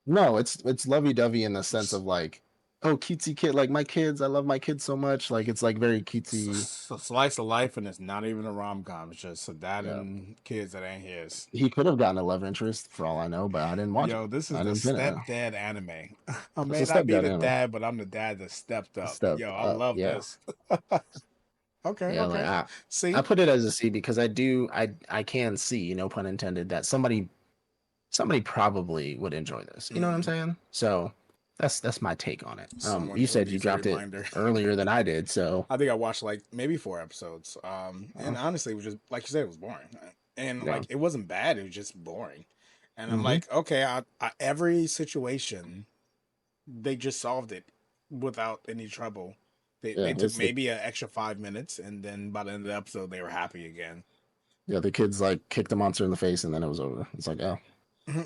No, it's lovey-dovey in the sense of like, oh, cutesy kid, like my kids. I love my kids so much. Like it's like very cutesy. So slice of life, and it's not even a rom-com. It's just a dad and kids that ain't his. He could have gotten a love interest for all I know, but I didn't watch it. Yo, this is the stepdad anime. I may not be the dad, but I'm the dad that stepped up. I love this. Okay. Like I put it as a C because I can see, no pun intended, that somebody probably would enjoy this. You know what I'm saying? So that's my take on it. You said you dropped it earlier than I did, so I think I watched like maybe 4 episodes. And honestly, it was just like you said, it was boring, and like it wasn't bad. It was just boring, and I'm like, okay, I every situation, they just solved it without any trouble. They took maybe an extra 5 minutes, and then by the end of the episode, they were happy again. Yeah, the kids like kicked the monster in the face, and then it was over. It's like, oh.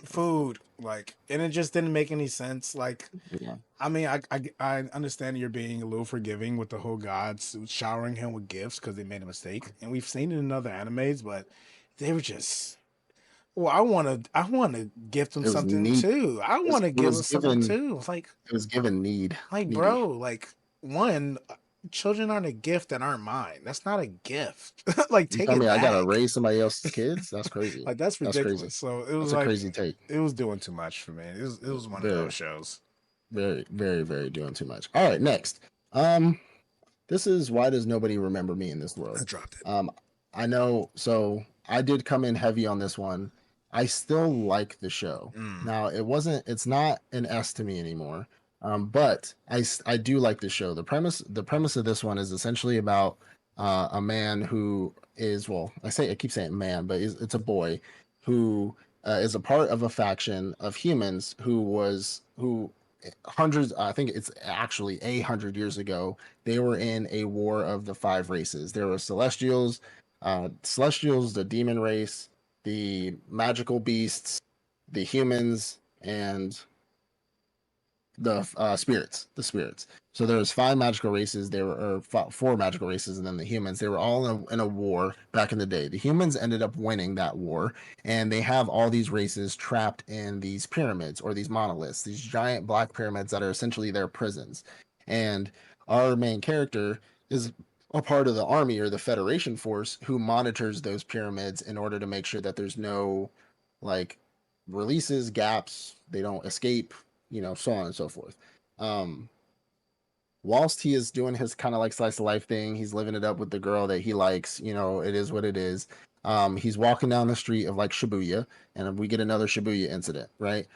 Food, like, and it just didn't make any sense. Like, I mean, I understand you're being a little forgiving with the whole gods showering him with gifts because they made a mistake, and we've seen it in other animes, but they were just. Well, I want to gift them something too. I want to give them something too. It's like it was given need. Like, bro, like one, children aren't a gift that aren't mine. That's not a gift. Like, You take tell it me I gotta back. raise somebody else's kids? That's crazy. Like, that's That's crazy. ridiculous. So it was That's a like crazy take. it was doing too much for me. It was one of Very, those shows. very, very, very doing too much. All right, next. This is why does nobody remember me in this I world? dropped it. Um, I know. So I did come in heavy on this one. I still like the show. Mm. Now it wasn't. It's not an S to me anymore. But I do like the show. The premise of this one is essentially about a man who is, well, I keep saying man, but it's a boy who is a part of a faction of humans who hundreds, I think it's actually 100 years ago, they were in a war of the five races. There were celestials, the demon race, the magical beasts, the humans, and the spirits. So there's five magical races. There were four magical races, and then the humans. They were all in a war back in the day. The humans ended up winning that war, and they have all these races trapped in these pyramids or these monoliths, these giant black pyramids that are essentially their prisons. And our main character is a part of the army or the Federation force who monitors those pyramids in order to make sure that there's no like releases, gaps, they don't escape, so on and so forth. Um, whilst he is doing his kind of like slice of life thing, he's living it up with the girl that he likes. It is what it is. He's walking down the street of like Shibuya, and we get another Shibuya incident, right?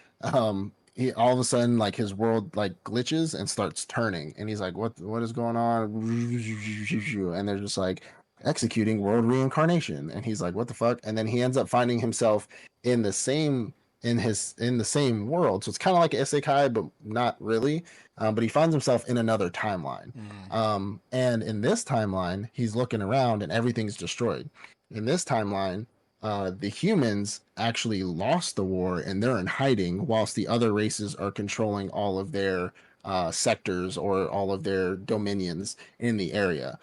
He all of a sudden like his world like glitches and starts turning, and he's like, "What is going on?" And they're just like executing world reincarnation, and he's like, "What the fuck?" And then he ends up finding himself in the same in the same world. So it's kind of like an isekai, but not really. But he finds himself in another timeline. Mm. And in this timeline, he's looking around and everything's destroyed. In this timeline, the humans actually lost the war and they're in hiding, whilst the other races are controlling all of their sectors or all of their dominions in the area.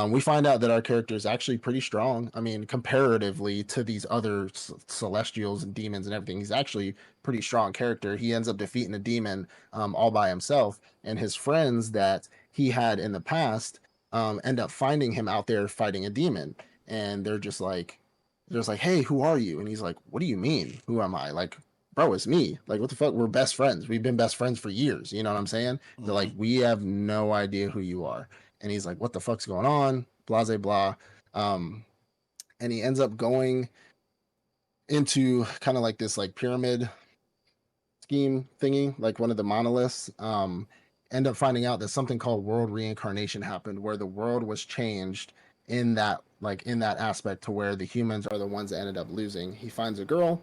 We find out that our character is actually pretty strong. I mean, comparatively to these other celestials and demons and everything, he's actually pretty strong character. He ends up defeating a demon all by himself, and his friends that he had in the past end up finding him out there fighting a demon, and they're just like, "Hey, who are you?" And he's like, "What do you mean? Who am I?" Like, bro, it's me. Like, what the fuck? We're best friends. We've been best friends for years. You know what I'm saying? They're Mm-hmm. like, we have no idea who you are. And he's like, what the fuck's going on? Blah, blah, blah. Um, and he ends up going into kind of like this like pyramid scheme thingy, like one of the monoliths. End up finding out that something called world reincarnation happened, where the world was changed in that aspect to where the humans are the ones that ended up losing. He finds a girl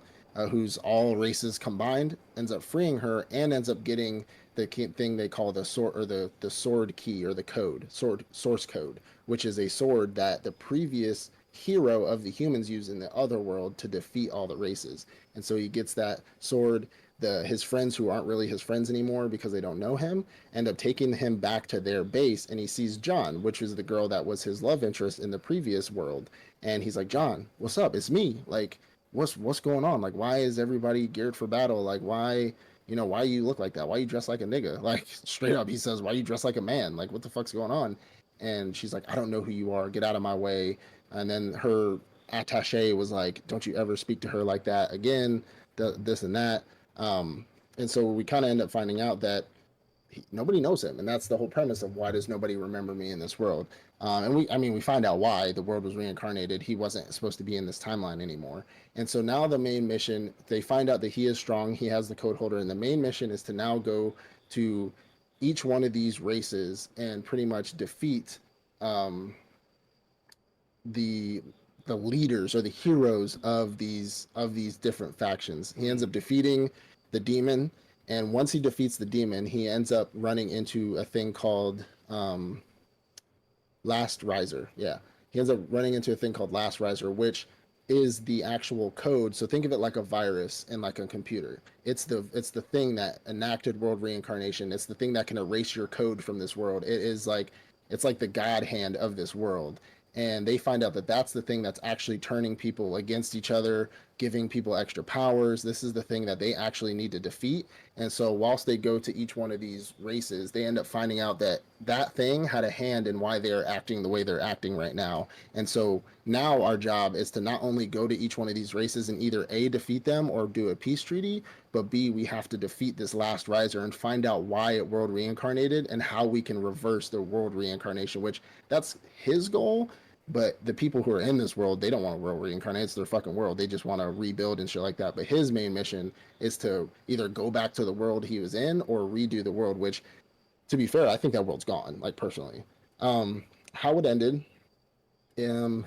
who's all races combined, ends up freeing her, and ends up getting the thing they call the sword or the sword key or the code sword source code, which is a sword that the previous hero of the humans used in the other world to defeat all the races. And so he gets that sword. His friends who aren't really his friends anymore because they don't know him end up taking him back to their base, and he sees John, which was the girl that was his love interest in the previous world. And he's like, "John, what's up? It's me. Like, what's going on? Like, why is everybody geared for battle? Like, why you look like that? Why you dress like a nigga?" Like, straight up he says, "Why you dress like a man? Like, what the fuck's going on?" And she's like, "I don't know who you are. Get out of my way." And then her attache was like, "Don't you ever speak to her like that again." This and that. Um, and so we kind of end up finding out that nobody knows him, and that's the whole premise of why does nobody remember me in this world. And we find out why the world was reincarnated. He wasn't supposed to be in this timeline anymore, and so now the main mission, they find out that he is strong. He has the code holder, and the main mission is to now go to each one of these races and pretty much defeat um, the the leaders or the heroes of these different factions. He ends up defeating the demon, and once he defeats the demon, he ends up running into a thing called Last Riser. Yeah, he ends up running into a thing called Last Riser, which is the actual code. So think of it like a virus in like a computer. It's the thing that enacted world reincarnation. It's the thing that can erase your code from this world. It's like the god hand of this world. And they find out that that's the thing that's actually turning people against each other. giving people extra powers. This is the thing that they actually need to defeat. And so whilst they go to each one of these races, they end up finding out that that thing had a hand in why they're acting the way they're acting right now. And so now our job is to not only go to each one of these races and either A, defeat them or do a peace treaty, but B, we have to defeat this last riser and find out why it world reincarnated and how we can reverse the world reincarnation, which that's his goal. But the people who are in this world, they don't want a world reincarnate. It's their fucking world. They just want to rebuild and shit like that. But his main mission is to either go back to the world he was in or redo the world, which, to be fair, I think that world's gone, like personally. How it ended, um,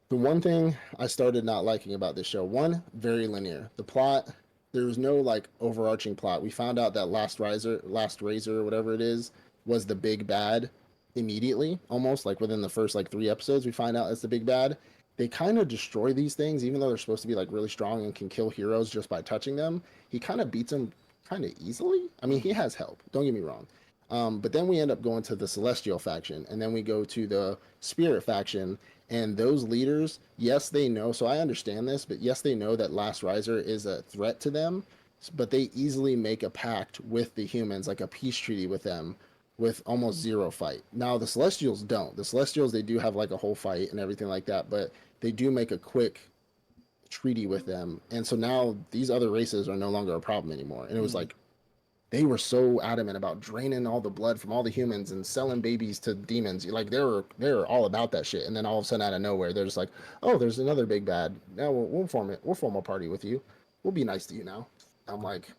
the one thing I started not liking about this show, one, very linear. The plot, there was no like overarching plot. We found out that Last Razor, or whatever it is, was the big bad immediately, almost like within the first like 3 episodes. We find out it's the big bad. They kind of destroy these things, even though they're supposed to be like really strong and can kill heroes just by touching them. He kind of beats them kind of easily. I mean, he has help. Don't get me wrong. But then we end up going to the Celestial faction, and then we go to the Spirit faction, and those leaders, yes, they know. So I understand this, but yes, they know that Last Riser is a threat to them, but they easily make a pact with the humans, like a peace treaty with them, with almost zero fight. Now the Celestials don't. The Celestials, they do have like a whole fight and everything like that, but they do make a quick treaty with them, and so now these other races are no longer a problem anymore. And it was like they were so adamant about draining all the blood from all the humans and selling babies to demons. Like they were all about that shit. And then all of a sudden, out of nowhere, they're just like, "Oh, there's another big bad. Now we'll form it. We'll form a party with you. We'll be nice to you now." I'm like,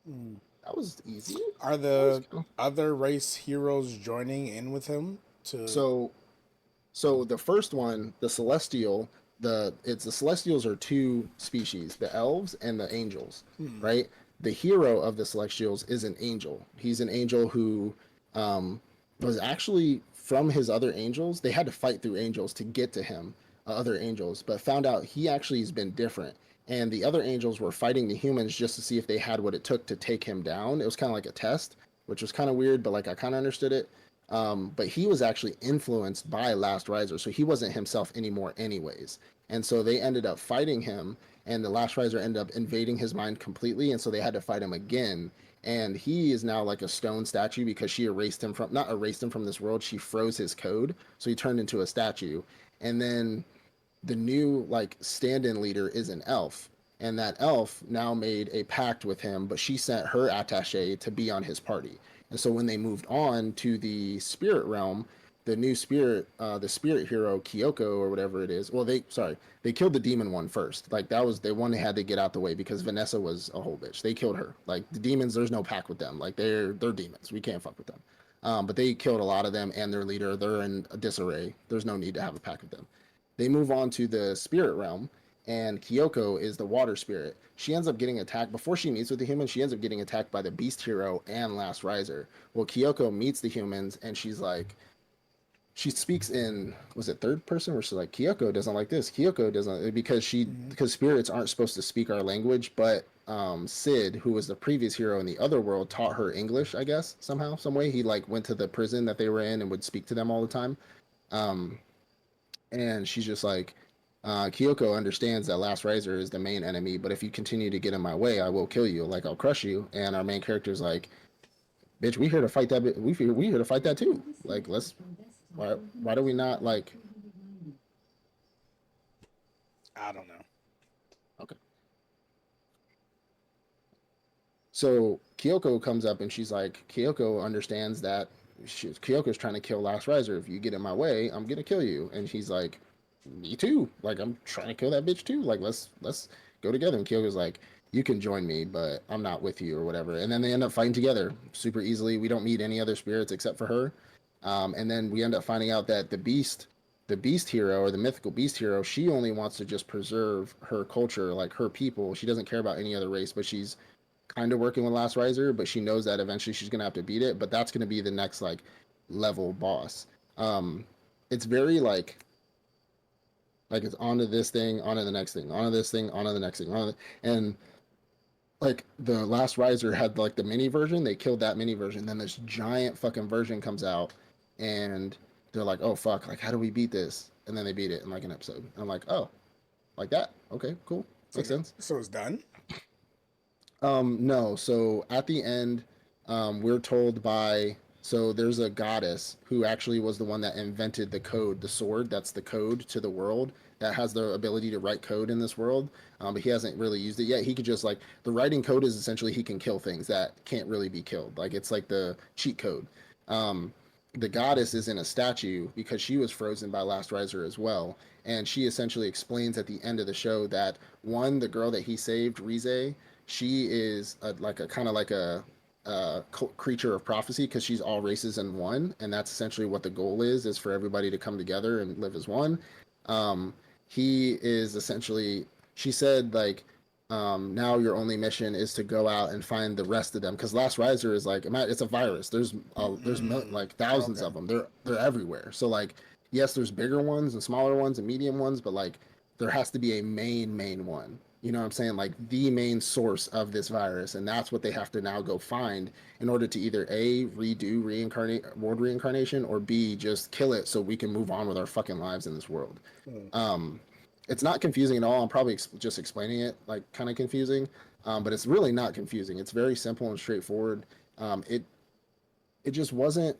that was easy. Are the other race heroes joining in with him to? So the first one, the Celestial, the Celestials are two species, the elves and the angels, right? The hero of the Celestials is an angel. He's an angel who um, was actually from his other angels. They had to fight through angels to get to him, other angels, but found out he actually has been different. And the other angels were fighting the humans just to see if they had what it took to take him down. It was kind of like a test, which was kind of weird, but like I kind of understood it. But he was actually influenced by Last Riser, so he wasn't himself anymore, anyways. And so they ended up fighting him, and the Last Riser ended up invading his mind completely, and so they had to fight him again. And he is now like a stone statue because she erased him from, not erased him from this world, she froze his code, so he turned into a statue. And then the new like stand-in leader is an elf, and that elf now made a pact with him, but she sent her attaché to be on his party. And so when they moved on to the spirit realm, the new spirit, the spirit hero Kyoko or whatever it is. Well, they killed the demon one first. Like that was the one they had to get out the way because Vanessa was a whole bitch. They killed her. Like the demons, there's no pact with them. Like they're demons. We can't fuck with them. But they killed a lot of them and their leader. They're in disarray. There's no need to have a pact with them. They move on to the spirit realm, and Kyoko is the water spirit. She ends up getting attacked before she meets with the humans. She ends up getting attacked by the beast hero and Last Riser. Well, Kyoko meets the humans, and she's like, she speaks in, was it third person, where she's like, Kyoko doesn't like this. Kyoko doesn't, because spirits aren't supposed to speak our language, but Sid, who was the previous hero in the other world, taught her English, I guess, somehow, some way. He like went to the prison that they were in and would speak to them all the time. Um, and she's just like, Kyoko understands that Last Riser is the main enemy, but if you continue to get in my way, I will kill you. Like I'll crush you. And our main character's like, "Bitch, we here to fight that. We here to fight that too. Like let's. Why do we not like?" I don't know. Okay. So Kyoko comes up and she's like, Kyoko understands that Kyoko's trying to kill Last Riser. If you get in my way, I'm gonna kill you. And he's like, me too. Like I'm trying to kill that bitch too. Like let's go together. And Kyoko's like, you can join me, but I'm not with you or whatever. And then they end up fighting together super easily. We don't meet any other spirits except for her. And then we end up finding out that the beast hero or the mythical beast hero, she only wants to just preserve her culture, like her people. She doesn't care about any other race, but she's kind of working with Last Riser, but she knows that eventually she's gonna have to beat it. But that's gonna be the next like level boss. It's very like it's onto this thing, onto the next thing, onto this thing, onto the next thing, and like the Last Riser had like the mini version. They killed that mini version. Then this giant fucking version comes out, and they're like, oh fuck, like how do we beat this? And then they beat it in like an episode. And I'm like, oh, like that? Okay, cool, So makes sense. so it's done. No. So at the end, we're told by so there's a goddess who actually was the one that invented the code, the sword. That's the code to the world that has the ability to write code in this world. But he hasn't really used it yet. He could just like the writing code is essentially he can kill things that can't really be killed. Like it's like the cheat code. Um, the goddess is in a statue because she was frozen by Last Riser as well. And she essentially explains at the end of the show that one, the girl that he saved, Rize, she is like a kind of like a creature of prophecy because she's all races in one, and that's essentially what the goal is for everybody to come together and live as one. Um, he is essentially. She said like now your only mission is to go out and find the rest of them because Last Riser is like it's a virus. Like thousands Okay. of them. They're everywhere. So like yes, there's bigger ones and smaller ones and medium ones, but like there has to be a main one. You know what I'm saying? Like the main source of this virus, and that's what they have to now go find in order to either A, redo reincarnate world reincarnation, or B, just kill it so we can move on with our fucking lives in this world. Hmm. Um, it's not confusing at all. I'm probably just explaining it like kind of confusing, but it's really not confusing. It's very simple and straightforward. It just wasn't.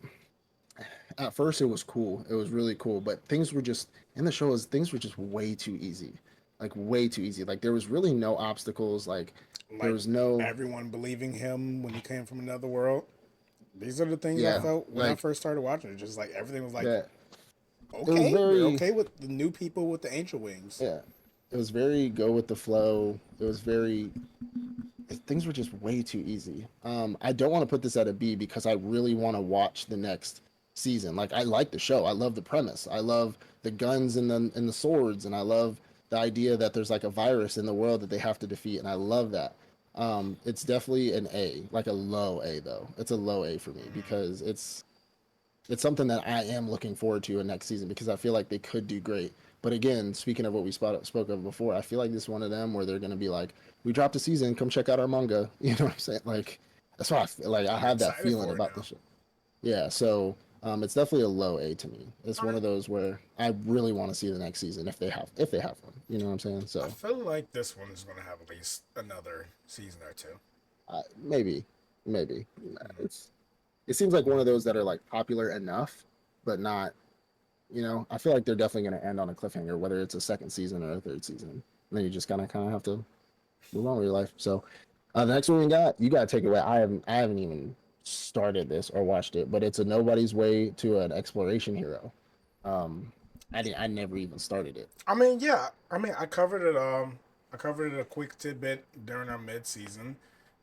At first, it was cool. It was really cool, but things were just in the show. Things were just way too easy, like way too easy. Like there was really no obstacles. Like there Like was no everyone believing him when he came from another world. These are the things I yeah. felt when I Like first started watching it. Just like everything was like, that. It was okay, we're very okay with the new people with the angel wings. yeah. It was very go with the flow. It was very things were just way too easy. I don't want to put this at a B because I really want to watch the next season. Like I like the show. I love the premise. I love the guns and the swords, and I love the idea that there's like a virus in the world that they have to defeat, and I love that. It's definitely an A, like a low A though. It's a low A for me because it's something that I am looking forward to in next season because I feel like they could do great. But again, speaking of what we spoke of before, I feel like this is one of them where they're going to be like, "We dropped a season, come check out our manga." You know what I'm saying? Like that's why I feel like I I'm have that excited feeling for it about now. the show. Yeah, so it's definitely a low A to me. It's one I of those where I really want to see the next season if they have one. You know what I'm saying? I So feel like this one is going to have at least another season or two. maybe, maybe Mhm. it seems like one of those that are like popular enough, but not. I feel like they're definitely going to end on a cliffhanger, whether it's a second season or a third season. And then you just kind of have to move on with your life. So the next one you got to take away. I haven't even started this or watched it, but it's a nobody's way to an exploration hero. Um, I never even started it. I mean, yeah. I mean, I covered it. I covered it a quick tidbit during our mid season.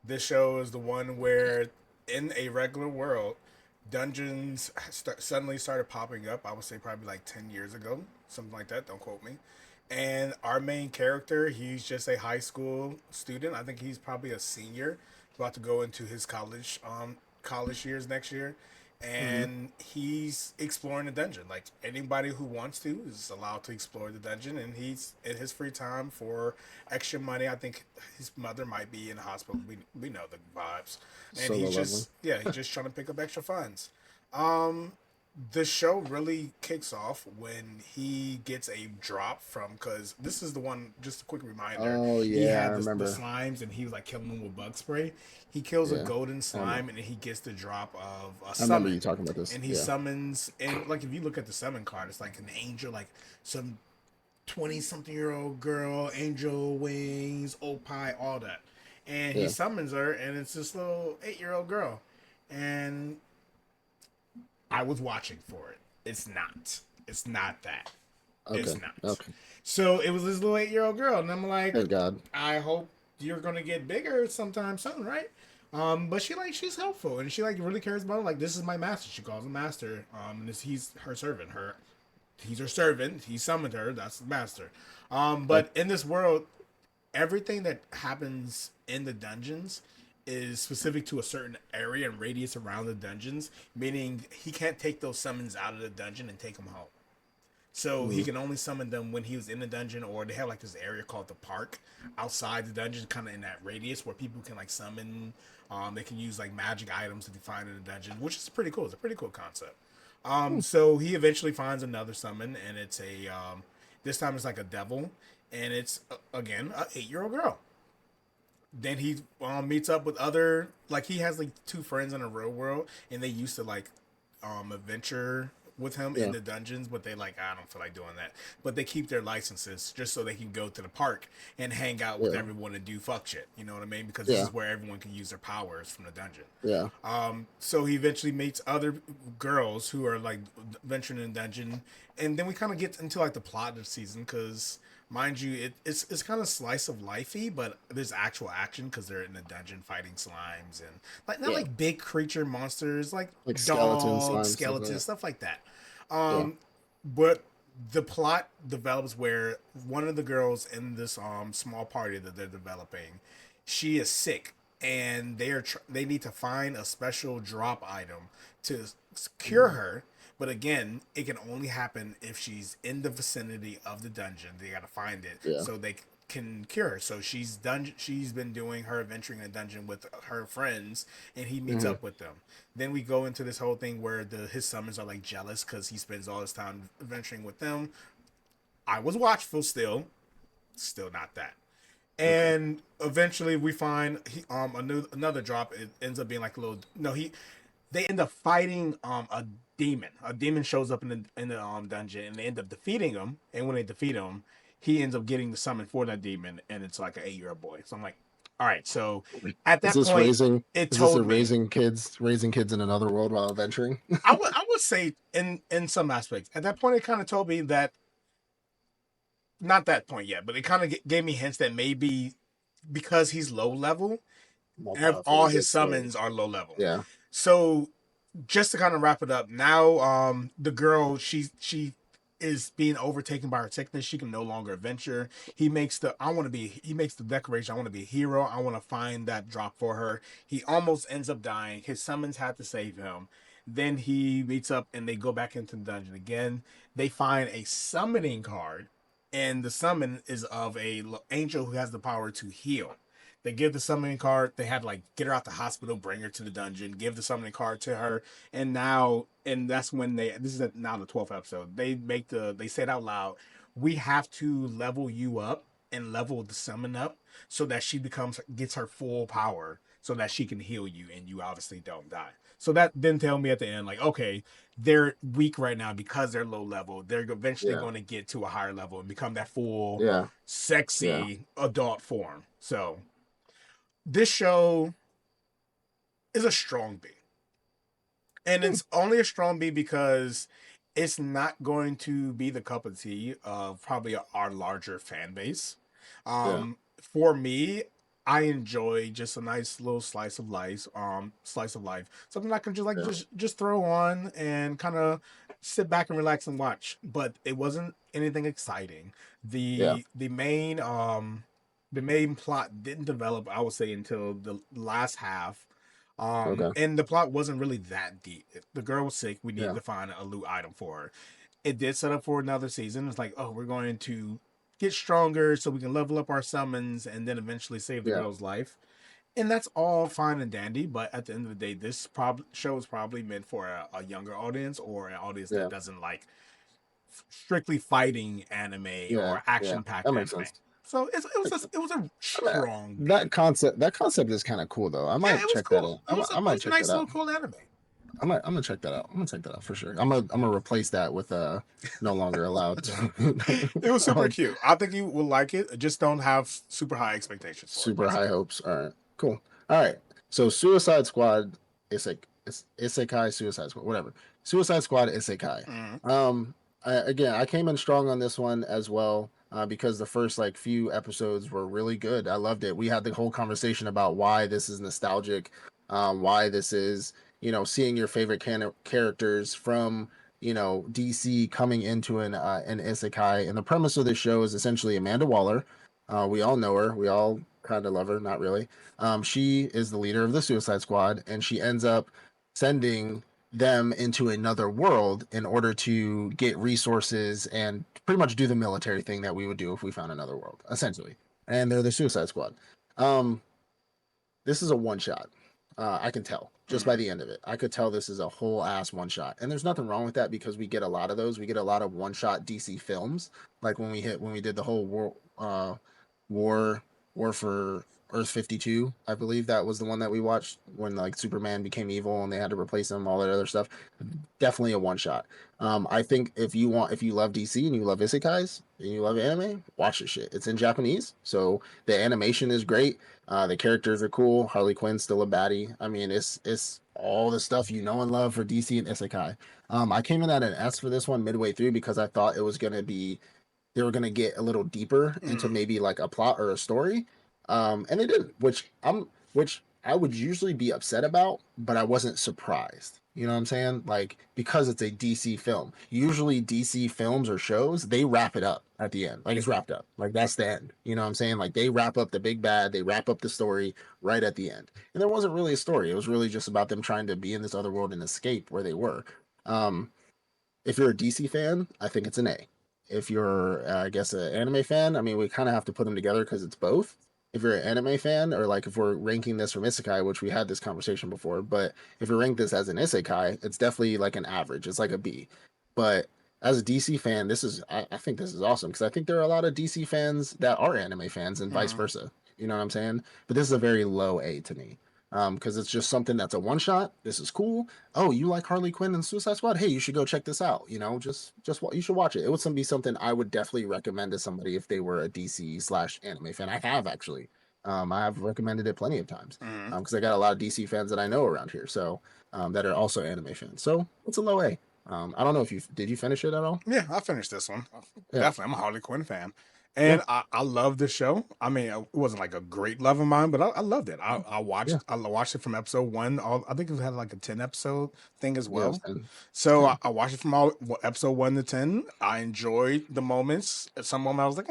This show is the one where, in a regular world, dungeons suddenly started popping up. I would say probably like 10 years ago, something like that. Don't quote me. And our main character, he's just a high school student. I think he's probably a senior, about to go into his college years next year, Mm-hmm. and he's exploring the dungeon. Like anybody who wants to is allowed to explore the dungeon, and he's in his free time for extra money. I think his mother might be in the hospital. We know the vibes, and Solo he's leveling. just yeah, he's just trying to pick up extra funds. Um, the show really kicks off when he gets a drop from, because this is the one, just a quick reminder, Oh he yeah, I had the remember. slimes and he was like killing them with bug spray. He kills a Yeah, golden I remember. slime and then he gets the drop of a I remember summon, you talking about this. and he Yeah, summons, and like if you look at the summon card, it's like an angel, like some 20 something year old girl, angel wings, opie, all that, and he yeah. summons her and it's this little 8-year old girl, and I was watching for it. It's not. It's not that. It's Okay, not. okay. So it was this little 8-year old girl, and I'm like, Thank God. I hope you're gonna get bigger sometime soon, right? But she's helpful and she like really cares about it. Like this is my master. She calls him master. And he's her servant. He's her servant. He summoned her. That's the master. Okay. But in this world, everything that happens in the dungeons is specific to a certain area and radius around the dungeons, meaning he can't take those summons out of the dungeon and take them home. So he Mm-hmm. can only summon them when he was in the dungeon, or they have like this area called the park outside the dungeon, kind of in that radius where people can like summon. They can use like magic items that they find in the dungeon, which is pretty cool. It's a pretty cool concept. So he eventually finds another summon, and it's a this time it's like a devil, and it's again a 8-year-old girl. Then he meets up with other, like, he has like two friends in the real world, and they used to like adventure with him in the dungeons, but they like, I don't feel like doing that. But they keep their licenses just so they can go to the park and hang out with everyone and do fuck shit. You know what I mean? Because this is where everyone can use their powers from the dungeon. Yeah. So he eventually meets other girls who are like venturing in the dungeon, and then we kind of get into like the plot of the season because, mind you, it's kind of slice of lifey, but there's actual action because they're in a dungeon fighting slimes and like not like big creature monsters like skeletons, dogs, slimes, skeletons, stuff like that. But the plot develops where one of the girls in this small party that they're developing, she is sick, and they need to find a special drop item to cure her. But again, it can only happen if she's in the vicinity of the dungeon. They got to find it so they can cure her. So she's been doing her adventuring in a dungeon with her friends, and he meets up with them. Then we go into this whole thing where his summons are like jealous because he spends all his time adventuring with them. I was watchful still not that. And eventually we find another drop. It ends up being like a little they end up fighting a demon. A demon shows up in the dungeon, and they end up defeating him. And when they defeat him, he ends up getting the summon for that demon, and it's like an 8-year-old boy. So I'm like, all right. So at that point, it told me raising kids in another world while adventuring. I would say in some aspects. At that point, it kind of told me that, not that point yet, but it kind of gave me hints that maybe because he's low level, all his summons are low level. Yeah. So just to kind of wrap it up, now the girl, she is being overtaken by her sickness. She can no longer adventure. He makes the declaration, I want to be a hero. I want to find that drop for her. He almost ends up dying. His summons had to save him. Then he meets up and they go back into the dungeon again. They find a summoning card, and the summon is of a angel who has the power to heal. They give the summoning card. They had to like get her out the hospital, bring her to the dungeon, give the summoning card to her, and that's when this is now the 12th episode. They said out loud, we have to level you up and level the summon up so that she gets her full power, so that she can heal you and you obviously don't die. So that then tell me at the end, like, okay, they're weak right now because they're low level. They're eventually going to get to a higher level and become that full, sexy adult form. So this show is a strong B. And it's only a strong B because it's not going to be the cup of tea of probably our larger fan base. For me, I enjoy just a nice little slice of life, something I can just throw on and kind of sit back and relax and watch. But it wasn't anything exciting. The main plot didn't develop, I would say, until the last half. And the plot wasn't really that deep. The girl was sick. We needed to find a loot item for her. It did set up for another season. It's like, oh, we're going to get stronger so we can level up our summons and then eventually save the girl's life. And that's all fine and dandy. But at the end of the day, this show is probably meant for a younger audience, or an audience that doesn't like strictly fighting anime or action-packed anime. Makes sense. So it was a strong. That concept is kind of cool though. I might check that out. I might check that out. Nice little cool anime. I'm gonna check that out. I'm gonna check that out for sure. I'm gonna replace that with no longer allowed. It was super cute. I think you will like it. Just don't have super high expectations. Super high hopes. All right, cool. All right. So Suicide Squad, Isekai, Suicide Squad, whatever. Suicide Squad, Isekai. I came in strong on this one as well. Because the first like few episodes were really good. I loved it. We had the whole conversation about why this is nostalgic, why this is, seeing your favorite characters from, DC coming into an isekai. And the premise of this show is essentially Amanda Waller. We all know her. We all kind of love her. Not really. She is the leader of the Suicide Squad, and she ends up sending them into another world in order to get resources and pretty much do the military thing that we would do if we found another world, essentially. And they're the Suicide Squad. This is a one shot. I can tell just by the end of it. I could tell this is a whole ass one shot, and there's nothing wrong with that because we get a lot of those. We get a lot of one shot DC films, like when we did the whole war war for Earth 52. I believe that was the one that we watched when like Superman became evil and they had to replace him, all that other stuff. Definitely a one shot. I think if you love DC and you love isekais and you love anime, watch this shit. It's in Japanese, so the animation is great. The characters are cool. Harley Quinn's still a baddie. I mean, it's all the stuff you know and love for DC and isekai. I came in at an S for this one midway through because I thought it was gonna be they were gonna get a little deeper into maybe like a plot or a story, and they didn't, which I would usually be upset about, but I wasn't surprised. You know what I'm saying? Like because it's a DC film. Usually DC films or shows they wrap it up at the end, like it's wrapped up, like that's the end. You know what I'm saying? Like they wrap up the big bad, they wrap up the story right at the end, and there wasn't really a story. It was really just about them trying to be in this other world and escape where they were. Um, if you're a DC fan, I think it's an A. If you're, I guess, an anime fan, I mean, we kind of have to put them together because it's both. If you're an anime fan, or like if we're ranking this from Isekai, which we had this conversation before, but if you rank this as an Isekai, it's definitely like an average. It's like a B. But as a DC fan, I think this is awesome because I think there are a lot of DC fans that are anime fans and vice versa. You know what I'm saying? But this is a very low A to me because it's just something that's a one shot. This is cool. Oh, you like Harley Quinn and Suicide Squad? Hey, you should go check this out. You know, just what you should watch it. It would be something I would definitely recommend to somebody if they were a DC/anime fan. I have actually. I have recommended it plenty of times because I got a lot of DC fans that I know around here, so that are also anime fans. So it's a low A. I don't know if did you finish it at all? Yeah, I finished this one. Yeah. Definitely, I'm a Harley Quinn fan. And I love the show. I mean, it wasn't like a great love of mine, but I loved it. I watched it from episode one. I think it had like a 10 episode thing as well. So I watched it from episode 1 to 10. I enjoyed the moments. At some moment, I was like,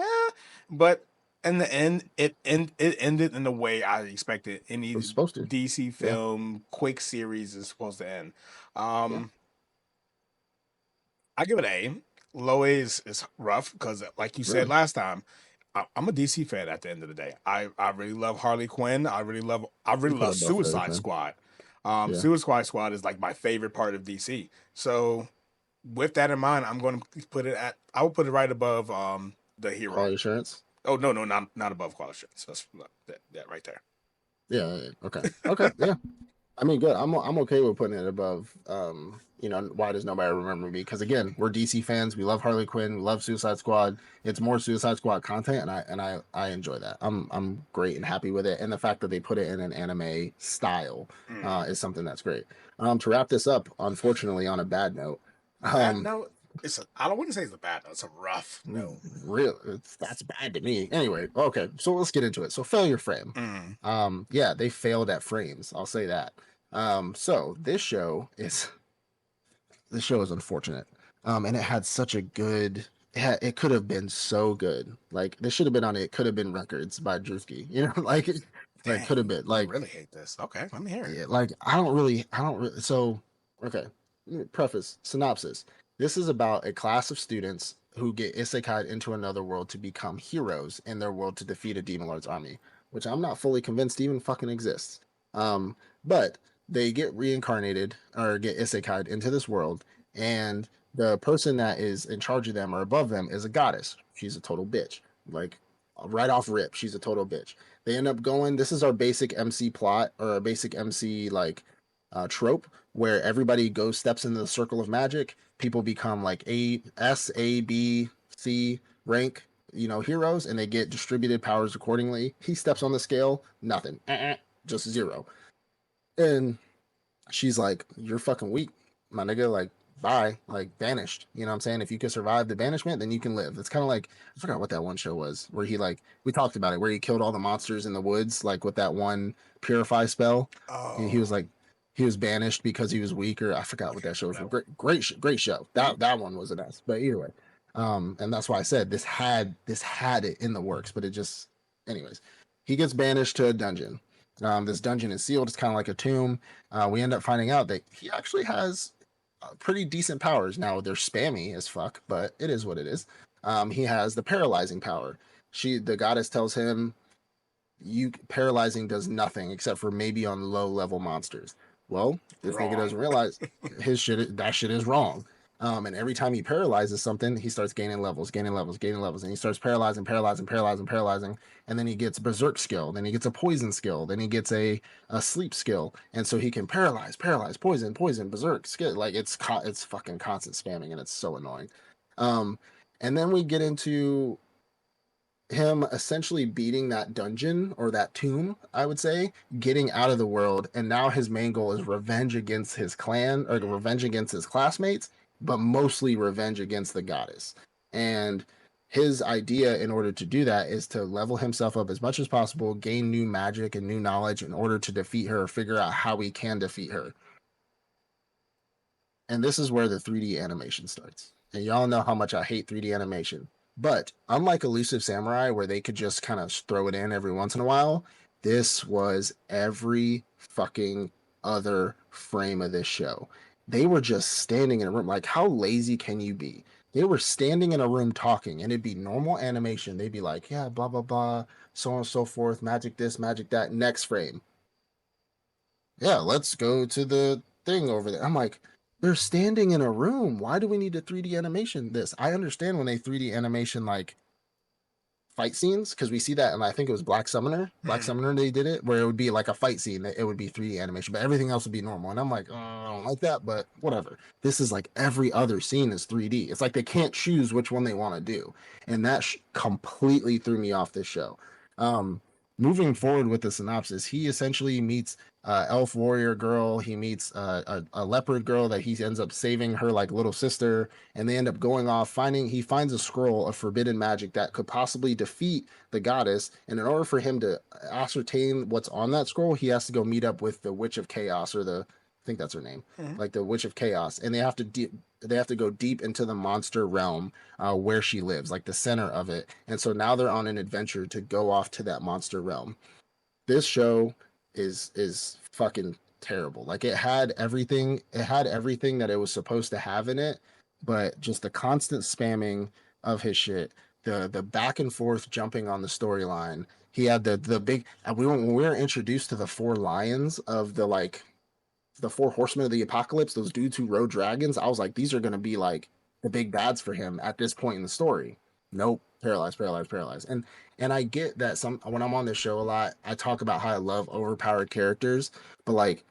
but in the end, it ended in the way I expected any DC film quick series is supposed to end. I give it A. Low A is rough because, like you said last time, I'm a DC fan. At the end of the day, I really love Harley Quinn. I really love Suicide Squad. Suicide Squad is like my favorite part of DC. So, with that in mind, I'm going to put it at. I will put it right above the hero. Quality Assurance. Oh no, not above Quality Assurance. That's that right there. Yeah. Okay. Yeah. I mean, good. I'm okay with putting it above. Why does nobody remember me? Because again, we're DC fans. We love Harley Quinn. We love Suicide Squad. It's more Suicide Squad content, and I enjoy that. I'm great and happy with it. And the fact that they put it in an anime style is something that's great. To wrap this up, unfortunately, on a bad note. I wouldn't say it's a bad note. It's a rough note. Really, that's bad to me. Anyway, okay, so let's get into it. So failure frame. They failed at frames. I'll say that. So this show is unfortunate. And it had such a good. It could have been so good. Like this should have been on It Could Have Been Records by Drewski. You know, like it could have been. Like I really hate this. Okay, let me hear it. Yeah, like I don't really. So okay, preface synopsis. This is about a class of students who get isekai into another world to become heroes in their world to defeat a demon lord's army, which I'm not fully convinced even fucking exists. But they get reincarnated or get isekai'd into this world, and the person that is in charge of them or above them is a goddess. She's a total bitch. Like right off rip, she's a total bitch. They end up going. This is our basic MC plot or our basic MC trope where everybody steps into the circle of magic. People become like A, B, C rank, heroes, and they get distributed powers accordingly. He steps on the scale, nothing, just 0. And she's like, "You're fucking weak, my nigga. Like, bye. Like, banished. You know what I'm saying? If you can survive the banishment, then you can live." It's kind of like I forgot what that one show was where we talked about it, where he killed all the monsters in the woods, like with that one purify spell. Oh. And he was like. He was banished because he was weak, or I forgot what that show was. Great show. That one was an S. But either way, and that's why I said this had it in the works, but it just, anyways, he gets banished to a dungeon. This dungeon is sealed. It's kind of like a tomb. We end up finding out that he actually has pretty decent powers. Now they're spammy as fuck, but it is what it is. He has the paralyzing power. The goddess tells him, you paralyzing does nothing except for maybe on low level monsters. Well, this nigga doesn't realize that shit is wrong. And every time he paralyzes something, he starts gaining levels, and he starts paralyzing, and then he gets berserk skill, then he gets a poison skill, then he gets a sleep skill, and so he can paralyze, poison, berserk skill. Like it's fucking constant spamming, and it's so annoying. Um, and then we get into him essentially beating that dungeon or that tomb, I would say, getting out of the world, and now his main goal is revenge against his clan or revenge against his classmates, but mostly revenge against the goddess. And his idea in order to do that is to level himself up as much as possible, gain new magic and new knowledge in order to defeat her, or figure out how he can defeat her. And this is where the 3D animation starts. And y'all know how much I hate 3D animation. But unlike Elusive Samurai, where they could just kind of throw it in every once in a while, this was every fucking other frame of this show. They were just standing in a room. Like, how lazy can you be? They were standing in a room talking, and it'd be normal animation. They'd be like, yeah, blah, blah, blah, so on and so forth, magic this, magic that. Next frame. Yeah, let's go to the thing over there. I'm like, they're standing in a room. Why do we need a 3D animation this? I understand when they 3D animation like fight scenes, because we see that, and I think it was Black Summoner. Black Summoner, they did it where it would be like a fight scene. It would be 3D animation, but everything else would be normal. And I'm like, oh, I don't like that, but whatever. This is like every other scene is 3D. It's like they can't choose which one they want to do, and that completely threw me off this show. Moving forward with the synopsis, he essentially meets elf warrior girl. He meets a leopard girl that he ends up saving her like little sister, and they end up going off he finds a scroll of forbidden magic that could possibly defeat the goddess. And in order for him to ascertain what's on that scroll, he has to go meet up with the Witch of Chaos, or I think that's her name, like the Witch of Chaos, and they have to go deep into the monster realm where she lives, like the center of it. And so now they're on an adventure to go off to that monster realm. This show is fucking terrible. Like it had everything that it was supposed to have in it, but just the constant spamming of his shit, the back and forth jumping on the storyline. He had the big, when we were introduced to the four lions of the four horsemen of the apocalypse, those dudes who rode dragons, I was like, these are going to be like the big bads for him at this point in the story. Nope. Paralyzed. And I get that when I'm on this show a lot, I talk about how I love overpowered characters, but like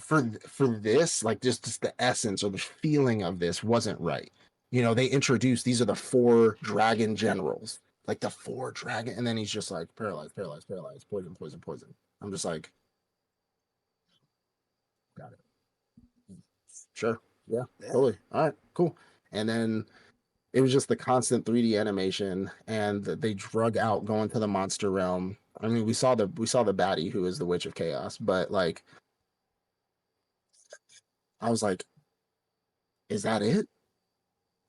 for this, like just the essence or the feeling of this wasn't right. You know, they introduced these are the four dragon generals, like the four dragon, and then he's just like paralyzed, poison. I'm just like, got it. Sure. Yeah, totally. All right, cool. And then it was just the constant 3D animation, and they drug out going to the monster realm. I mean, we saw the baddie who is the Witch of Chaos, but like, I was like, is that it?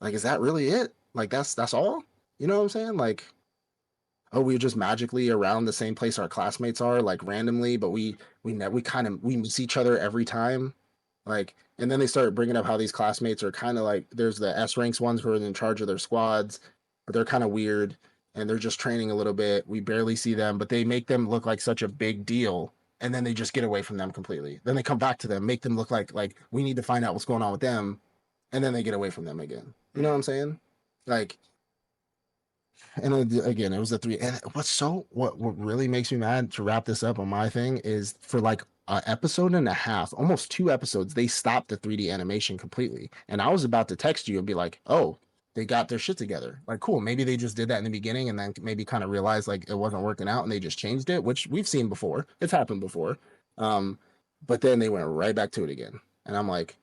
Like, is that really it? Like, that's all? You know what I'm saying? Like, oh, we're just magically around the same place our classmates are, like randomly, but we miss each other every time. Like, and then they started bringing up how these classmates are kind of like there's the S ranks ones who are in charge of their squads, but they're kind of weird and they're just training a little bit. We barely see them, but they make them look like such a big deal, and then they just get away from them completely. Then they come back to them, make them look like we need to find out what's going on with them, and then they get away from them again. You know what I'm saying? Like, and again, it was the three. And what really makes me mad to wrap this up on my thing is for like an episode and a half, almost 2 episodes, they stopped the 3D animation completely. And I was about to text you and be like, oh, they got their shit together. Like, cool. Maybe they just did that in the beginning and then maybe kind of realized like it wasn't working out and they just changed it, which we've seen before. It's happened before. But then they went right back to it again. And I'm like,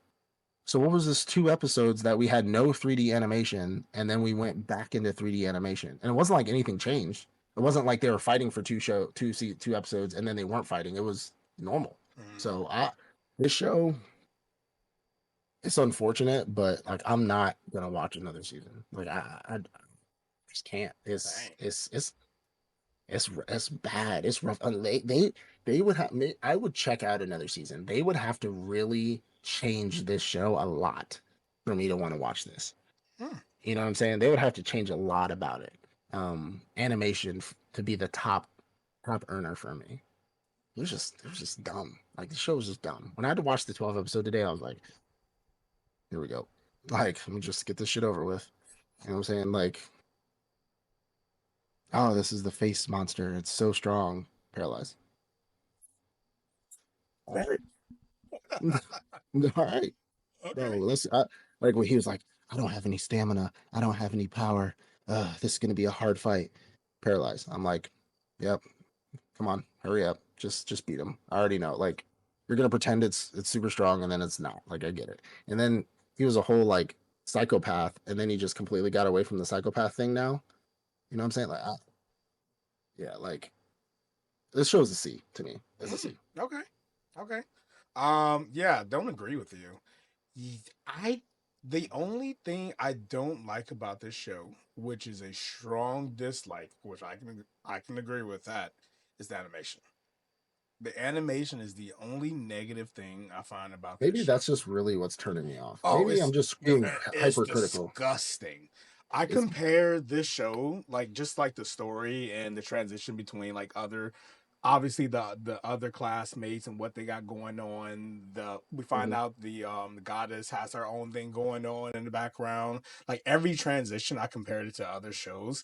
so what was this 2 episodes that we had no 3D animation, and then we went back into 3D animation, and it wasn't like anything changed. It wasn't like they were fighting for two episodes, and then they weren't fighting. It was normal. So this show, it's unfortunate, but like I'm not gonna watch another season. Like I just can't. It's bad. It's rough. They would have. I would check out another season. They would have to really change this show a lot for me to want to watch this. You know what I'm saying? They would have to change a lot about it. animation to be the top earner for me. It was just dumb. Like the show was just dumb. When I had to watch the 12 episode today, I was like, here we go. Like, let me just get this shit over with. You know what I'm saying? Like, oh, this is the face monster. It's so strong. Paralyzed. All right. All right. Okay. Bro, like when he was like, I don't have any stamina. I don't have any power. This is gonna be a hard fight. Paralyzed. I'm like, yep. Come on, hurry up. Just beat him. I already know. Like, you're gonna pretend it's super strong and then it's not. Like, I get it. And then he was a whole like psychopath, and then he just completely got away from the psychopath thing now. You know what I'm saying? Like, yeah, like this show's a C to me. It's a C. Okay. Okay. Yeah, don't agree with you. I the only thing I don't like about this show, which is a strong dislike, which I can agree with that, is the animation. The animation is the only negative thing I find about this Maybe show. that's just really what's turning me off. Oh, Maybe I'm just being it's hypercritical. disgusting. I compare this show, like just like the story and the transition between like other, obviously the other classmates and what they got going on. We find out the goddess has her own thing going on in the background. Like every transition, I compared it to other shows.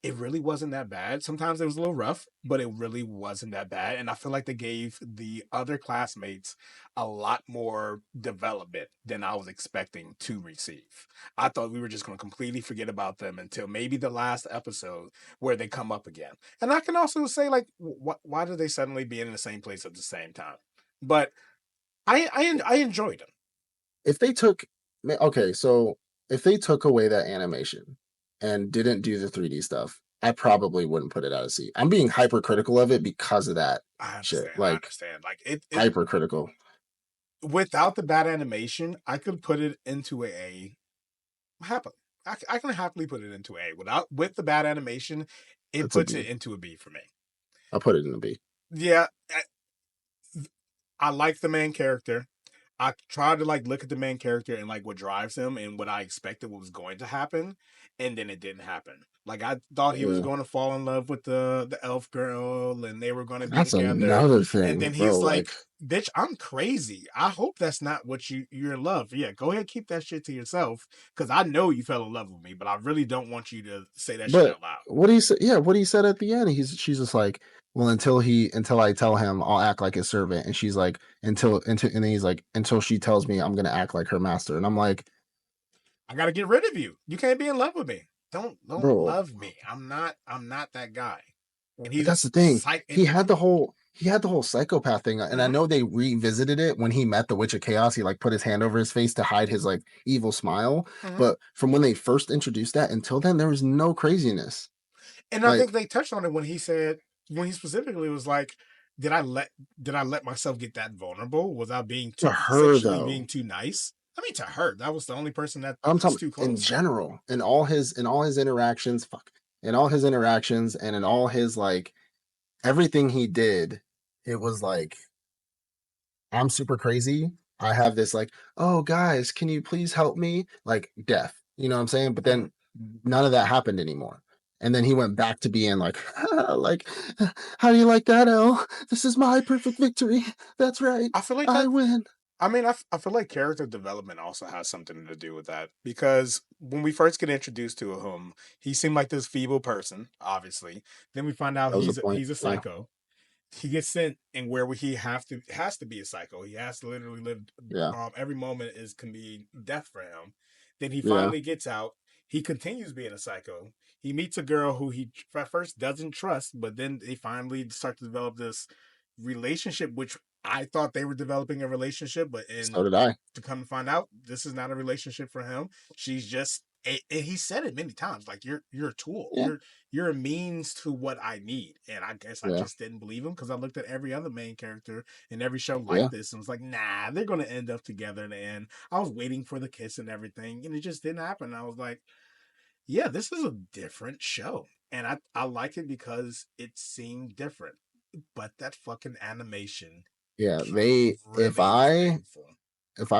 It really wasn't that bad. Sometimes it was a little rough, but it really wasn't that bad. And I feel like they gave the other classmates a lot more development than I was expecting to receive. I thought we were just going to completely forget about them until maybe the last episode where they come up again. And I can also say, like, why do they suddenly be in the same place at the same time? But I enjoyed them. If they took, okay, so if they took away that animation and didn't do the 3D stuff, I probably wouldn't put it out of C. I'm being hypercritical of it because of that shit. I Like, understand. Like it hypercritical. without the bad animation, I could put it into A. Happily, I can happily put it into A. With the bad animation, it It's a puts it B. into a B for me. I'll put it in a B. Yeah, I like the main character. I tried to like look at the main character and like what drives him and what I expected what was going to happen, and then it didn't happen. Like I thought he was going to fall in love with the elf girl and they were going to be That's together, another and thing, then bro. he's like, "Bitch, I'm crazy. I hope that's not what you're in love. Yeah, go ahead, keep that shit to yourself because I know you fell in love with me, but I really don't want you to say that shit but out loud." what he said, yeah, what he said at the end, she's just like, well, until I tell him, I'll act like his servant, and she's like, and then he's like, until she tells me, I'm gonna act like her master, and I'm like, I got to get rid of you. You can't be in love with me. Don't bro, love me. I'm not that guy. And but he's that's the thing. psych. He had the whole psychopath thing, and I know they revisited it when he met the Witch of Chaos. He like put his hand over his face to hide his like evil smile. But from when they first introduced that until then, there was no craziness. And I think they touched on it when he specifically was like, did I let myself get that vulnerable? Was I being To too her sexually though, being too nice? I mean, to her, that was the only person that I'm was talking too in close. general, in all his interactions, in all his interactions, and in all his like everything he did, it was like, I'm super crazy. I have this like, oh guys, can you please help me? Like death. You know what I'm saying? But then none of that happened anymore. And then he went back to being like, like, how do you like that, El? This is my perfect victory. That's right. I feel like I win. I mean, I feel like character development also has something to do with that because when we first get introduced to him, he seemed like this feeble person, obviously. Then we find out That was the point. he's a Yeah. psycho. He gets sent and where he has to be a psycho. He has to literally live. Yeah. Every moment can be death for him. Then he Yeah. finally gets out. He continues being a psycho. He meets a girl who he at first doesn't trust, but then they finally start to develop this relationship, which I thought they were developing a relationship, but So did I. to come to find out, this is not a relationship for him. She's just and he said it many times, like you're a tool. Yeah. You're a means to what I need. And I guess I Yeah. just didn't believe him because I looked at every other main character in every show like Yeah. this and was like, nah, they're gonna end up together in the end. I was waiting for the kiss and everything, and it just didn't happen. I was like, yeah, this is a different show. And I like it because it seemed different. But that fucking animation. Yeah. Really If I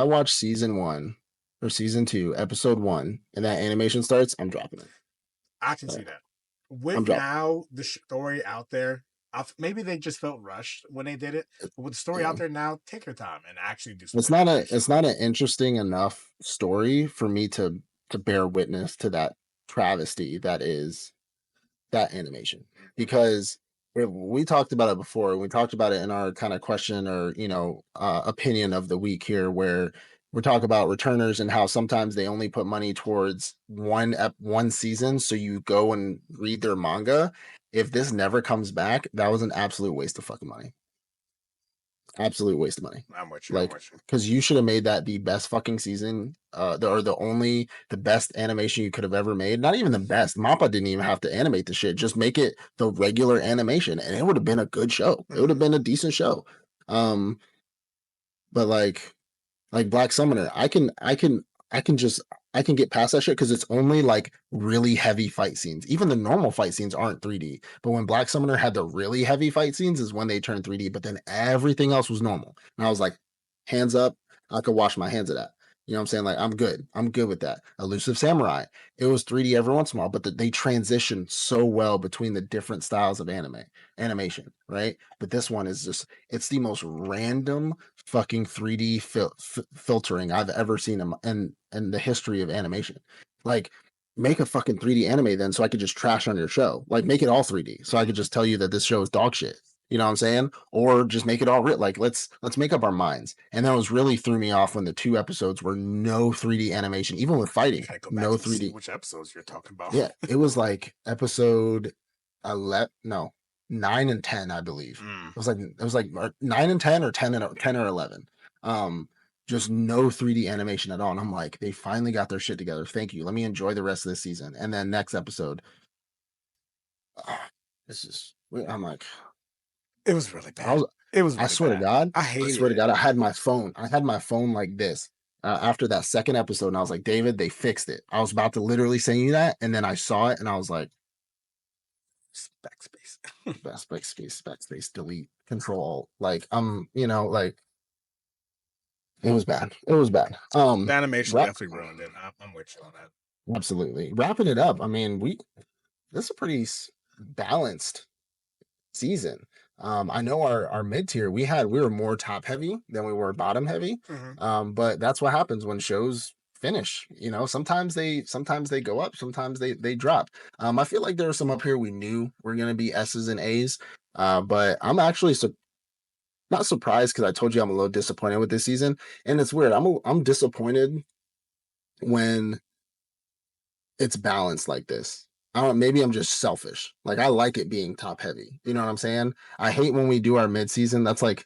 watch season 1 or season 2, episode 1, and that animation starts, I'm dropping it. I can see that. With now the story out there, maybe they just felt rushed when they did it. But with the story out there now, take your time and actually do. It's not an interesting enough story for me to bear witness to that travesty that is that animation, because we talked about it before. We talked about it in our kind of question or opinion of the week here, where we're talking about returners and how sometimes they only put money towards one season, so you go and read their manga. If this never comes back, that was an absolute waste of fucking money. Absolute waste of money. I'm with you. Like, because you should have made that the best fucking season, the best animation you could have ever made. Not even the best. Mappa didn't even have to animate the shit. Just make it the regular animation, and it would have been a good show. It would have been a decent show. But like Black Summoner, I can get past that shit because it's only like really heavy fight scenes. Even the normal fight scenes aren't 3D. But when Black Summoner had the really heavy fight scenes is when they turned 3D. But then everything else was normal. And I was like, hands up, I could wash my hands of that. You know what I'm saying? Like, I'm good. I'm good with that. Elusive Samurai, it was 3D every once in a while, but they transitioned so well between the different styles of animation, right? But this one is just, it's the most random fucking 3D filtering I've ever seen in the history of animation. Like, make a fucking 3D anime then so I could just trash on your show. Like, make it all 3D so I could just tell you that this show is dog shit. You know what I'm saying? Or just make it all real. Like, let's make up our minds. And that was really threw me off when the 2 episodes were no 3D animation, even with fighting. No 3D. Which episodes you're talking about? Yeah, it was like episode 11. No, 9 and 10, I believe. It was like 9 and 10 or 10 or 11. Just no 3D animation at all. And I'm like, they finally got their shit together. Thank you. Let me enjoy the rest of this season. And then next episode, I'm like, it was really bad. I swear to God, I swear to God, I had my phone like this after that second episode, and I was like, David, they fixed it. I was about to literally say you that, and then I saw it, and I was like, backspace, delete, control, like like it was bad. It was bad. The animation definitely ruined it. I'm with you on that. Absolutely. Wrapping it up. I mean, this is a pretty balanced season. I know our mid tier we were more top heavy than we were bottom heavy. But that's what happens when shows finish. Sometimes they go up, sometimes they drop. I feel like there were some up here we knew were gonna be S's and A's. But I'm actually not surprised because I told you I'm a little disappointed with this season, and it's weird. I'm disappointed when it's balanced like this. I don't know, maybe I'm just selfish. Like, I like it being top heavy. You know what I'm saying? I hate when we do our mid season. That's like,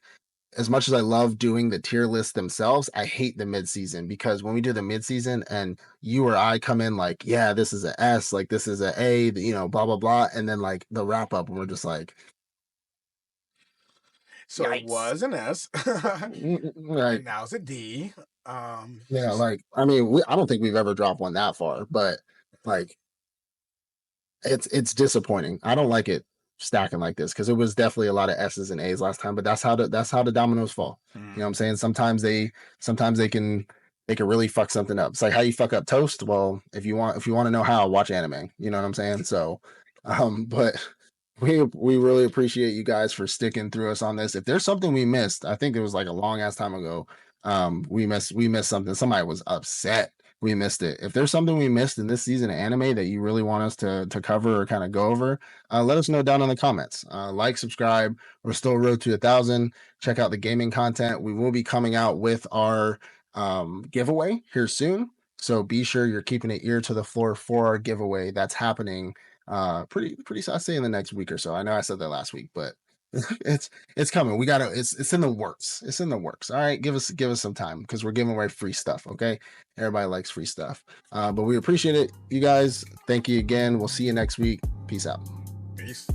as much as I love doing the tier lists themselves, I hate the mid season because when we do the mid season and you or I come in like, yeah, this is an S, like this is an A, blah, blah, blah. And then like the wrap up and we're just like, so yikes. It was an S. Right. And now it's a D. Yeah, like, I mean, I don't think we've ever dropped one that far, but like, it's disappointing. I don't like it stacking like this because it was definitely a lot of S's and A's last time, but that's how the dominoes fall. You know what I'm saying? Sometimes they can really fuck something up. It's like how you fuck up toast. Well, if you want to know how, watch anime. You know what I'm saying? So, but we really appreciate you guys for sticking through us on this. If there's something we missed, I think it was like a long ass time ago. We missed something. Somebody was upset we missed it. If there's something we missed in this season of anime that you really want us to cover or kind of go over, let us know down in the comments. Like, subscribe. We're still road to 1,000. Check out the gaming content. We will be coming out with our giveaway here soon. So be sure you're keeping an ear to the floor for our giveaway that's happening pretty I'd say in the next week or so. I know I said that last week, but it's coming. We gotta. It's in the works. It's in the works. All right, give us some time because we're giving away free stuff. Okay, everybody likes free stuff. But we appreciate it, you guys. Thank you again. We'll see you next week. Peace out. Peace.